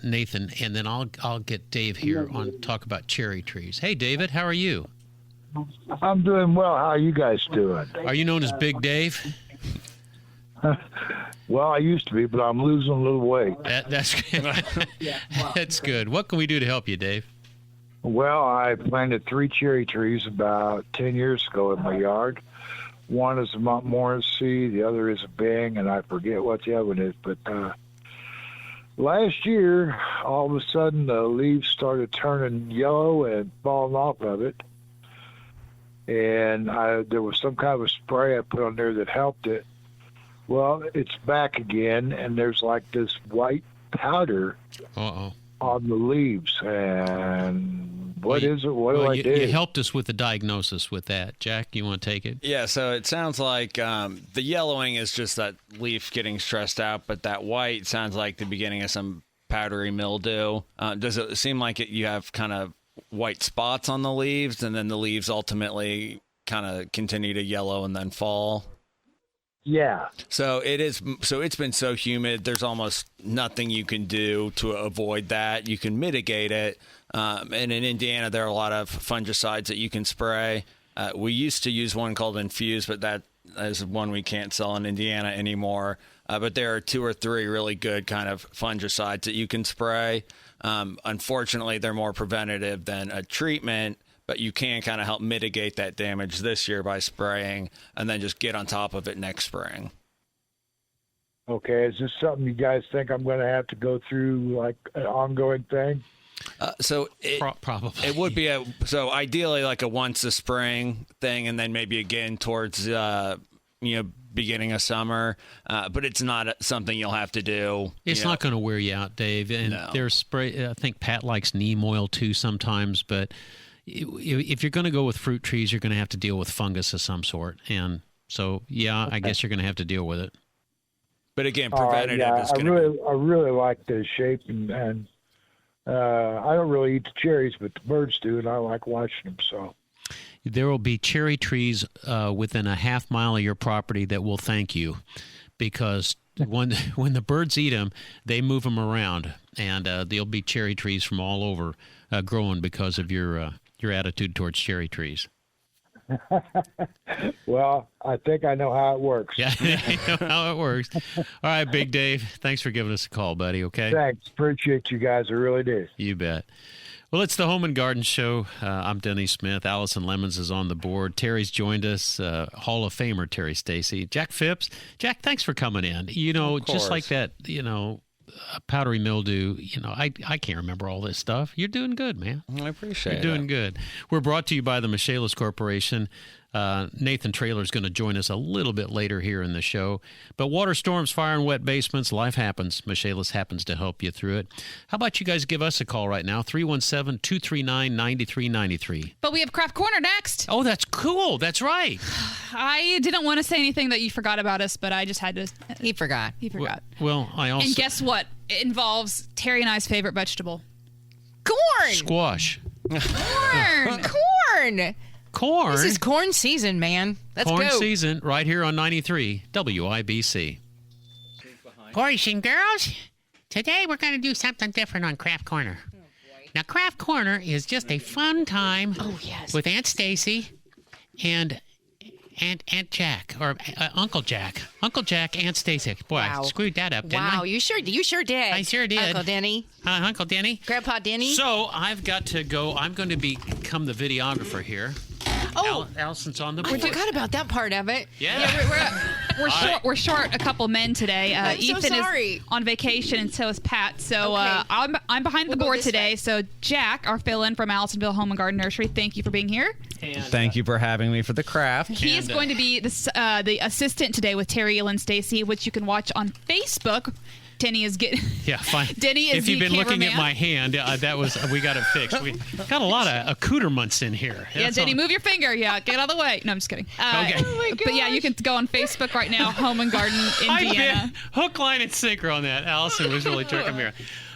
Nathan, and then I'll get Dave here on talk about cherry trees. Hey, David, how are you? I'm doing well. How are you guys doing? Are you known as Big Dave? Well, I used to be, but I'm losing a little weight. That's that's good. What can we do to help you, Dave? Well, I planted 3 cherry trees about 10 years ago in my yard. One is a Montmorency, the other is a Bing, and I forget what the other one is. But last year, all of a sudden, the leaves started turning yellow and falling off of it. And there was some kind of a spray I put on there that helped it. Well, it's back again, and there's like this white powder on the leaves. And what is it? What do I do? You helped us with the diagnosis with that. Jack, you want to take it? Yeah, so it sounds like the yellowing is just that leaf getting stressed out, but that white sounds like the beginning of some powdery mildew. Does it seem like you have kind of white spots on the leaves, and then the leaves ultimately kind of continue to yellow and then fall? Yeah. So it is. So it's been so humid. There's almost nothing you can do to avoid that. You can mitigate it. And in Indiana, there are a lot of fungicides that you can spray. We used to use one called Infuse, but that is one we can't sell in Indiana anymore. But there are 2 or 3 really good kind of fungicides that you can spray. Unfortunately, they're more preventative than a treatment. But you can kind of help mitigate that damage this year by spraying and then just get on top of it next spring. Okay, is this something you guys think I'm going to have to go through, like an ongoing thing? Probably. It would be so ideally like a once a spring thing, and then maybe again towards beginning of summer. But it's not something you'll have to do. It's not going to wear you out, Dave. And there's spray. I think Pat likes neem oil too sometimes, but if you're going to go with fruit trees, you're going to have to deal with fungus of some sort. And so, I guess you're going to have to deal with it. But again, preventative is I really like the shape, and I don't really eat the cherries, but the birds do, and I like watching them. So there will be cherry trees within a half mile of your property that will thank you, because when the birds eat them, they move them around, and there'll be cherry trees from all over growing because of your attitude towards cherry trees. Well, I think I know how it works. Yeah, I know how it works. All right, Big Dave, thanks for giving us a call, buddy, okay? Thanks. Appreciate you guys. I really do. You bet. Well, it's the Home and Garden Show. I'm Denny Smith. Allison Lemons is on the board. Terry's joined us, Hall of Famer Terry Stacy. Jack Phipps. Jack, thanks for coming in. Just like that, powdery mildew, I can't remember all this stuff. You're doing good, man. I appreciate it. You're doing good. We're brought to you by the Michaelis Corporation. Nathan Traylor is going to join us a little bit later here in the show. But water storms, fire, and wet basements, life happens. Michaelis happens to help you through it. How about you guys give us a call right now, 317-239-9393. But we have Craft Corner next. Oh, that's cool. That's right. I didn't want to say anything that you forgot about us, but I just had to. He forgot. Well, I also... And guess what? It involves Terry and I's favorite vegetable. Corn! Squash. Corn! Corn! corn. This is corn season, man. Let's corn go. season right here on 93 WIBC. Boys and girls, today we're going to do something different on Craft Corner. Now, Craft Corner is just a fun time with Aunt Stacy and Aunt Jack, or Uncle Jack. Uncle Jack, Aunt Stacy. Boy, I screwed that up, didn't I? Wow, you sure did. I sure did. Uncle Denny. Uncle Denny. Grandpa Denny. So I've got to go. I'm going to become the videographer here. Oh, Allison's on the I board. forgot about that part of it. Yeah. We're short a couple men today. I'm so Ethan sorry. is on vacation, and so is Pat. So I'm behind the We'll go board this today. way. So Jack, our fill-in from Allisonville Home and Garden Nursery, thank you for being here. Thank you for having me for the craft. He is going to be the assistant today with Terry, Ellen, Stacy, which you can watch on Facebook. Denny is getting. Yeah, fine. Denny is If you've the been looking at cameraman. my hand, that was we got it fixed. We got a lot of accoutrements in here. Yeah, That's Denny, all. move your finger. Yeah, get out of the way. No, I'm just kidding. Okay. Oh my But yeah, you can go on Facebook right now, Home and Garden I've Indiana. been hook, line, and sinker on that. Allison was really jerking me around.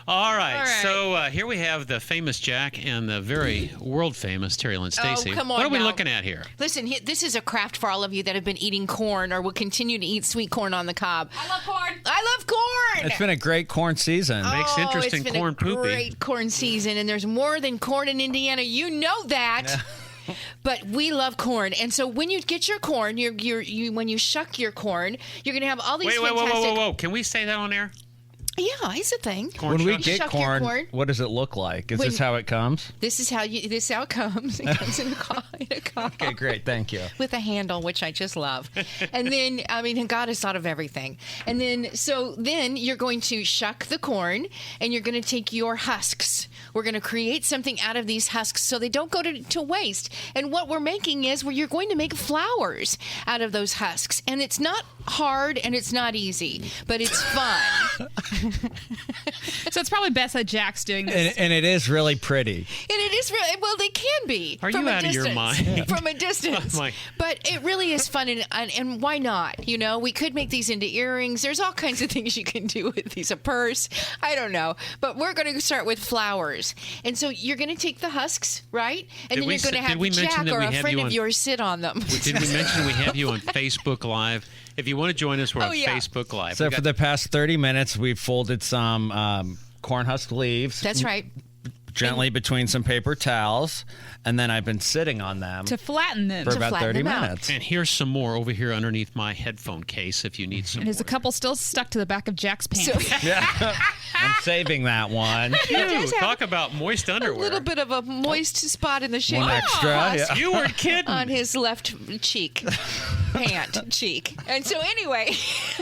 All right, so here we have the famous Jack and the very world-famous Terry Lynn Stacy. Oh, come on What are we now. looking at here? Listen, this is a craft for all of you that have been eating corn or will continue to eat sweet corn on the cob. I love corn. I love corn. It's been a great corn season. Makes interesting it's been corn a poopy. Great corn season, and there's more than corn in Indiana. You know that. But we love corn, and so when you get your corn, when you shuck your corn, you're gonna have all these Wait, fantastic. whoa! Can we say that on air? Yeah, it's a thing. When we You get shuck your corn, what does it look like? Is When- this how it comes? This is how it comes. It comes in a cob. Okay, great. Thank you. With a handle, which I just love. And then, God has thought of everything. And then you're going to shuck the corn, and you're going to take your husks. We're going to create something out of these husks so they don't go to waste. And what we're making is you're going to make flowers out of those husks. And it's not hard and it's not easy, but it's fun. So it's probably best that Jack's doing this. And it is really pretty. And it is really, well, they can be. Are from you a out of your distance. mind? From a distance. Oh, my. But it really is fun, and why not? We could make these into earrings. There's all kinds of things you can do with these. A purse. I don't know. But we're going to start with flowers. And so you're going to take the husks, right? And then you're going to have Jack or a friend of yours sit on them. Did we mention we have you on Facebook Live? If you want to join us, we're on Facebook Live. So for the past 30 minutes, we've folded some corn husk leaves. That's right. Gently between some paper towels, and then I've been sitting on them to flatten them for about 30 minutes. And here's some more over here underneath my headphone case if you need some. And there's a couple still stuck to the back of Jack's pants. I'm saving that one. does have Talk about moist underwear. A little bit of a moist spot in the shape One of extra, husk yeah. You weren't kidding. on his left cheek, cheek. And so anyway.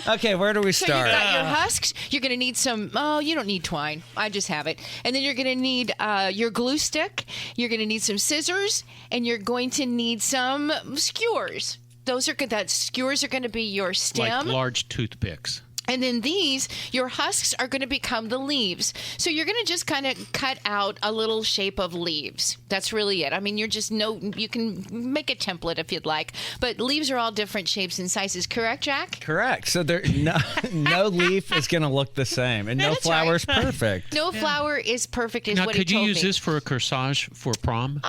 Okay, where do we So start? you've got your husks. You're going to need some. Oh, you don't need twine. I just have it. And then you're going to need your glue stick. You're going to need some scissors, and you're going to need some skewers. Those are good. That skewers are going to be your stem. Like large toothpicks. And then your husks are going to become the leaves. So you're going to just kind of cut out a little shape of leaves. That's really it. I mean, you can make a template if you'd like, but leaves are all different shapes and sizes. Correct, Jack? Correct. So no leaf is going to look the same, and no That's flower is right. perfect. No flower is perfect, is Now, what he could you told use me. this for a corsage for prom?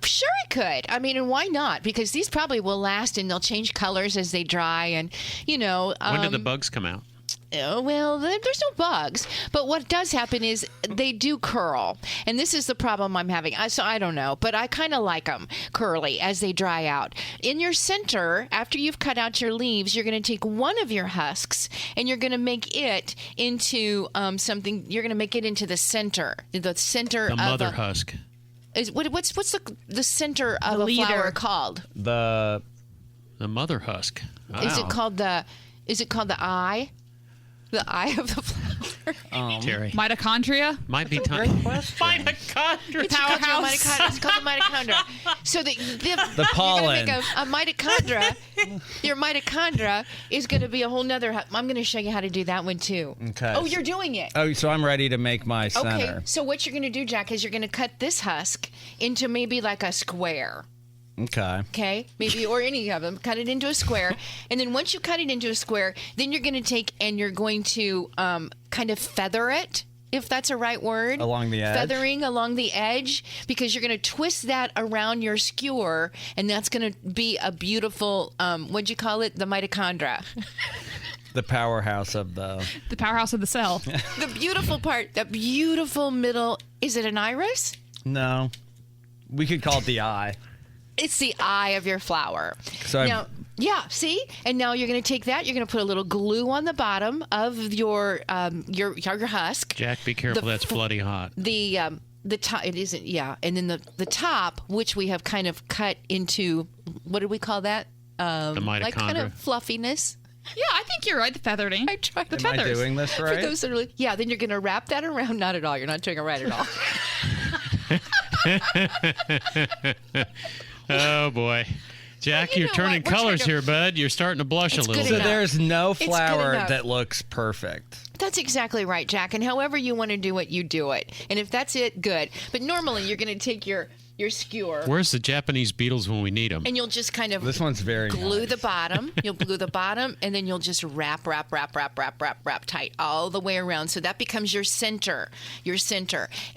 Sure it could. I mean, and why not? Because these probably will last, and they'll change colors as they dry, and when do the bugs come out? Well, there's no bugs, but what does happen is they do curl, and this is the problem I'm having. So I don't know, but I kind of like them curly as they dry out. In your center, after you've cut out your leaves, you're going to take one of your husks and you're going to make it into something. You're going to make it into the center of The mother husk. What's the center of a flower called? The mother husk. Wow. Is it called the eye? The eye of the flower. Terry. Mitochondria? Might be time. Mitochondria. It's called the mitochondria. So the pollen. You're gonna make a mitochondria. Your mitochondria is going to be a whole nother. I'm going to show you how to do that one too. Okay. Oh, you're doing it. Oh, so I'm ready to make my center. Okay. So what you're going to do, Jack, is you're going to cut this husk into maybe like a square. Okay, maybe, or any of them. Cut it into a square. And then once you cut it into a square, then you're going to take and you're going to kind of feather it. if that's a right word. Along the edge? Feathering along the edge, because you're going to twist that around your skewer, and that's going to be a beautiful, what'd you call it? The mitochondria. The powerhouse of the cell. The beautiful part, the beautiful middle. Is it an iris? No. We could call it the eye. It's the eye of your flower. So now, yeah, see? And now you're going to take that. You're going to put a little glue on the bottom of your husk. Jack, be careful. That's bloody hot. The top, it isn't, yeah. And then the top, which we have kind of cut into, what did we call that? The mitochondria. Like kind of fluffiness. Yeah, I think you're right. The feathering. I tried the Am feathers. I doing this right? For those that are, yeah, then you're going to wrap that around. Not at all. You're not doing it right at all. Oh, boy. Jack, you're turning colors here, bud. You're starting to blush a little. So there's no It's good flower enough. that looks perfect. That's exactly right, Jack. And however you want to do it, you do it. And if that's it, good. But normally you're going to take your skewer. Where's the Japanese beetles when we need them? And you'll just kind of This one's very glue nice. the bottom. You'll glue the bottom, and then you'll just wrap tight all the way around. So that becomes your center.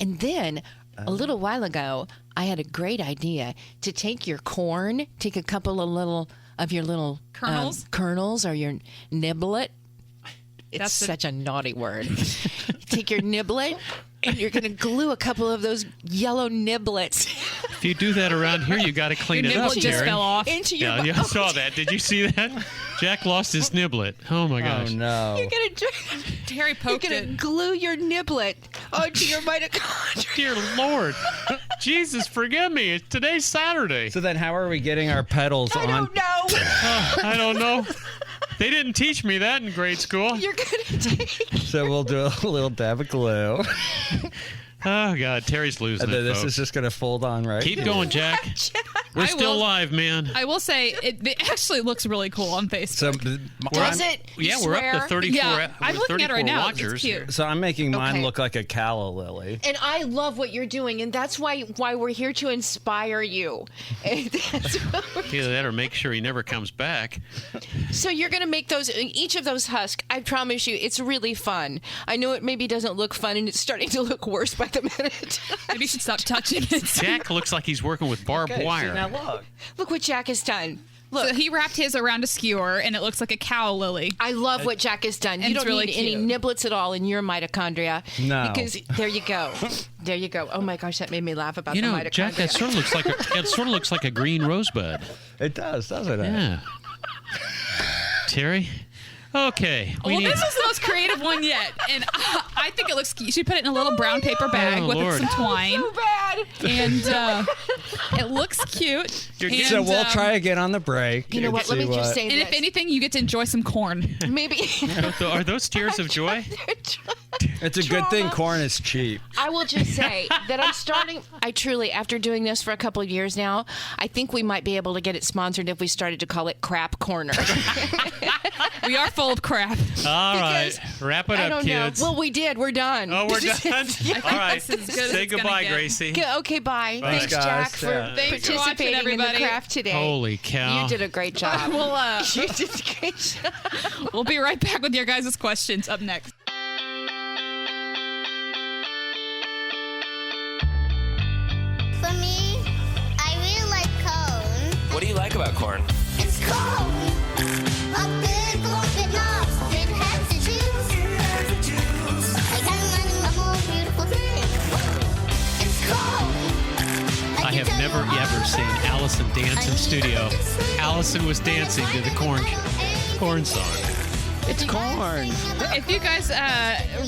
And then a little while ago, I had a great idea to take your corn, take a couple of your little kernels or your niblet. It's such a naughty word. Take your niblet, and you're going to glue a couple of those yellow niblets. If you do that around here, you got to clean it up, just Terry. fell off. Into your Yeah, I saw that. Did you see that? Jack lost his niblet. Oh, my gosh. Oh, no. You're going to Terry poked it. glue your niblet onto your mitochondria. Dear Lord. Jesus, forgive me. Today's Saturday. So then how are we getting our petals on? I don't know. I don't know. They didn't teach me that in grade school. You're going to take... So we'll do a little dab of glue. Oh, God. Terry's losing And then it, this folks. is just going to fold on, right? Keep going, Jack. We're still live, man. I will say, it actually looks really cool on Facebook. So Does it? Yeah, You we're up swear? to 34. Yeah, I'm looking at it right 34 now. It's watchers. cute. So I'm making mine Okay. look like a calla lily. And I love what you're doing, and that's why we're here to inspire you. And that's what we're- Either that or make sure he never comes back. So you're going to make each of those husks. I promise you, it's really fun. I know it maybe doesn't look fun, and it's starting to look worse by the minute. Maybe you should stop touching it. Jack looks like he's working with barbed wire. Now look. Look what Jack has done. Look. So he wrapped his around a skewer, and it looks like a cow lily. I love what Jack has done. And You it's don't really need any cute. niblets at all in your mitochondria. No. Because there you go. There you go. Oh my gosh, that made me laugh about You the know, mitochondria. Jack, that sort of looks like a green rosebud. It does, doesn't it? Yeah. Terry? Okay. Well, this is the most creative one yet, and I think it looks cute. You should put it in a little brown paper bag Oh, with Lord. some twine. So bad. And it looks cute. So we'll try again on the break. You know what? Let me just say And this. if anything, you get to enjoy some corn. Maybe. Are those tears of joy? It's a good thing corn is cheap. I will just say that I truly, after doing this for a couple of years now, I think we might be able to get it sponsored if we started to call it Crap Corner. We are full of crap. All right. Wrap it I up, don't kids. know. Well, we did. We're done. Oh, we're done? All right. this is as good as Say it's gonna goodbye, get. Gracie. Okay, bye. Bye. Thanks, Guys. Jack, for Yeah. Thanks for watching, participating in the everybody. craft today. Holy cow. You did a great job. We'll, You did a great job. we'll be right back with your guys' questions up next. For me, I really like cone. What do you like about corn? It's cone. A big lumpy knobs, it has the juice. I got a more beautiful thing. It's cone. I have never ever seen Allison dance in studio. Allison was dancing to the corn song. It's corn. If you guys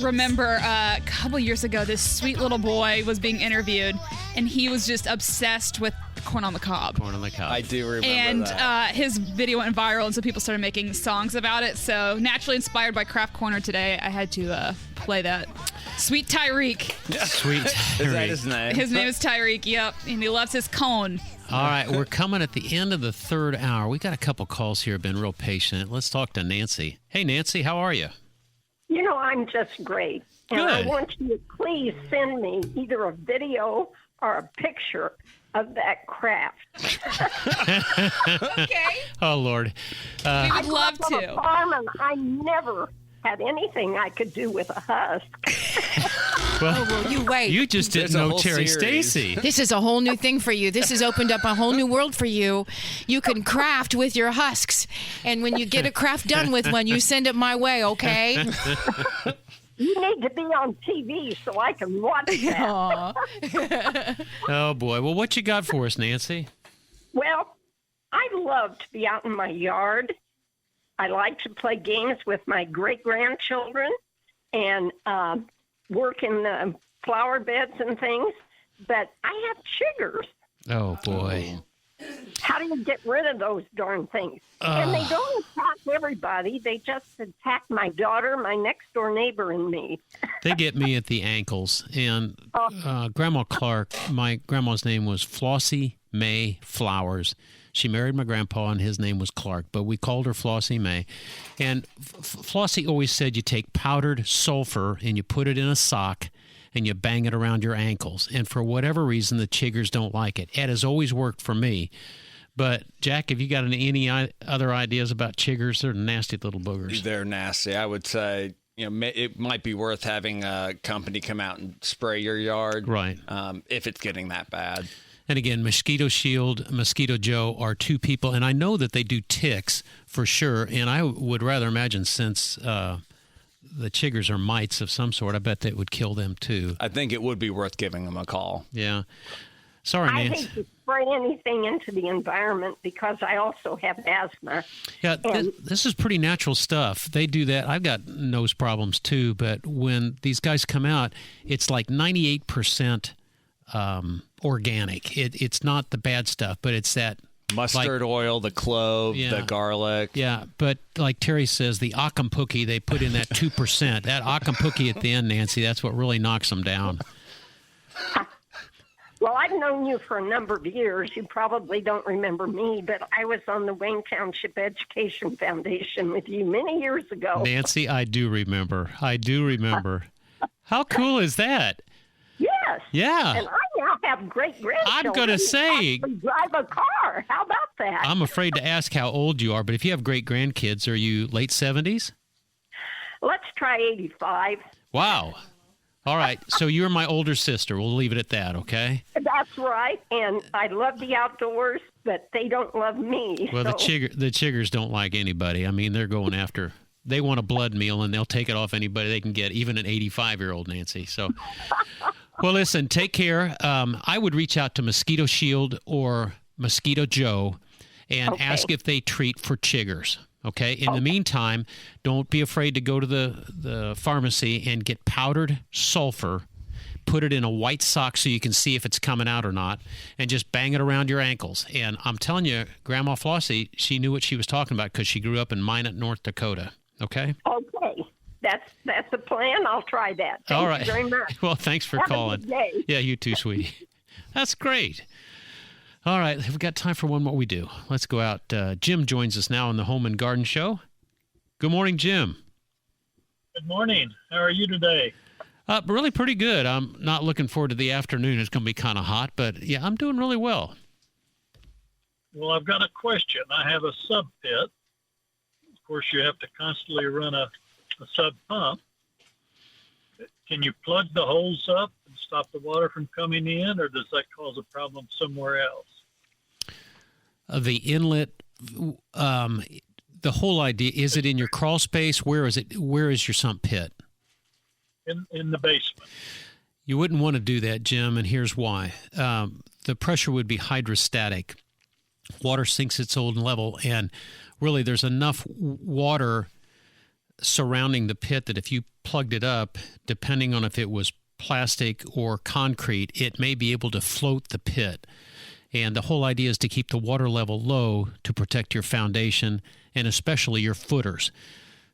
remember a couple years ago, this sweet little boy was being interviewed, and he was just obsessed with corn on the cob. Corn on the cob. I do remember And that. his video went viral, and so people started making songs about it. So naturally inspired by Craft Corner today, I had to play that. Sweet Tyreek. Sweet. Is that his name? His name is Tyreek, yep. And he loves his cone. All right, we're coming at the end of the third hour. We got a couple calls here, been real patient. Let's talk to Nancy. Hey, Nancy, how are you? You know, I'm just great. And I Good. want you to please send me either a video or a picture of that craft. Okay. Oh, Lord. We would love I'm from a to. farm, and I never had anything I could do with a husk. Well, you wait. You just didn't know Terry Stacy. This is a whole new thing for you. This has opened up a whole new world for you. You can craft with your husks. And when you get a craft done with one, you send it my way, okay? You need to be on TV so I can watch that. Oh, boy. Well, what you got for us, Nancy? Well, I love to be out in my yard. I like to play games with my great-grandchildren and work in the flower beds and things, but I have chiggers. Oh, boy. How do you get rid of those darn things? And they don't attack everybody. They just attack my daughter, my next-door neighbor, and me. They get me at the ankles. And Grandma Clark, my grandma's name was Flossie May Flowers. She married my grandpa, and his name was Clark, but we called her Flossie May. And Flossie always said you take powdered sulfur and you put it in a sock and you bang it around your ankles. And for whatever reason, the chiggers don't like it. It has always worked for me. But, Jack, have you got any other ideas about chiggers? They're nasty little boogers. They're nasty. I would say, it might be worth having a company come out and spray your yard. Right. If it's getting that bad. And again, Mosquito Shield, Mosquito Joe are two people, and I know that they do ticks for sure. And I would rather imagine since the chiggers are mites of some sort, I bet that would kill them too. I think it would be worth giving them a call. Yeah. Sorry, I Nancy. hate to spray anything into the environment because I also have asthma. Yeah, this is pretty natural stuff. They do that. I've got nose problems too, but when these guys come out, it's like 98% organic. It's not the bad stuff, but it's that mustard oil, the clove, the garlic. Yeah, but like Terry says, the akampuki, they put in that 2%. That akampuki at the end, Nancy, that's what really knocks them down. Well, I've known you for a number of years. You probably don't remember me, but I was on the Wayne Township Education Foundation with you many years ago. Nancy, I do remember. How cool is that? Yes. Yeah. And I now have great grandchildren. I'm going to say, who drive a car. How about that? I'm afraid to ask how old you are, but if you have great grandkids, are you late 70s? Let's try 85. Wow. All right. So you're my older sister. We'll leave it at that, okay? That's right. And I love the outdoors, but they don't love me. Well, so. the chiggers don't like anybody. I mean, they're going after. They want a blood meal, and they'll take it off anybody they can get, even an 85-year-old, Nancy. So, well, listen, take care. I would reach out to Mosquito Shield or Mosquito Joe and ask if they treat for chiggers. Okay. In the meantime, don't be afraid to go to the pharmacy and get powdered sulfur. Put it in a white sock so you can see if it's coming out or not, and just bang it around your ankles. And I'm telling you, Grandma Flossie, she knew what she was talking about because she grew up in Minot, North Dakota. Okay? Okay. That's the plan. I'll try that. Thank All right. you very much. Well, thanks for Have calling. a good day. Yeah, you too, sweetie. That's great. All right, we've got time for one more we do. Let's go out. Jim joins us now on the Home and Garden Show. Good morning, Jim. Good morning. How are you today? Really pretty good. I'm not looking forward to the afternoon. It's going to be kind of hot, but yeah, I'm doing really well. Well, I've got a question. I have a sub pit. Of course, you have to constantly run a sub pump. Can you plug the holes up and stop the water from coming in, or does that cause a problem somewhere else? The inlet, the whole idea, is it in your crawl space? Where is it? Where is your sump pit? In the basement. You wouldn't want to do that, Jim, and here's why. The pressure would be hydrostatic. Water sinks its own level, and really there's enough water surrounding the pit that if you plugged it up, depending on if it was plastic or concrete, it may be able to float the pit. And the whole idea is to keep the water level low to protect your foundation and especially your footers.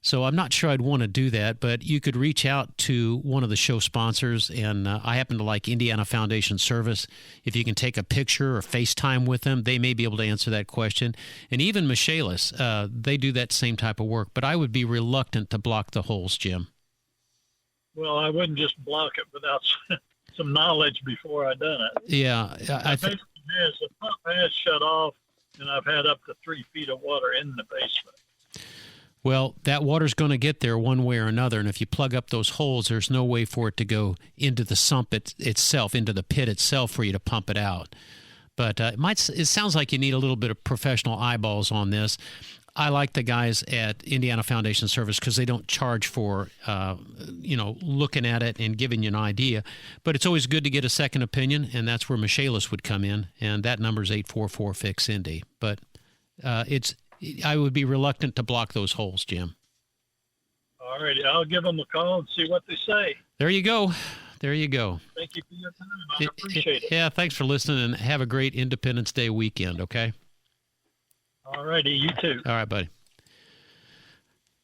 So I'm not sure I'd want to do that, but you could reach out to one of the show sponsors, and I happen to like Indiana Foundation Service. If you can take a picture or FaceTime with them, they may be able to answer that question. And even Michaelis, they do that same type of work, but I would be reluctant to block the holes, Jim. Well, I wouldn't just block it without some knowledge before I done it. Yeah. The pump has shut off, and I've had up to 3 feet of water in the basement. Well, that water's going to get there one way or another, and if you plug up those holes, there's no way for it to go into the sump itself, into the pit itself, for you to pump it out. But it sounds like you need a little bit of professional eyeballs on this. I like the guys at Indiana Foundation Service because they don't charge for, looking at it and giving you an idea. But it's always good to get a second opinion, and that's where Michaelis would come in, and that number is 844-FIX-INDY. But I would be reluctant to block those holes, Jim. All righty. I'll give them a call and see what they say. There you go. There you go. Thank you for your time. I appreciate it. Yeah, thanks for listening, and have a great Independence Day weekend, okay? All righty. You too. All right, buddy.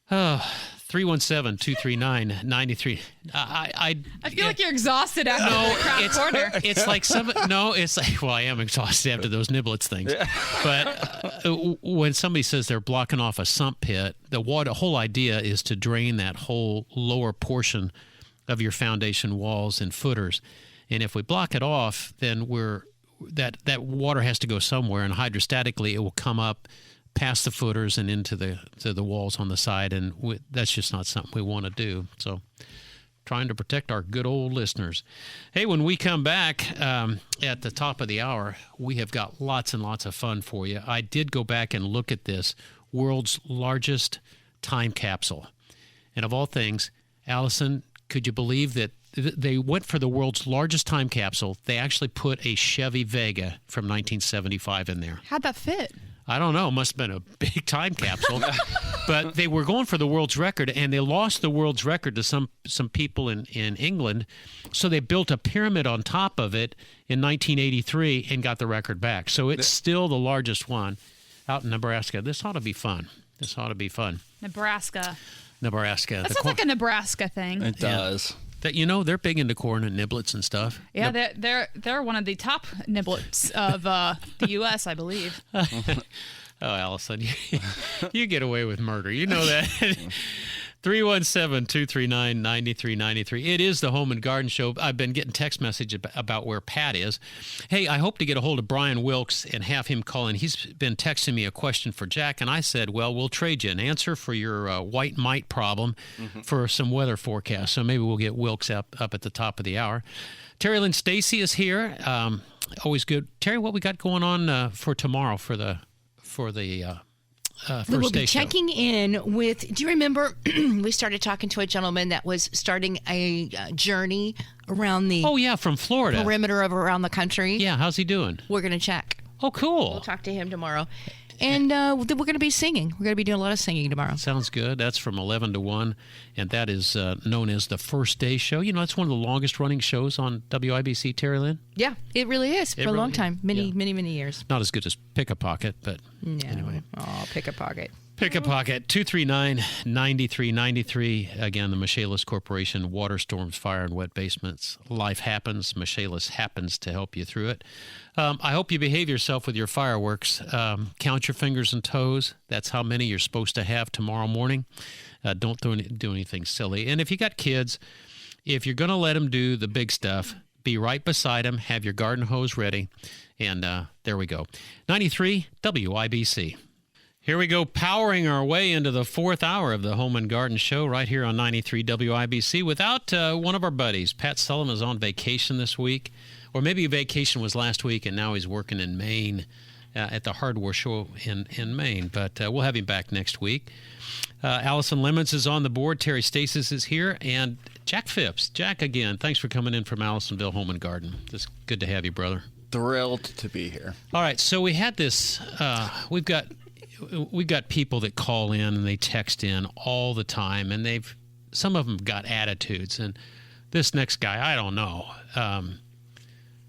317-239-93. I feel like you're exhausted after the crowd corner. It's like well, I am exhausted after those niblets things. But when somebody says they're blocking off a sump pit, the whole idea is to drain that whole lower portion of your foundation walls and footers. And if we block it off, then that water has to go somewhere, and hydrostatically it will come up past the footers and into the walls on the side, and that's just not something we want to do. So trying to protect our good old listeners. Hey, when we come back at the top of the hour, we have got lots and lots of fun for you. I did go back and look at this world's largest time capsule. And of all things, Allison, could you believe that they went for the world's largest time capsule? They actually put a Chevy Vega from 1975 in there. How'd that fit? I don't know. It must have been a big time capsule. But they were going for the world's record, and they lost the world's record to some people in England. So they built a pyramid on top of it in 1983 and got the record back. So it's still the largest one out in Nebraska. This ought to be fun. Nebraska. That sounds like a Nebraska thing. It does. That they're big into corn and niblets and stuff. Yeah, they're one of the top niblets of the U.S., I believe. Oh, Allison, you get away with murder. You know that. 317-239-9393. It is the Home and Garden Show. I've been getting text message about where Pat is. Hey, I hope to get a hold of Brian Wilkes and have him call in. He's been texting me a question for Jack, and I said, well, we'll trade you an answer for your white mite problem for some weather forecast. So maybe we'll get Wilkes up at the top of the hour. Terry Lynn Stacy is here. Always good. Terry, what we got going on for tomorrow for the we will be checking in with, do you remember we started talking to a gentleman that was starting a journey around the from Florida perimeter of around the country? Yeah, how's he doing? We're going to check. Oh, cool. We'll talk to him tomorrow. And we're going to be singing. We're going to be doing a lot of singing tomorrow. Sounds good. That's from 11 to 1, and that is known as the First Day Show. You know, it's one of the longest-running shows on WIBC, Terry Lynn. Yeah, it really is for a long time. Many years. Not as good as Pick a Pocket, but anyway. Oh, Pick a Pocket. Pick a Pocket, 239-9393. Again, the Michaelis Corporation, water storms, fire, and wet basements. Life happens. Michaelis happens to help you through it. I hope you behave yourself with your fireworks. Count your fingers and toes. That's how many you're supposed to have tomorrow morning. Don't do anything silly. And if you got kids, if you're going to let them do the big stuff, be right beside them. Have your garden hose ready. And there we go. 93 WIBC. Here we go, powering our way into the fourth hour of the Home and Garden Show right here on 93 WIBC without one of our buddies. Pat Sullivan is on vacation this week, or maybe vacation was last week, and now he's working in Maine at the hardware show in Maine. But we'll have him back next week. Allison Lemons is on the board. Terry Stasis is here, and Jack Phipps. Jack, again, thanks for coming in from Allisonville Home and Garden. It's good to have you, brother. Thrilled to be here. All right, so we had this. We've got people that call in and they text in all the time, and some of them got attitudes. And this next guy, I don't know.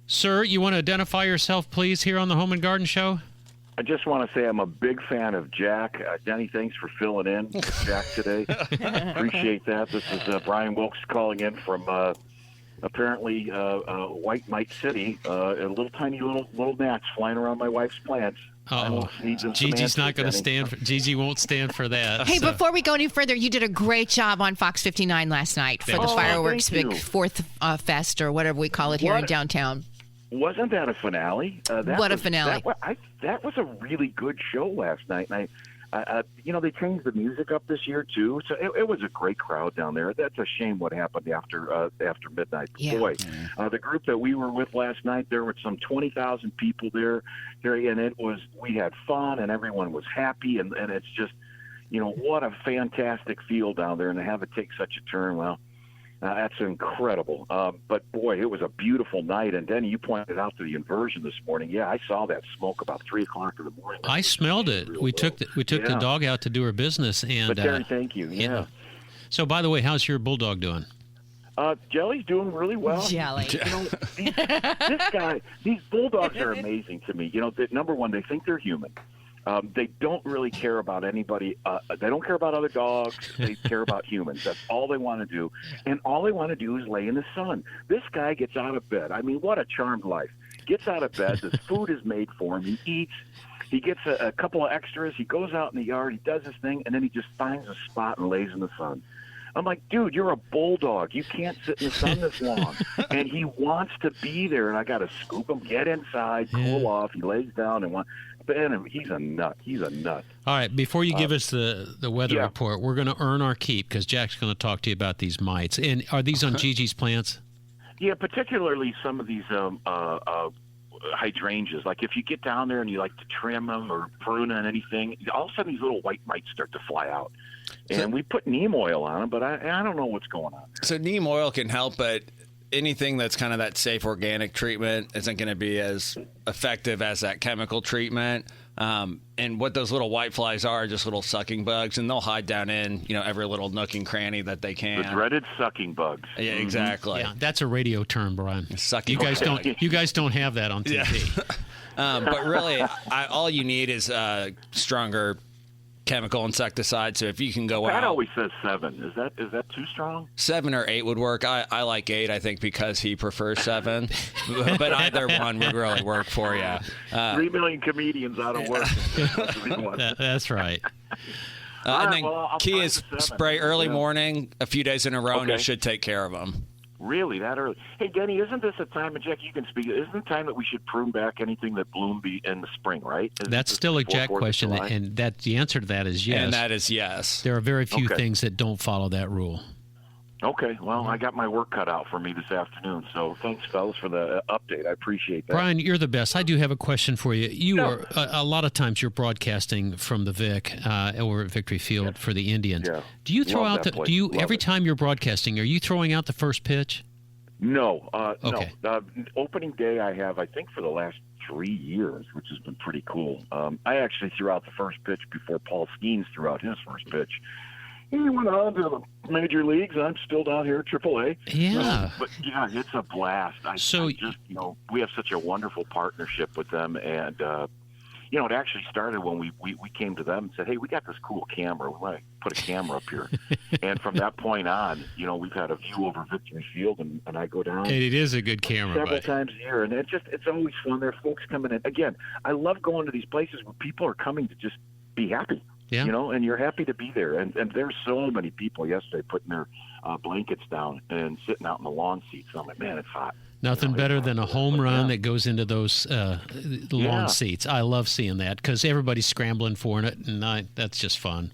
Sir, you want to identify yourself, please, here on the Home and Garden Show? I just want to say I'm a big fan of Jack. Denny, thanks for filling in with Jack today. Appreciate that. This is Brian Wilkes calling in from apparently White Mite City. A tiny little gnats flying around my wife's plants. Oh, Gigi's not going to stand. Gigi won't stand for that. Hey, before we go any further, you did a great job on Fox 59 last night for the fireworks big Fourth Fest or whatever we call it here in downtown. Wasn't that a finale? What a finale! That was a really good show last night, and They changed the music up this year too, so it was a great crowd down there. That's a shame what happened after midnight. Yeah. Boy, the group that we were with last night, there were some 20,000 people there, and we had fun, and everyone was happy, and it's just, what a fantastic feel down there, and to have it take such a turn, well. That's incredible. But, boy, it was a beautiful night. And, Denny, you pointed out to the inversion this morning. Yeah, I saw that smoke about 3 o'clock in the morning. I smelled it. We took the dog out to do her business. And, but, Terry, thank you. Yeah. So, by the way, how's your bulldog doing? Jelly's doing really well. Jelly. This guy, these bulldogs are amazing to me. Number one, they think they're human. They don't really care about anybody. They don't care about other dogs. They care about humans. That's all they want to do. And all they want to do is lay in the sun. This guy gets out of bed. I mean, what a charmed life. Gets out of bed. The food is made for him. He eats. He gets a couple of extras. He goes out in the yard. He does his thing, and then he just finds a spot and lays in the sun. I'm like, dude, you're a bulldog. You can't sit in the sun this long. And he wants to be there, and I got to scoop him, get inside, cool off. He lays down and he's a nut. He's a nut. All right, before you give us the weather report, we're going to earn our keep because Jack's going to talk to you about these mites. And are these on Gigi's plants? Yeah, particularly some of these hydrangeas. Like if you get down there and you like to trim them or prune on anything, all of a sudden these little white mites start to fly out. And we put neem oil on them, but I don't know what's going on. So neem oil can help, but anything that's kind of that safe organic treatment isn't going to be as effective as that chemical treatment. And what those little white flies are just little sucking bugs, and they'll hide down in every little nook and cranny that they can. The dreaded sucking bugs. Yeah, exactly. Yeah, that's a radio term, Brian. Sucking. You guys don't have that on TV. Yeah. But really, all you need is stronger chemical insecticide. So if you can go Pat out, always says 7. Is that too strong? 7 or 8 would work. I like 8, I think, because he prefers 7. But either one would really work for you. 3 million comedians out of work. That's right. And then key is spray early morning, a few days in a row, and it should take care of them. Really, that early? Hey, Denny, isn't this a time, and Jack, you can speak, isn't it time that we should prune back anything that bloomed in the spring, right? That's still a Jack question, and the answer to that is yes. And that is yes. There are very few things that don't follow that rule. Okay, well, I got my work cut out for me this afternoon, so thanks, fellas, for the update. I appreciate that. Brian, you're the best. I do have a question for you. You are a lot of times you're broadcasting from the Vic or at Victory Field for the Indians. Yeah. Do you throw out every time you're broadcasting? Are you throwing out the first pitch? No, no. Opening day I have, I think, for the last 3 years, which has been pretty cool. I actually threw out the first pitch before Paul Skeens threw out his first pitch. He went on to the major leagues. I'm still down here at AAA. Yeah. But, yeah, it's a blast. We have such a wonderful partnership with them. And, it actually started when we came to them and said, hey, we got this cool camera. We want to put a camera up here. And from that point on, we've had a view over Victory Field, and I go down. And it is a good camera. Several times a year. And it's always fun. There are folks coming in. Again, I love going to these places where people are coming to just be happy. Yeah. And you're happy to be there. And there's so many people yesterday putting their blankets down and sitting out in the lawn seats. I'm like, man, it's hot. Nothing better than a home run that goes into those lawn seats. I love seeing that because everybody's scrambling for it, and that's just fun.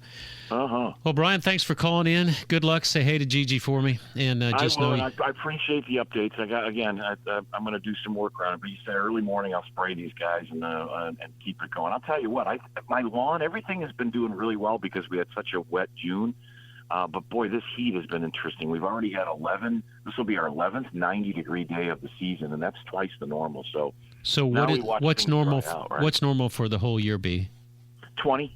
Well, Brian, thanks for calling in. Good luck. Say hey to Gigi for me, and I appreciate the updates. I'm going to do some work on it. But you said early morning, I'll spray these guys and keep it going. I'll tell you what, my lawn, everything has been doing really well because we had such a wet June. But boy, this heat has been interesting. We've already had 11. This will be our 11th 90-degree day of the season, and that's twice the normal. So what's normal? What's normal for the whole year be? 20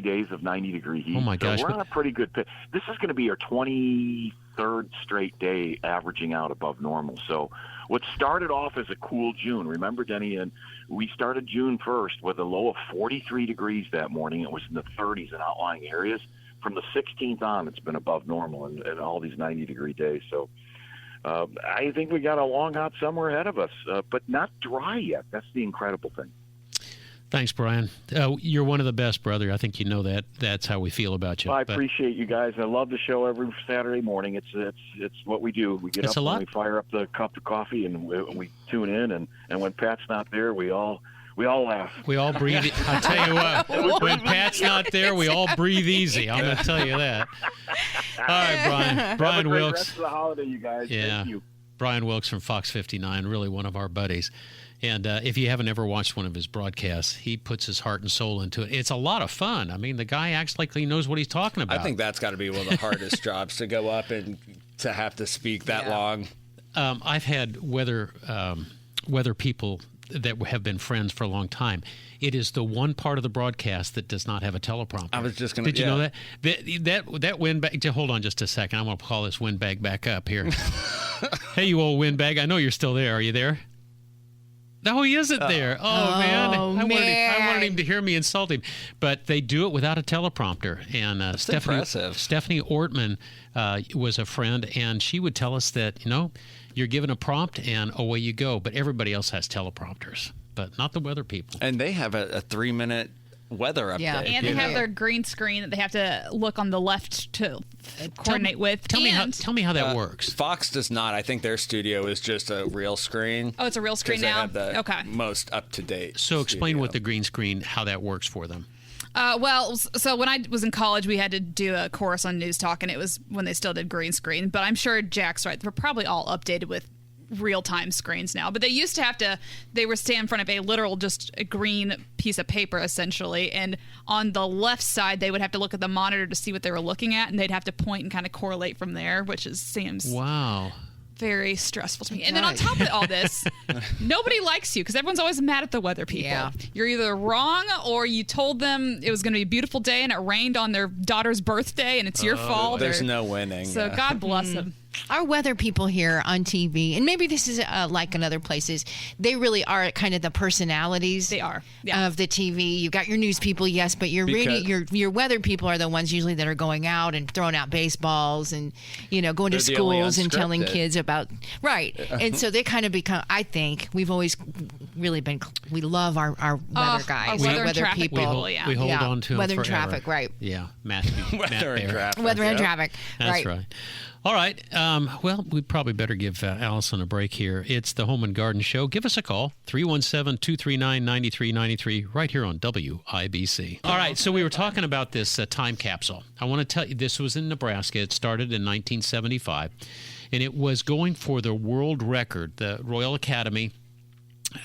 days of 90-degree heat. Oh my gosh! So we're on a pretty good pitch. This is going to be our 23rd straight day averaging out above normal. So what started off as a cool June, remember, Denny, and we started June 1st with a low of 43 degrees that morning. It was in the 30s in outlying areas. From the 16th on, it's been above normal in all these 90-degree days. So I think we got a long, hot summer ahead of us, but not dry yet. That's the incredible thing. Thanks, Brian. You're one of the best, brother. I think you know that. That's how we feel about you. Well, I appreciate you guys. I love the show every Saturday morning. It's what we do. We get up and we fire up the cup of coffee and we tune in. And when Pat's not there, we all we all laugh. We all breathe. I tell you what, when Pat's not there, we all breathe easy. I'm going to tell you that. All right, Brian. Have a Brian great Wilkes. rest of the holiday, you guys. Yeah. Thank you. Brian Wilkes from Fox 59, really one of our buddies. And if you haven't ever watched one of his broadcasts, he puts his heart and soul into it. It's a lot of fun. I mean, the guy acts like he knows what he's talking about. I think that's got to be one of the hardest jobs, to go up and to have to speak that long. I've had weather people that have been friends for a long time. It is the one part of the broadcast that does not have a teleprompter. I was just going to. Did you know that? That windbag. Hold on just a second. I'm going to call this windbag back up here. Hey, you old windbag. I know you're still there. Are you there? No, he isn't there. Oh, man. I wanted him to hear me insult him. But they do it without a teleprompter. And Stephanie Ortman was a friend, and she would tell us that, you're given a prompt and away you go. But everybody else has teleprompters, but not the weather people. And they have a 3-minute weather update. Yeah, and they have their green screen that they have to look on the left to coordinate with. Tell me how that works. Fox does not. I think their studio is just a real screen. Oh, it's a real screen They now? have the Okay. most up-to-date So explain studio. with the green screen how that works for them. So when I was in college, we had to do a course on News Talk, and it was when they still did green screen. But I'm sure Jack's right. They're probably all updated with real-time screens now. But they used to they were standing in front of a literal just a green piece of paper, essentially. And on the left side, they would have to look at the monitor to see what they were looking at, and they'd have to point and kind of correlate from there, which seems... Wow. Very stressful to me. And then on top of all this, nobody likes you because everyone's always mad at the weather people. Yeah. You're either wrong or you told them it was going to be a beautiful day and it rained on their daughter's birthday and it's your fault. There's no winning. So God bless them. Our weather people here on TV, and maybe this is like in other places, they really are kind of the personalities. They are of the TV. You've got your news people, yes, but your weather people are the ones usually that are going out and throwing out baseballs and going to They're the only schools and telling unscripted. kids about and so they kind of become. I think we've always really been. We love our weather guys, our weather our and traffic people. We hold on to them weather and forever. traffic, right? Yeah, Matt and traffic. Weather and traffic, That's right. All right. Well, we probably better give Allison a break here. It's the Home and Garden Show. Give us a call, 317-239-9393, right here on WIBC. All right. So we were talking about this time capsule. I want to tell you, this was in Nebraska. It started in 1975, and it was going for the world record, the Royal Academy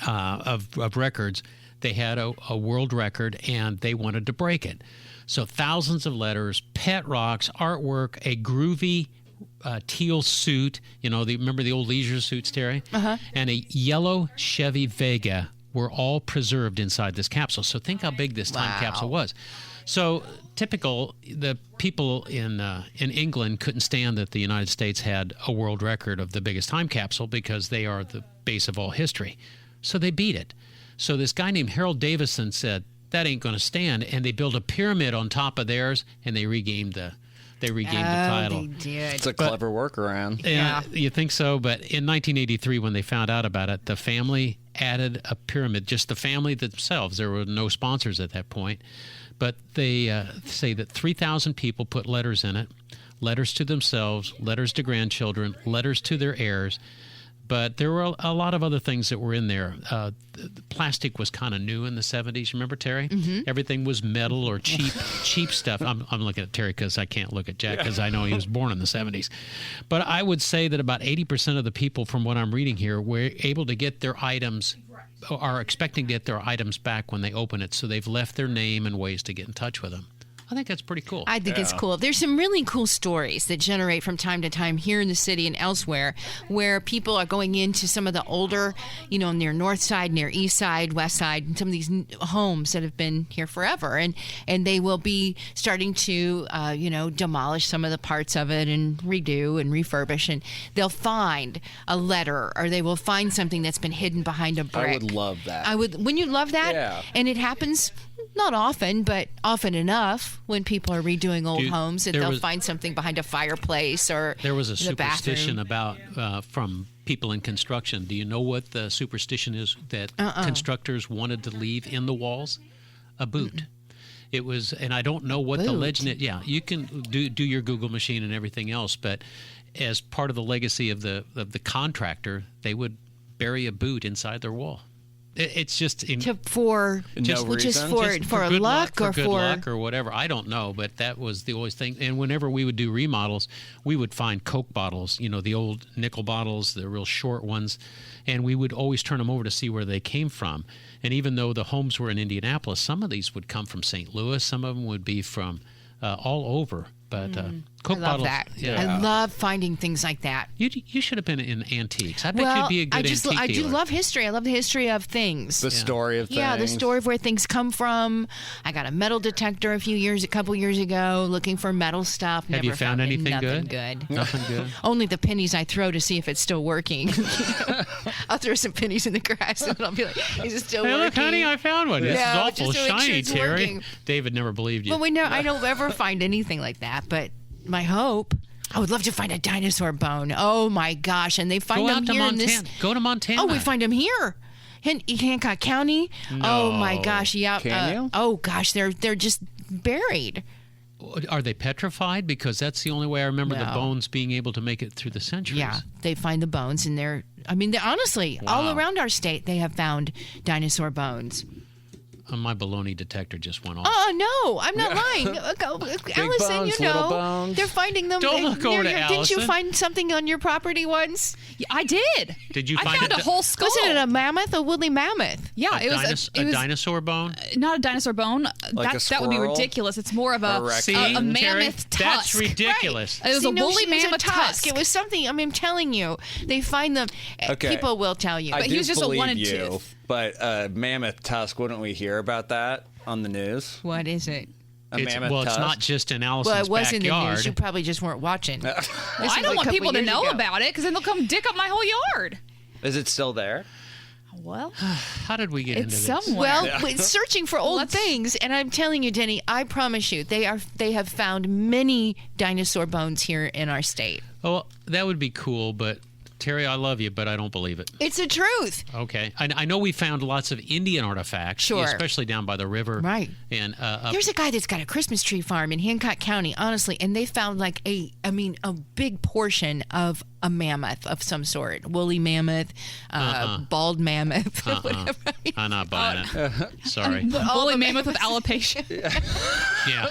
of Records. They had a world record, and they wanted to break it. So thousands of letters, pet rocks, artwork, a groovy teal suit, remember the old leisure suits, Terry? And a yellow Chevy Vega were all preserved inside this capsule. So think how big this time capsule was. So the people in England couldn't stand that the United States had a world record of the biggest time capsule because they are the base of all history. So they beat it. So this guy named Harold Davison said, that ain't going to stand, and they built a pyramid on top of theirs, and they regained the title. They did. It's a clever workaround. Yeah, you think so? But in 1983, when they found out about it, the family added a pyramid, just the family themselves. There were no sponsors at that point. But they say that 3,000 people put letters in it, letters to themselves, letters to grandchildren, letters to their heirs. But there were a lot of other things that were in there. The plastic was kind of new in the 70s. Remember, Terry? Mm-hmm. Everything was metal or cheap stuff. I'm looking at Terry because I can't look at Jack because I know he was born in the 70s. But I would say that about 80% of the people, from what I'm reading here, were able to get their items, are expecting to get their items back when they open it. So they've left their name and ways to get in touch with them. I think that's pretty cool. I think it's cool. There's some really cool stories that generate from time to time here in the city and elsewhere where people are going into some of the older, near North Side, near East Side, West Side, and some of these homes that have been here forever. And they will be starting to, demolish some of the parts of it and redo and refurbish. And they'll find a letter or they will find something that's been hidden behind a brick. I would love that. Wouldn't you love that? Yeah. And it happens not often, but often enough when people are redoing old homes that they'll find something behind a fireplace or there was a the superstition bathroom. about from people in construction. Do you know what the superstition is that constructors wanted to leave in the walls? A boot. It was, and I don't know what the legend is. Yeah, you can do your Google machine and everything else, but as part of the legacy of the contractor, they would bury a boot inside their wall. It's just for good luck or good for luck or whatever. I don't know, but that was the always thing. And whenever we would do remodels, we would find Coke bottles, the old nickel bottles, the real short ones, and we would always turn them over to see where they came from. And even though the homes were in Indianapolis, some of these would come from St. Louis, some of them would be from all over. But Coke I love bottles, that. yeah. I love finding things like that. You should have been in antiques. I bet you'd be a good antique I do dealer. love history. I love the history of things. The story of things. Yeah, the story of where things come from. I got a metal detector a couple years ago, looking for metal stuff. Have you found anything good? Nothing good. Only the pennies I throw to see if it's still working. I'll throw some pennies in the grass and I'll be like, "Is it still working?" Hey, look, honey, I found one. This is awful just to make sure shiny, it's Terry. working. David never believed you. Well, I don't ever find anything like that, but my hope. I would love to find a dinosaur bone. Oh my gosh! And they find Go them out to here in Montana. this. Go to Montana. Oh, we find them here, in Hancock County. Oh my gosh! Yeah. Can you? Oh gosh, they're just buried. Are they petrified? Because that's the only way I remember the No. bones being able to make it through the centuries. Yeah, they find the bones, and they're honestly all Wow. around our state. They have found dinosaur bones. My baloney detector just went off. Oh no, I'm not lying. Allison, bones, little bones. they're finding them. Don't look over to Didn't you Allison. find something on your property once? Yeah, I did. Did you I find found a whole skull. Wasn't it a mammoth, a woolly mammoth? Yeah, it was a dinosaur bone? not a dinosaur bone. Like a That would be squirrel? ridiculous. It's more of A a raccoon? mammoth Terry, tusk. that's ridiculous. Right. It was a woolly mammoth tusk. It was something. I'm telling you, they find them. Okay. People will tell you. I But do he was just a believe one and you, tooth. but mammoth tusk, wouldn't we hear about that on the news? What is it? A mammoth Well, it's tusk? not just in Allison's Well, it was in the backyard. news. You probably just weren't watching. Well, I don't want people to know about it because then they'll come dick up my whole yard. Is it still there? Well, How did we get into it's this? somewhere. Well, it's searching for old things, and I'm telling you, Denny, I promise you, they have found many dinosaur bones here in our state. Oh, that would be cool, but Terry, I love you, but I don't believe it. It's the truth. Okay. I know we found lots of Indian artifacts, Sure. especially down by the river. Right. And There's a guy that's got a Christmas tree farm in Hancock County, honestly, and they found like a big portion of a mammoth of some sort, woolly mammoth, bald mammoth, whatever. I'm not buying it. Sorry. Woolly mammoth with alopecia. Yeah.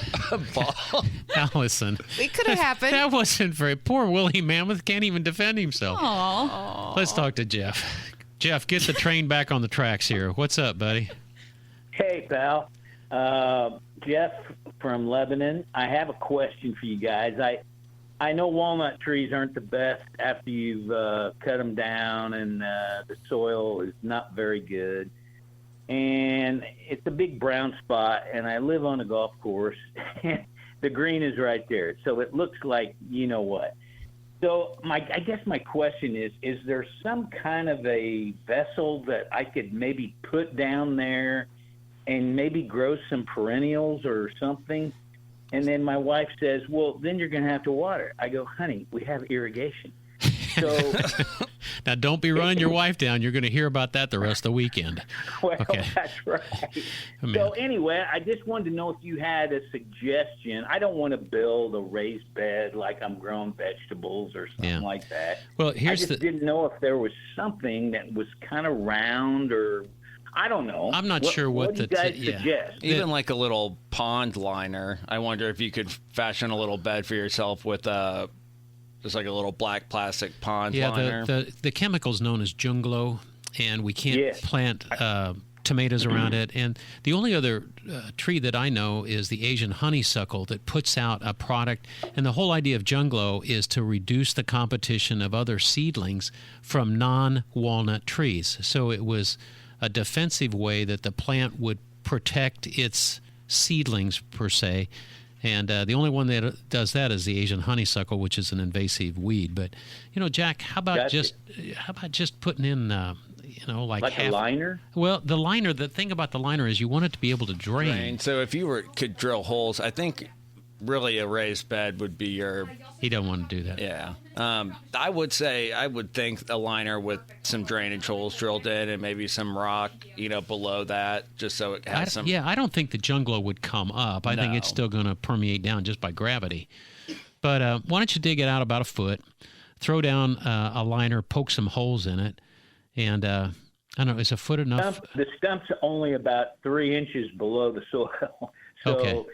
Allison. It could have happened. That wasn't very. Poor Willie Mammoth can't even defend himself. Aww. Let's talk to Jeff. Jeff, get the train back on the tracks here. What's up, buddy? Hey, pal. Jeff from Lebanon. I have a question for you guys. I know walnut trees aren't the best after you've cut them down and the soil is not very good. And it's a big brown spot, and I live on a golf course. The green is right there, so it looks like you know what. So I guess my question is there some kind of a vessel that I could maybe put down there and maybe grow some perennials or something? And then my wife says, well, then you're going to have to water. I go, honey, we have irrigation. So Now, don't be running your wife down. You're going to hear about that the rest of the weekend. well, Okay. that's right. Oh, man. So anyway, I just wanted to know if you had a suggestion. I don't want to build a raised bed like I'm growing vegetables or something Yeah. like that. Well, here's I just didn't know if there was something that was kind of round or I don't know. I'm not sure what do you the guys yeah. suggest. Even like a little pond liner. I wonder if you could fashion a little bed for yourself with just like a little black plastic pond liner. The chemical's known as junglo, and we can't plant tomatoes around it. And the only other tree that I know is the Asian honeysuckle that puts out a product. And the whole idea of junglo is to reduce the competition of other seedlings from non-walnut trees. So it was a defensive way that the plant would protect its seedlings, per se. And the only one that does that is the Asian honeysuckle, which is an invasive weed. But, Jack, how about just putting in, like a liner? Well, the liner. The thing about the liner is you want it to be able to drain. So if you could drill holes, I think really a raised bed would be your. He don't want to do that. Yeah, I would think a liner with some drainage holes drilled in and maybe some rock, below that, just so it has some. Yeah, I don't think the junglo would come up. I think it's still going to permeate down just by gravity. But why don't you dig it out about a foot, throw down a liner, poke some holes in it, and I don't know. Is a foot enough? The stump's only about 3 inches below the soil, so Okay.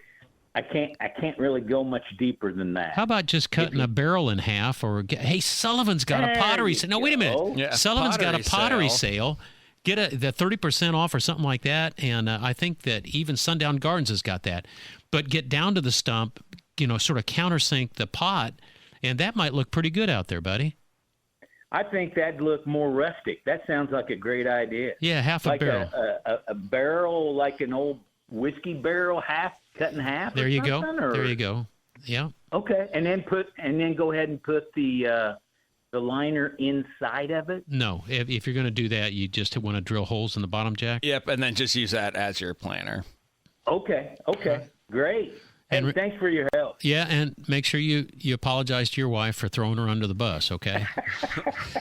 I can't really go much deeper than that. How about just cutting a barrel in half? Or hey, Sullivan's got a pottery sale. No, wait a minute. Yeah, Sullivan's got a pottery sale. sale. Get the 30% off or something like that. And I think that even Sundown Gardens has got that. But get down to the stump, sort of countersink the pot, and that might look pretty good out there, buddy. I think that'd look more rustic. That sounds like a great idea. Yeah, half a like barrel. A barrel, like an old whiskey barrel, cut in half. There or you go. something, or- There you go. Yeah. Okay, and then go ahead and put the liner inside of it. No, if you're going to do that, you just want to drill holes in the bottom, Jack. Yep, and then just use that as your planner. Okay, great. And thanks for your help. Yeah, and make sure you apologize to your wife for throwing her under the bus, okay?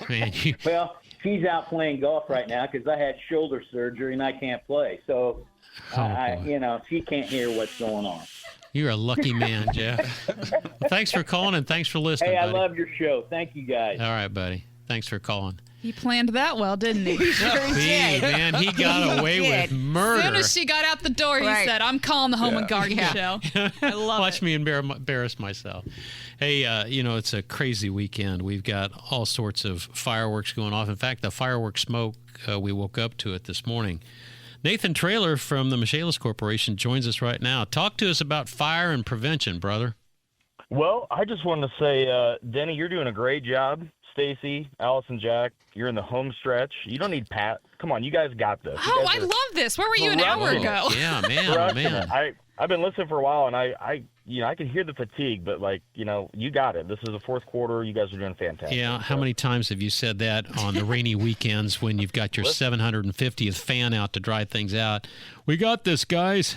Man, Well, she's out playing golf right now because I had shoulder surgery and I can't play. So, she can't hear what's going on. you're a lucky man, Jeff. Thanks for calling and thanks for listening, Hey, I buddy. love your show. Thank you, guys. All right, buddy. Thanks for calling. He planned that well, didn't he? Man, he got away with murder. As soon as she got out the door, he said, I'm calling the Home and Garden show. I love Watch it. me embarrass myself. Hey, it's a crazy weekend. We've got all sorts of fireworks going off. In fact, the fireworks smoke, we woke up to it this morning. Nathan Traylor from the Michaelis Corporation joins us right now. Talk to us about fire and prevention, brother. Well, I just wanted to say, Denny, you're doing a great job. Stacy, Allison, Jack, you're in the home stretch. You don't need Pat. Come on, you guys got this. You Oh, guys I are love this. Where were you an hour crushing ago? it. Yeah, man, Crushing man. it. I've been listening for a while, and I can hear the fatigue, but you got it. This is the fourth quarter. You guys are doing fantastic. Yeah, how many times have you said that on the rainy weekends when you've got your 750th fan out to dry things out? We got this, guys.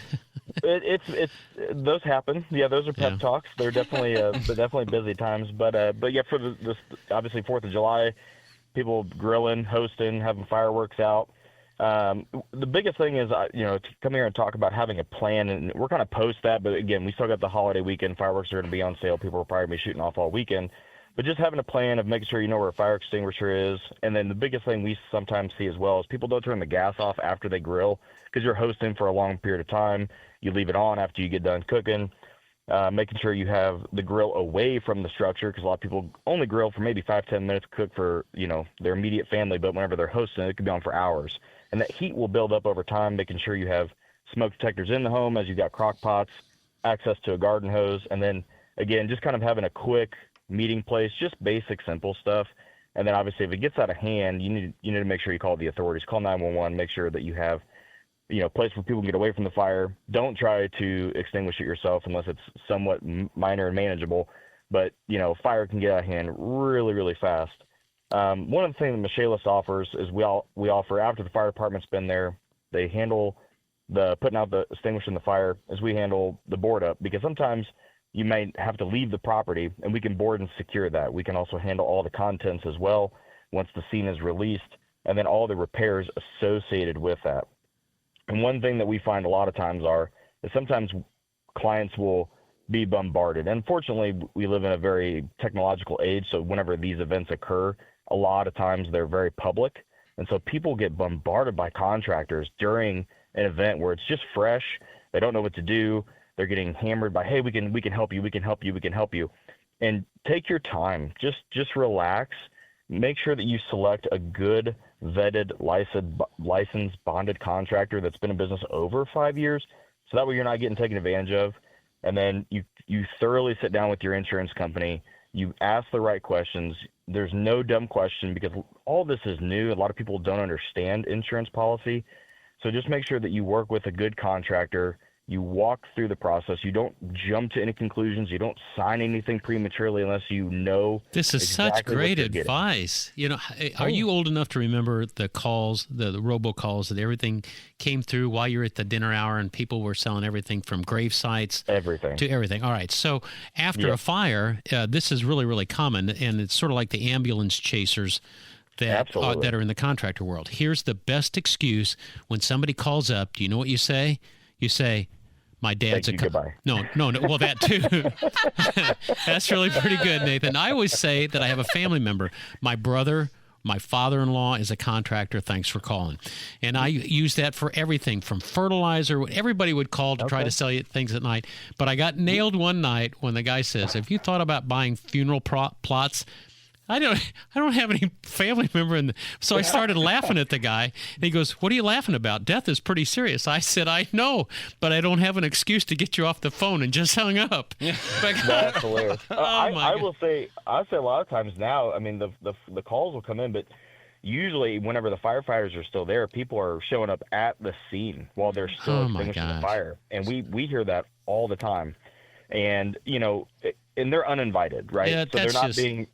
It's those happen. Yeah, those are pep talks. They're definitely busy times. But yeah, for this obviously 4th of July, people grilling, hosting, having fireworks out. The biggest thing is to come here and talk about having a plan, and we're kind of post that. But again, we still got the holiday weekend. Fireworks are going to be on sale. People will probably be shooting off all weekend. But just having a plan of making sure you know where a fire extinguisher is. And then the biggest thing we sometimes see as well is people don't turn the gas off after they grill because you're hosting for a long period of time. You leave it on after you get done cooking, making sure you have the grill away from the structure because a lot of people only grill for maybe 5-10 minutes, cook for, their immediate family. But whenever they're hosting, it could be on for hours. And that heat will build up over time, making sure you have smoke detectors in the home as you've got crock pots, access to a garden hose. And then, again, just kind of having a quick meeting place, just basic, simple stuff. And then obviously if it gets out of hand, you need to make sure you call the authorities, call 911, make sure that you have, a place where people can get away from the fire. Don't try to extinguish it yourself unless it's somewhat minor and manageable. But, fire can get out of hand really, really fast. One of the things that Michaelis offers is we offer after the fire department's been there, they handle the putting out the extinguishing the fire as we handle the board up, because sometimes you might have to leave the property and we can board and secure that. We can also handle all the contents as well once the scene is released, and then all the repairs associated with that. And one thing that we find a lot of times is sometimes clients will be bombarded. And unfortunately, we live in a very technological age, so whenever these events occur, a lot of times they're very public. And so people get bombarded by contractors during an event where it's just fresh. They don't know what to do. They're getting hammered by, hey, we can help you, we can help you, we can help you. And take your time. Just relax. Make sure that you select a good, vetted, licensed, bonded contractor that's been in business over 5 years, so that way you're not getting taken advantage of. And then you thoroughly sit down with your insurance company. You ask the right questions. There's no dumb question because all this is new. A lot of people don't understand insurance policy. So just make sure that you work with a good contractor. You walk through the process. You don't jump to any conclusions. You don't sign anything prematurely unless you know. This is exactly such great what you're advice. Are you old enough to remember the calls, the robocalls that everything came through while you're at the dinner hour and people were selling everything from grave sites to everything? All right. So after a fire, this is really, really common, and it's sort of like the ambulance chasers that are in the contractor world. Here's the best excuse when somebody calls up. Do you know what you say? You say, my dad's goodbye. No. Well, that too. That's really pretty good, Nathan. I always say that I have a family member, my brother My father-in-law is a contractor. Thanks for calling. And I use that for everything from fertilizer. Everybody would call to try to sell you things at night. But I got nailed one night when the guy says, have you thought about buying funeral plots? I don't have any family member in so I started laughing at the guy. And he goes, what are you laughing about? Death is pretty serious. I said, I know, but I don't have an excuse to get you off the phone, and just hung up. That's hilarious. I God. will say, a lot of times now, I mean, the calls will come in, but usually whenever the firefighters are still there, people are showing up at the scene while they're still extinguishing the fire. And we hear that all the time. And, and they're uninvited, right? Yeah, so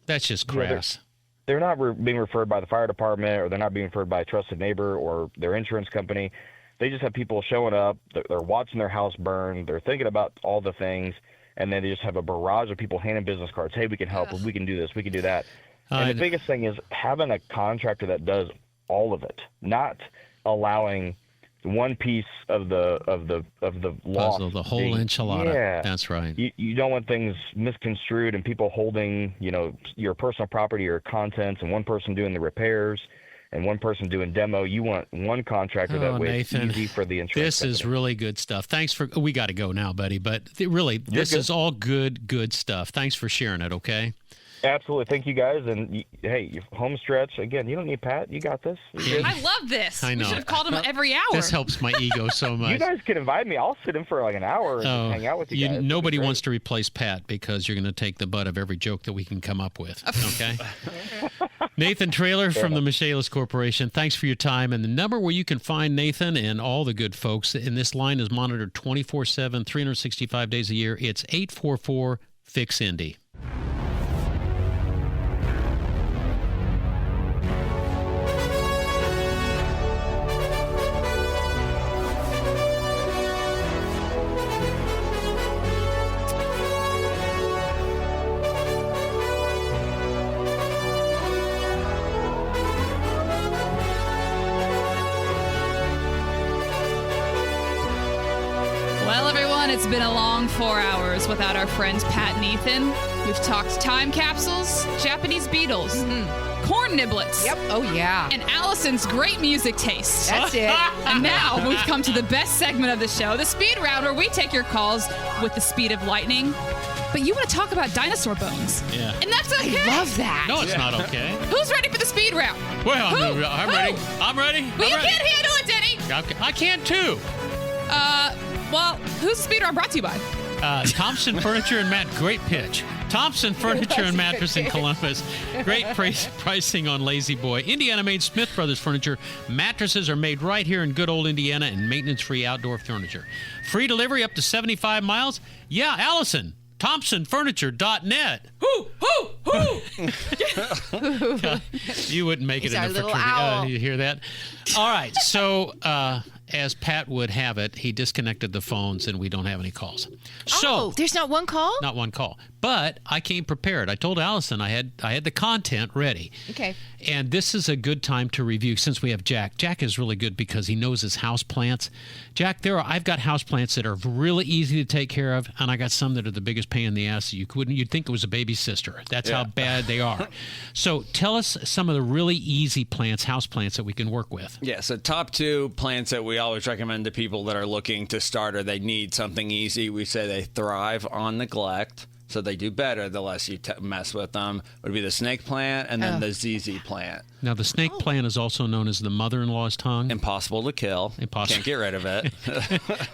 that's just crass. They're not being referred by the fire department, or they're not being referred by a trusted neighbor or their insurance company. They just have people showing up. They're watching their house burn. They're thinking about all the things, and then they just have a barrage of people handing business cards. Hey, we can help. We can do this. We can do that. And the biggest thing is having a contractor that does all of it, not allowing one piece of the loss, puzzle, the whole enchilada. Yeah, that's right. You don't want things misconstrued and people holding, your personal property or contents, and one person doing the repairs and one person doing demo. You want one contractor that way it's easy for the insurance This company. is really good stuff. Thanks for. We got to go now, buddy. But really, this is all good stuff. Thanks for sharing it. Okay. Absolutely. Thank you, guys. And hey, home stretch again. You don't need Pat. You got this. I love this. I know. We should have called him every hour. This helps my ego so much. You guys can invite me. I'll sit in for like an hour and just hang out with you guys. Nobody wants to replace Pat because you're going to take the butt of every joke that we can come up with. Okay. Nathan Traylor from the Michaelis Corporation. Thanks for your time. And the number where you can find Nathan and all the good folks, and this line is monitored 24/7, 365 days a year. It's 844-FIX-INDY. Well, everyone, it's been a long 4 hours without our friends Pat and Ethan. We've talked time capsules, Japanese beetles, corn niblets. Yep. Oh, yeah. And Allison's great music taste. That's it. And now we've come to the best segment of the show, the speed round, where we take your calls with the speed of lightning. But you want to talk about dinosaur bones. Yeah. And that's okay. I love that. No, it's not okay. Who's ready for the speed round? Well, I'm ready. I'm ready. Well, I'm you ready. can't handle it, Denny. I can too. Well, who's the speed round brought to you by? Thompson Furniture and Great pitch. Thompson Furniture and Mattress in Columbus. Great pricing on Lazy Boy. Indiana-made Smith Brothers Furniture. Mattresses are made right here in good old Indiana, and maintenance-free outdoor furniture. Free delivery up to 75 miles. Yeah, Allison. ThompsonFurniture.net. You wouldn't make He's it in our the little fraternity. owl. You hear that? All right. So, as Pat would have it, he disconnected the phones, and we don't have any calls. So there's not one call? Not one call. But I came prepared. I told Allison I had the content ready. Okay. And this is a good time to review since we have Jack. Jack is really good because he knows his house plants. Jack, I've got house plants that are really easy to take care of, and I got some that are the biggest pain in the ass. You'd think it was a baby sister. That's how bad they are. So tell us some of the really easy plants, house plants that we can work with. Yeah, so top two plants that we always recommend to people that are looking to start or they need something easy. We say they thrive on neglect. So they do better the less you mess with them. Would be the snake plant and then the ZZ plant. Now, the snake plant is also known as the mother-in-law's tongue. Impossible to kill. Impossible. Can't get rid of it.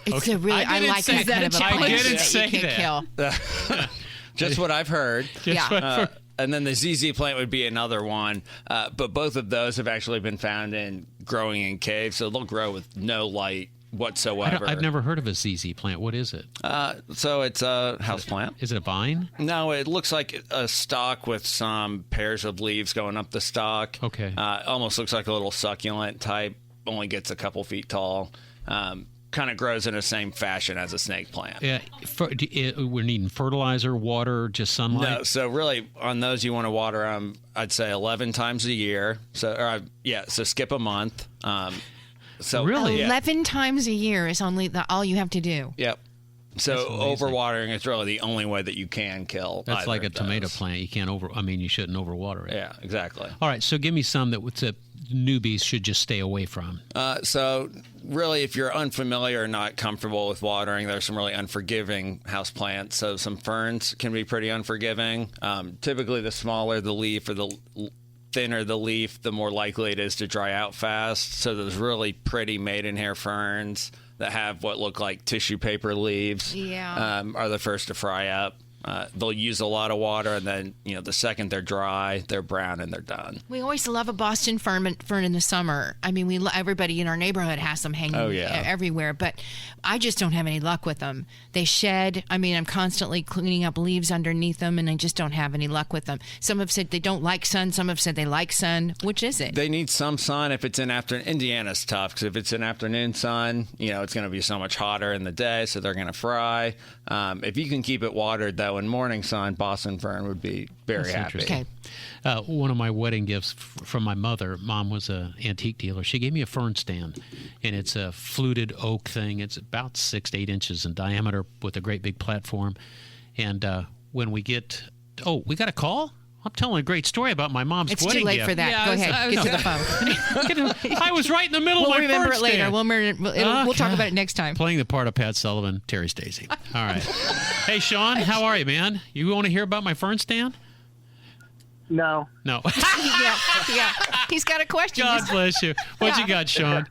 It's a really, I like that kind of a plant that you can kill. Just what I've heard. Yeah. And then the ZZ plant would be another one. But both of those have actually been found in growing in caves. So they'll grow with no light whatsoever. I've never heard of a ZZ plant. What is it? So it's a house plant. Is it a vine? No, it looks like a stalk with some pairs of leaves going up the stalk. Okay. Almost looks like a little succulent type. Only gets a couple feet tall. Kind of grows in the same fashion as a snake plant. Yeah, we're needing fertilizer, water, just sunlight. No, so really on those you want to water them. I'd say 11 times a year. So skip a month. So really, 11 times a year is only all you have to do. Yep. So overwatering is really the only way that you can kill. That's like a either of tomato those. plant. You can't you shouldn't overwater it. Yeah, exactly. All right, so give me some that newbies should just stay away from. So really, if you're unfamiliar or not comfortable with watering, there's some really unforgiving houseplants. So some ferns can be pretty unforgiving. Typically, the smaller the leaf or the thinner the leaf, the more likely it is to dry out fast. So those really pretty maidenhair ferns that have what look like tissue paper leaves are the first to fry up. They'll use a lot of water, and then the second they're dry, they're brown and they're done. We always love a Boston fern in the summer. I mean, everybody in our neighborhood has them hanging everywhere, but I just don't have any luck with them. They shed. I mean, I'm constantly cleaning up leaves underneath them, and I just don't have any luck with them. Some have said they don't like sun. Some have said they like sun. Which is it? They need some sun. If it's in afternoon, Indiana's tough because if it's in afternoon sun, it's going to be so much hotter in the day, so they're going to fry. If you can keep it watered, though, in morning sun, Boston fern would be very happy. Okay. One of my wedding gifts from my mother, Mom was an antique dealer. She gave me a fern stand, and it's a fluted oak thing. It's about 6 to 8 inches in diameter with a great big platform. And when we get... Oh, we got a call? I'm telling a great story about my mom's it's wedding gift. It's too late for that. Yeah, Go ahead. Get to the phone. I was right in the middle of my remember fern it later. stand. We'll talk about it next time. Playing the part of Pat Sullivan, Terry Stacy. All right. Hey, Sean, how are you, man? You want to hear about my fern stand? No. No. yeah. He's got a question. God bless you. What you got, Sean?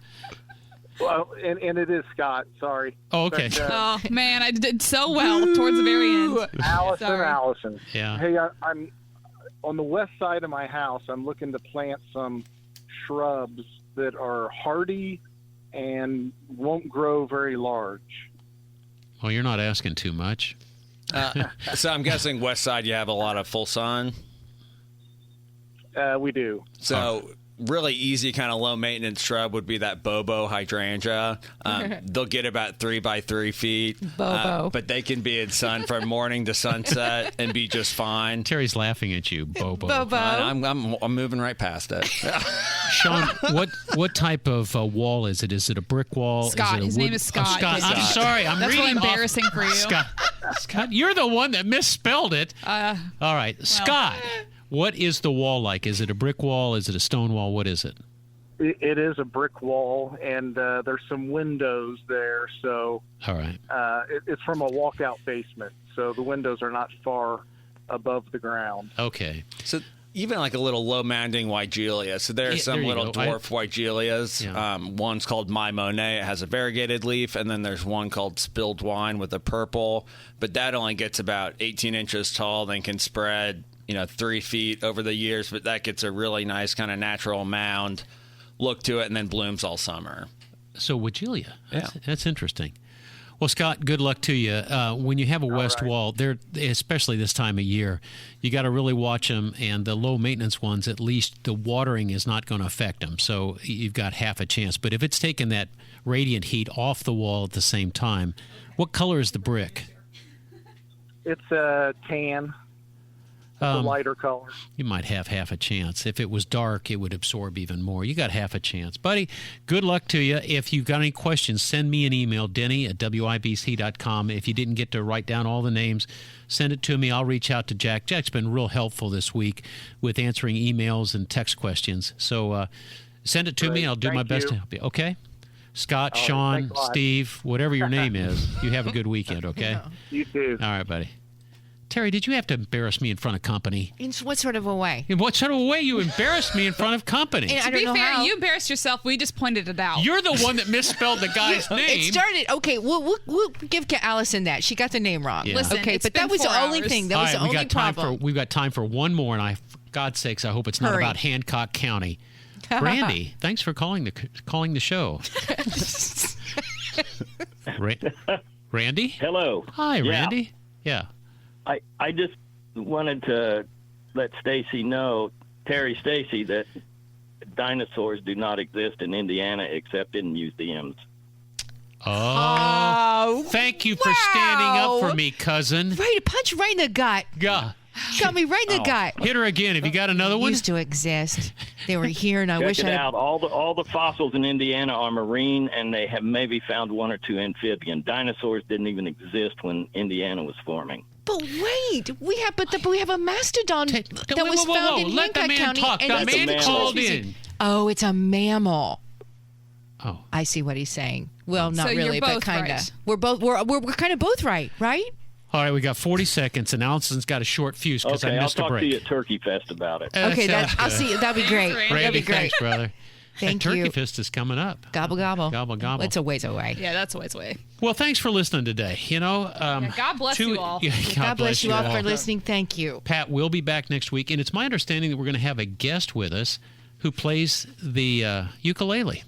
Well, and it is Scott. Sorry. Oh, okay. But, Oh man, I did so well towards the very end. Allison. Yeah. Hey, I'm on the west side of my house. I'm looking to plant some shrubs that are hardy and won't grow very large. Well, you're not asking too much. So I'm guessing west side you have a lot of full sun. We do. So really easy kind of low maintenance shrub would be that Bobo hydrangea. They'll get about 3 by 3 feet. Bobo. But they can be in sun from morning to sunset and be just fine. Terry's laughing at you, Bobo. Bobo. I'm moving right past it. Sean, what type of wall is it? Is it a brick wall? Scott. Is it His name is Scott. Oh, Scott. I'm sorry. I'm That's reading really embarrassing for you. Scott, you're the one that misspelled it. All right. Scott, what is the wall like? Is it a brick wall? Is it a stone wall? What is it? It is a brick wall, and there's some windows there. So all right. It's from a walkout basement, so the windows are not far above the ground. Okay. So even like a little low-mounting Weigelia. So there's some little dwarf Weigelias. Yeah. One's called My Monet. It has a variegated leaf. And then there's one called Spilled Wine with a purple. But that only gets about 18 inches tall, then can spread 3 feet over the years. But that gets a really nice kind of natural mound look to it and then blooms all summer. So Weigelia. That's interesting. Well, Scott, good luck to you. When you have a west wall, there, especially this time of year, you got to really watch them. And the low maintenance ones, at least the watering is not going to affect them. So you've got half a chance. But if it's taking that radiant heat off the wall at the same time, what color is the brick? It's a tan. A lighter color. You might have half a chance. If it was dark, it would absorb even more. You got half a chance. Buddy, good luck to you. If you've got any questions, send me an email, denny@wibc.com. If you didn't get to write down all the names, send it to me. I'll reach out to Jack. Jack's been real helpful this week with answering emails and text questions. So send it to me. I'll do my best to help you. Okay? Scott, Sean, Steve, whatever your name is, you have a good weekend, okay? You too. All right, buddy. Terry, did you have to embarrass me in front of company? In what sort of a way? In what sort of a way you embarrassed me in front of company? To be fair, you embarrassed yourself. We just pointed it out. You're the one that misspelled the guy's name. It started. Okay, we'll give Allison that. She got the name wrong. Yeah. Listen, okay, but that was the only thing. That was the only problem. We've got time for one more, and for God's sakes, I hope it's not about Hancock County. Randy, thanks for calling the show. Randy? Hello. Hi, Randy. Yeah. I just wanted to let Terry Stacy, that dinosaurs do not exist in Indiana except in museums. Oh, thank you for standing up for me, cousin. Right, punch right in the gut. Yeah. Got me right in the gut. Hit her again. Have you got another one? Used to exist. They were here, and I Check wish it I. out. All the fossils in Indiana are marine, and they have maybe found one or two amphibian. Dinosaurs didn't even exist when Indiana was forming. But wait, we have a mastodon that was found in Let the Hancock man County. talk. And The it's man called in. Oh, it's a mammal. Oh, I see what he's saying. Well, not So really, you're but both kind of. right. We're kind of both right? All right, we got 40 seconds, and Allison's got a short fuse because Okay, I I'll missed a talk break. to you at Turkey Fest about it. Okay, sounds I'll good. see you. That'd be great. That'd Randy, be great. thanks, brother. Thank Turkey you. Fest is coming up. Gobble gobble. Gobble gobble. It's a ways away. Yeah, that's a ways away. Well, thanks for listening today. God bless you all. Yeah, God bless you all for listening. Thank you. Pat will be back next week, and it's my understanding that we're going to have a guest with us who plays the ukulele.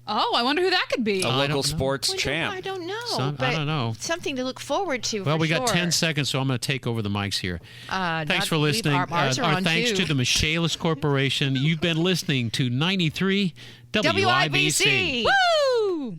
Oh, I wonder who that could be. A local sports champ. I don't know. I but don't know. Something to look forward to. Well, for we got sure. 10 seconds, so I'm going to take over the mics here. Thanks for not- listening. ours are Our on thanks too. to the Michaelis Corporation. You've been listening to 93 WIBC. WIBC. Woo!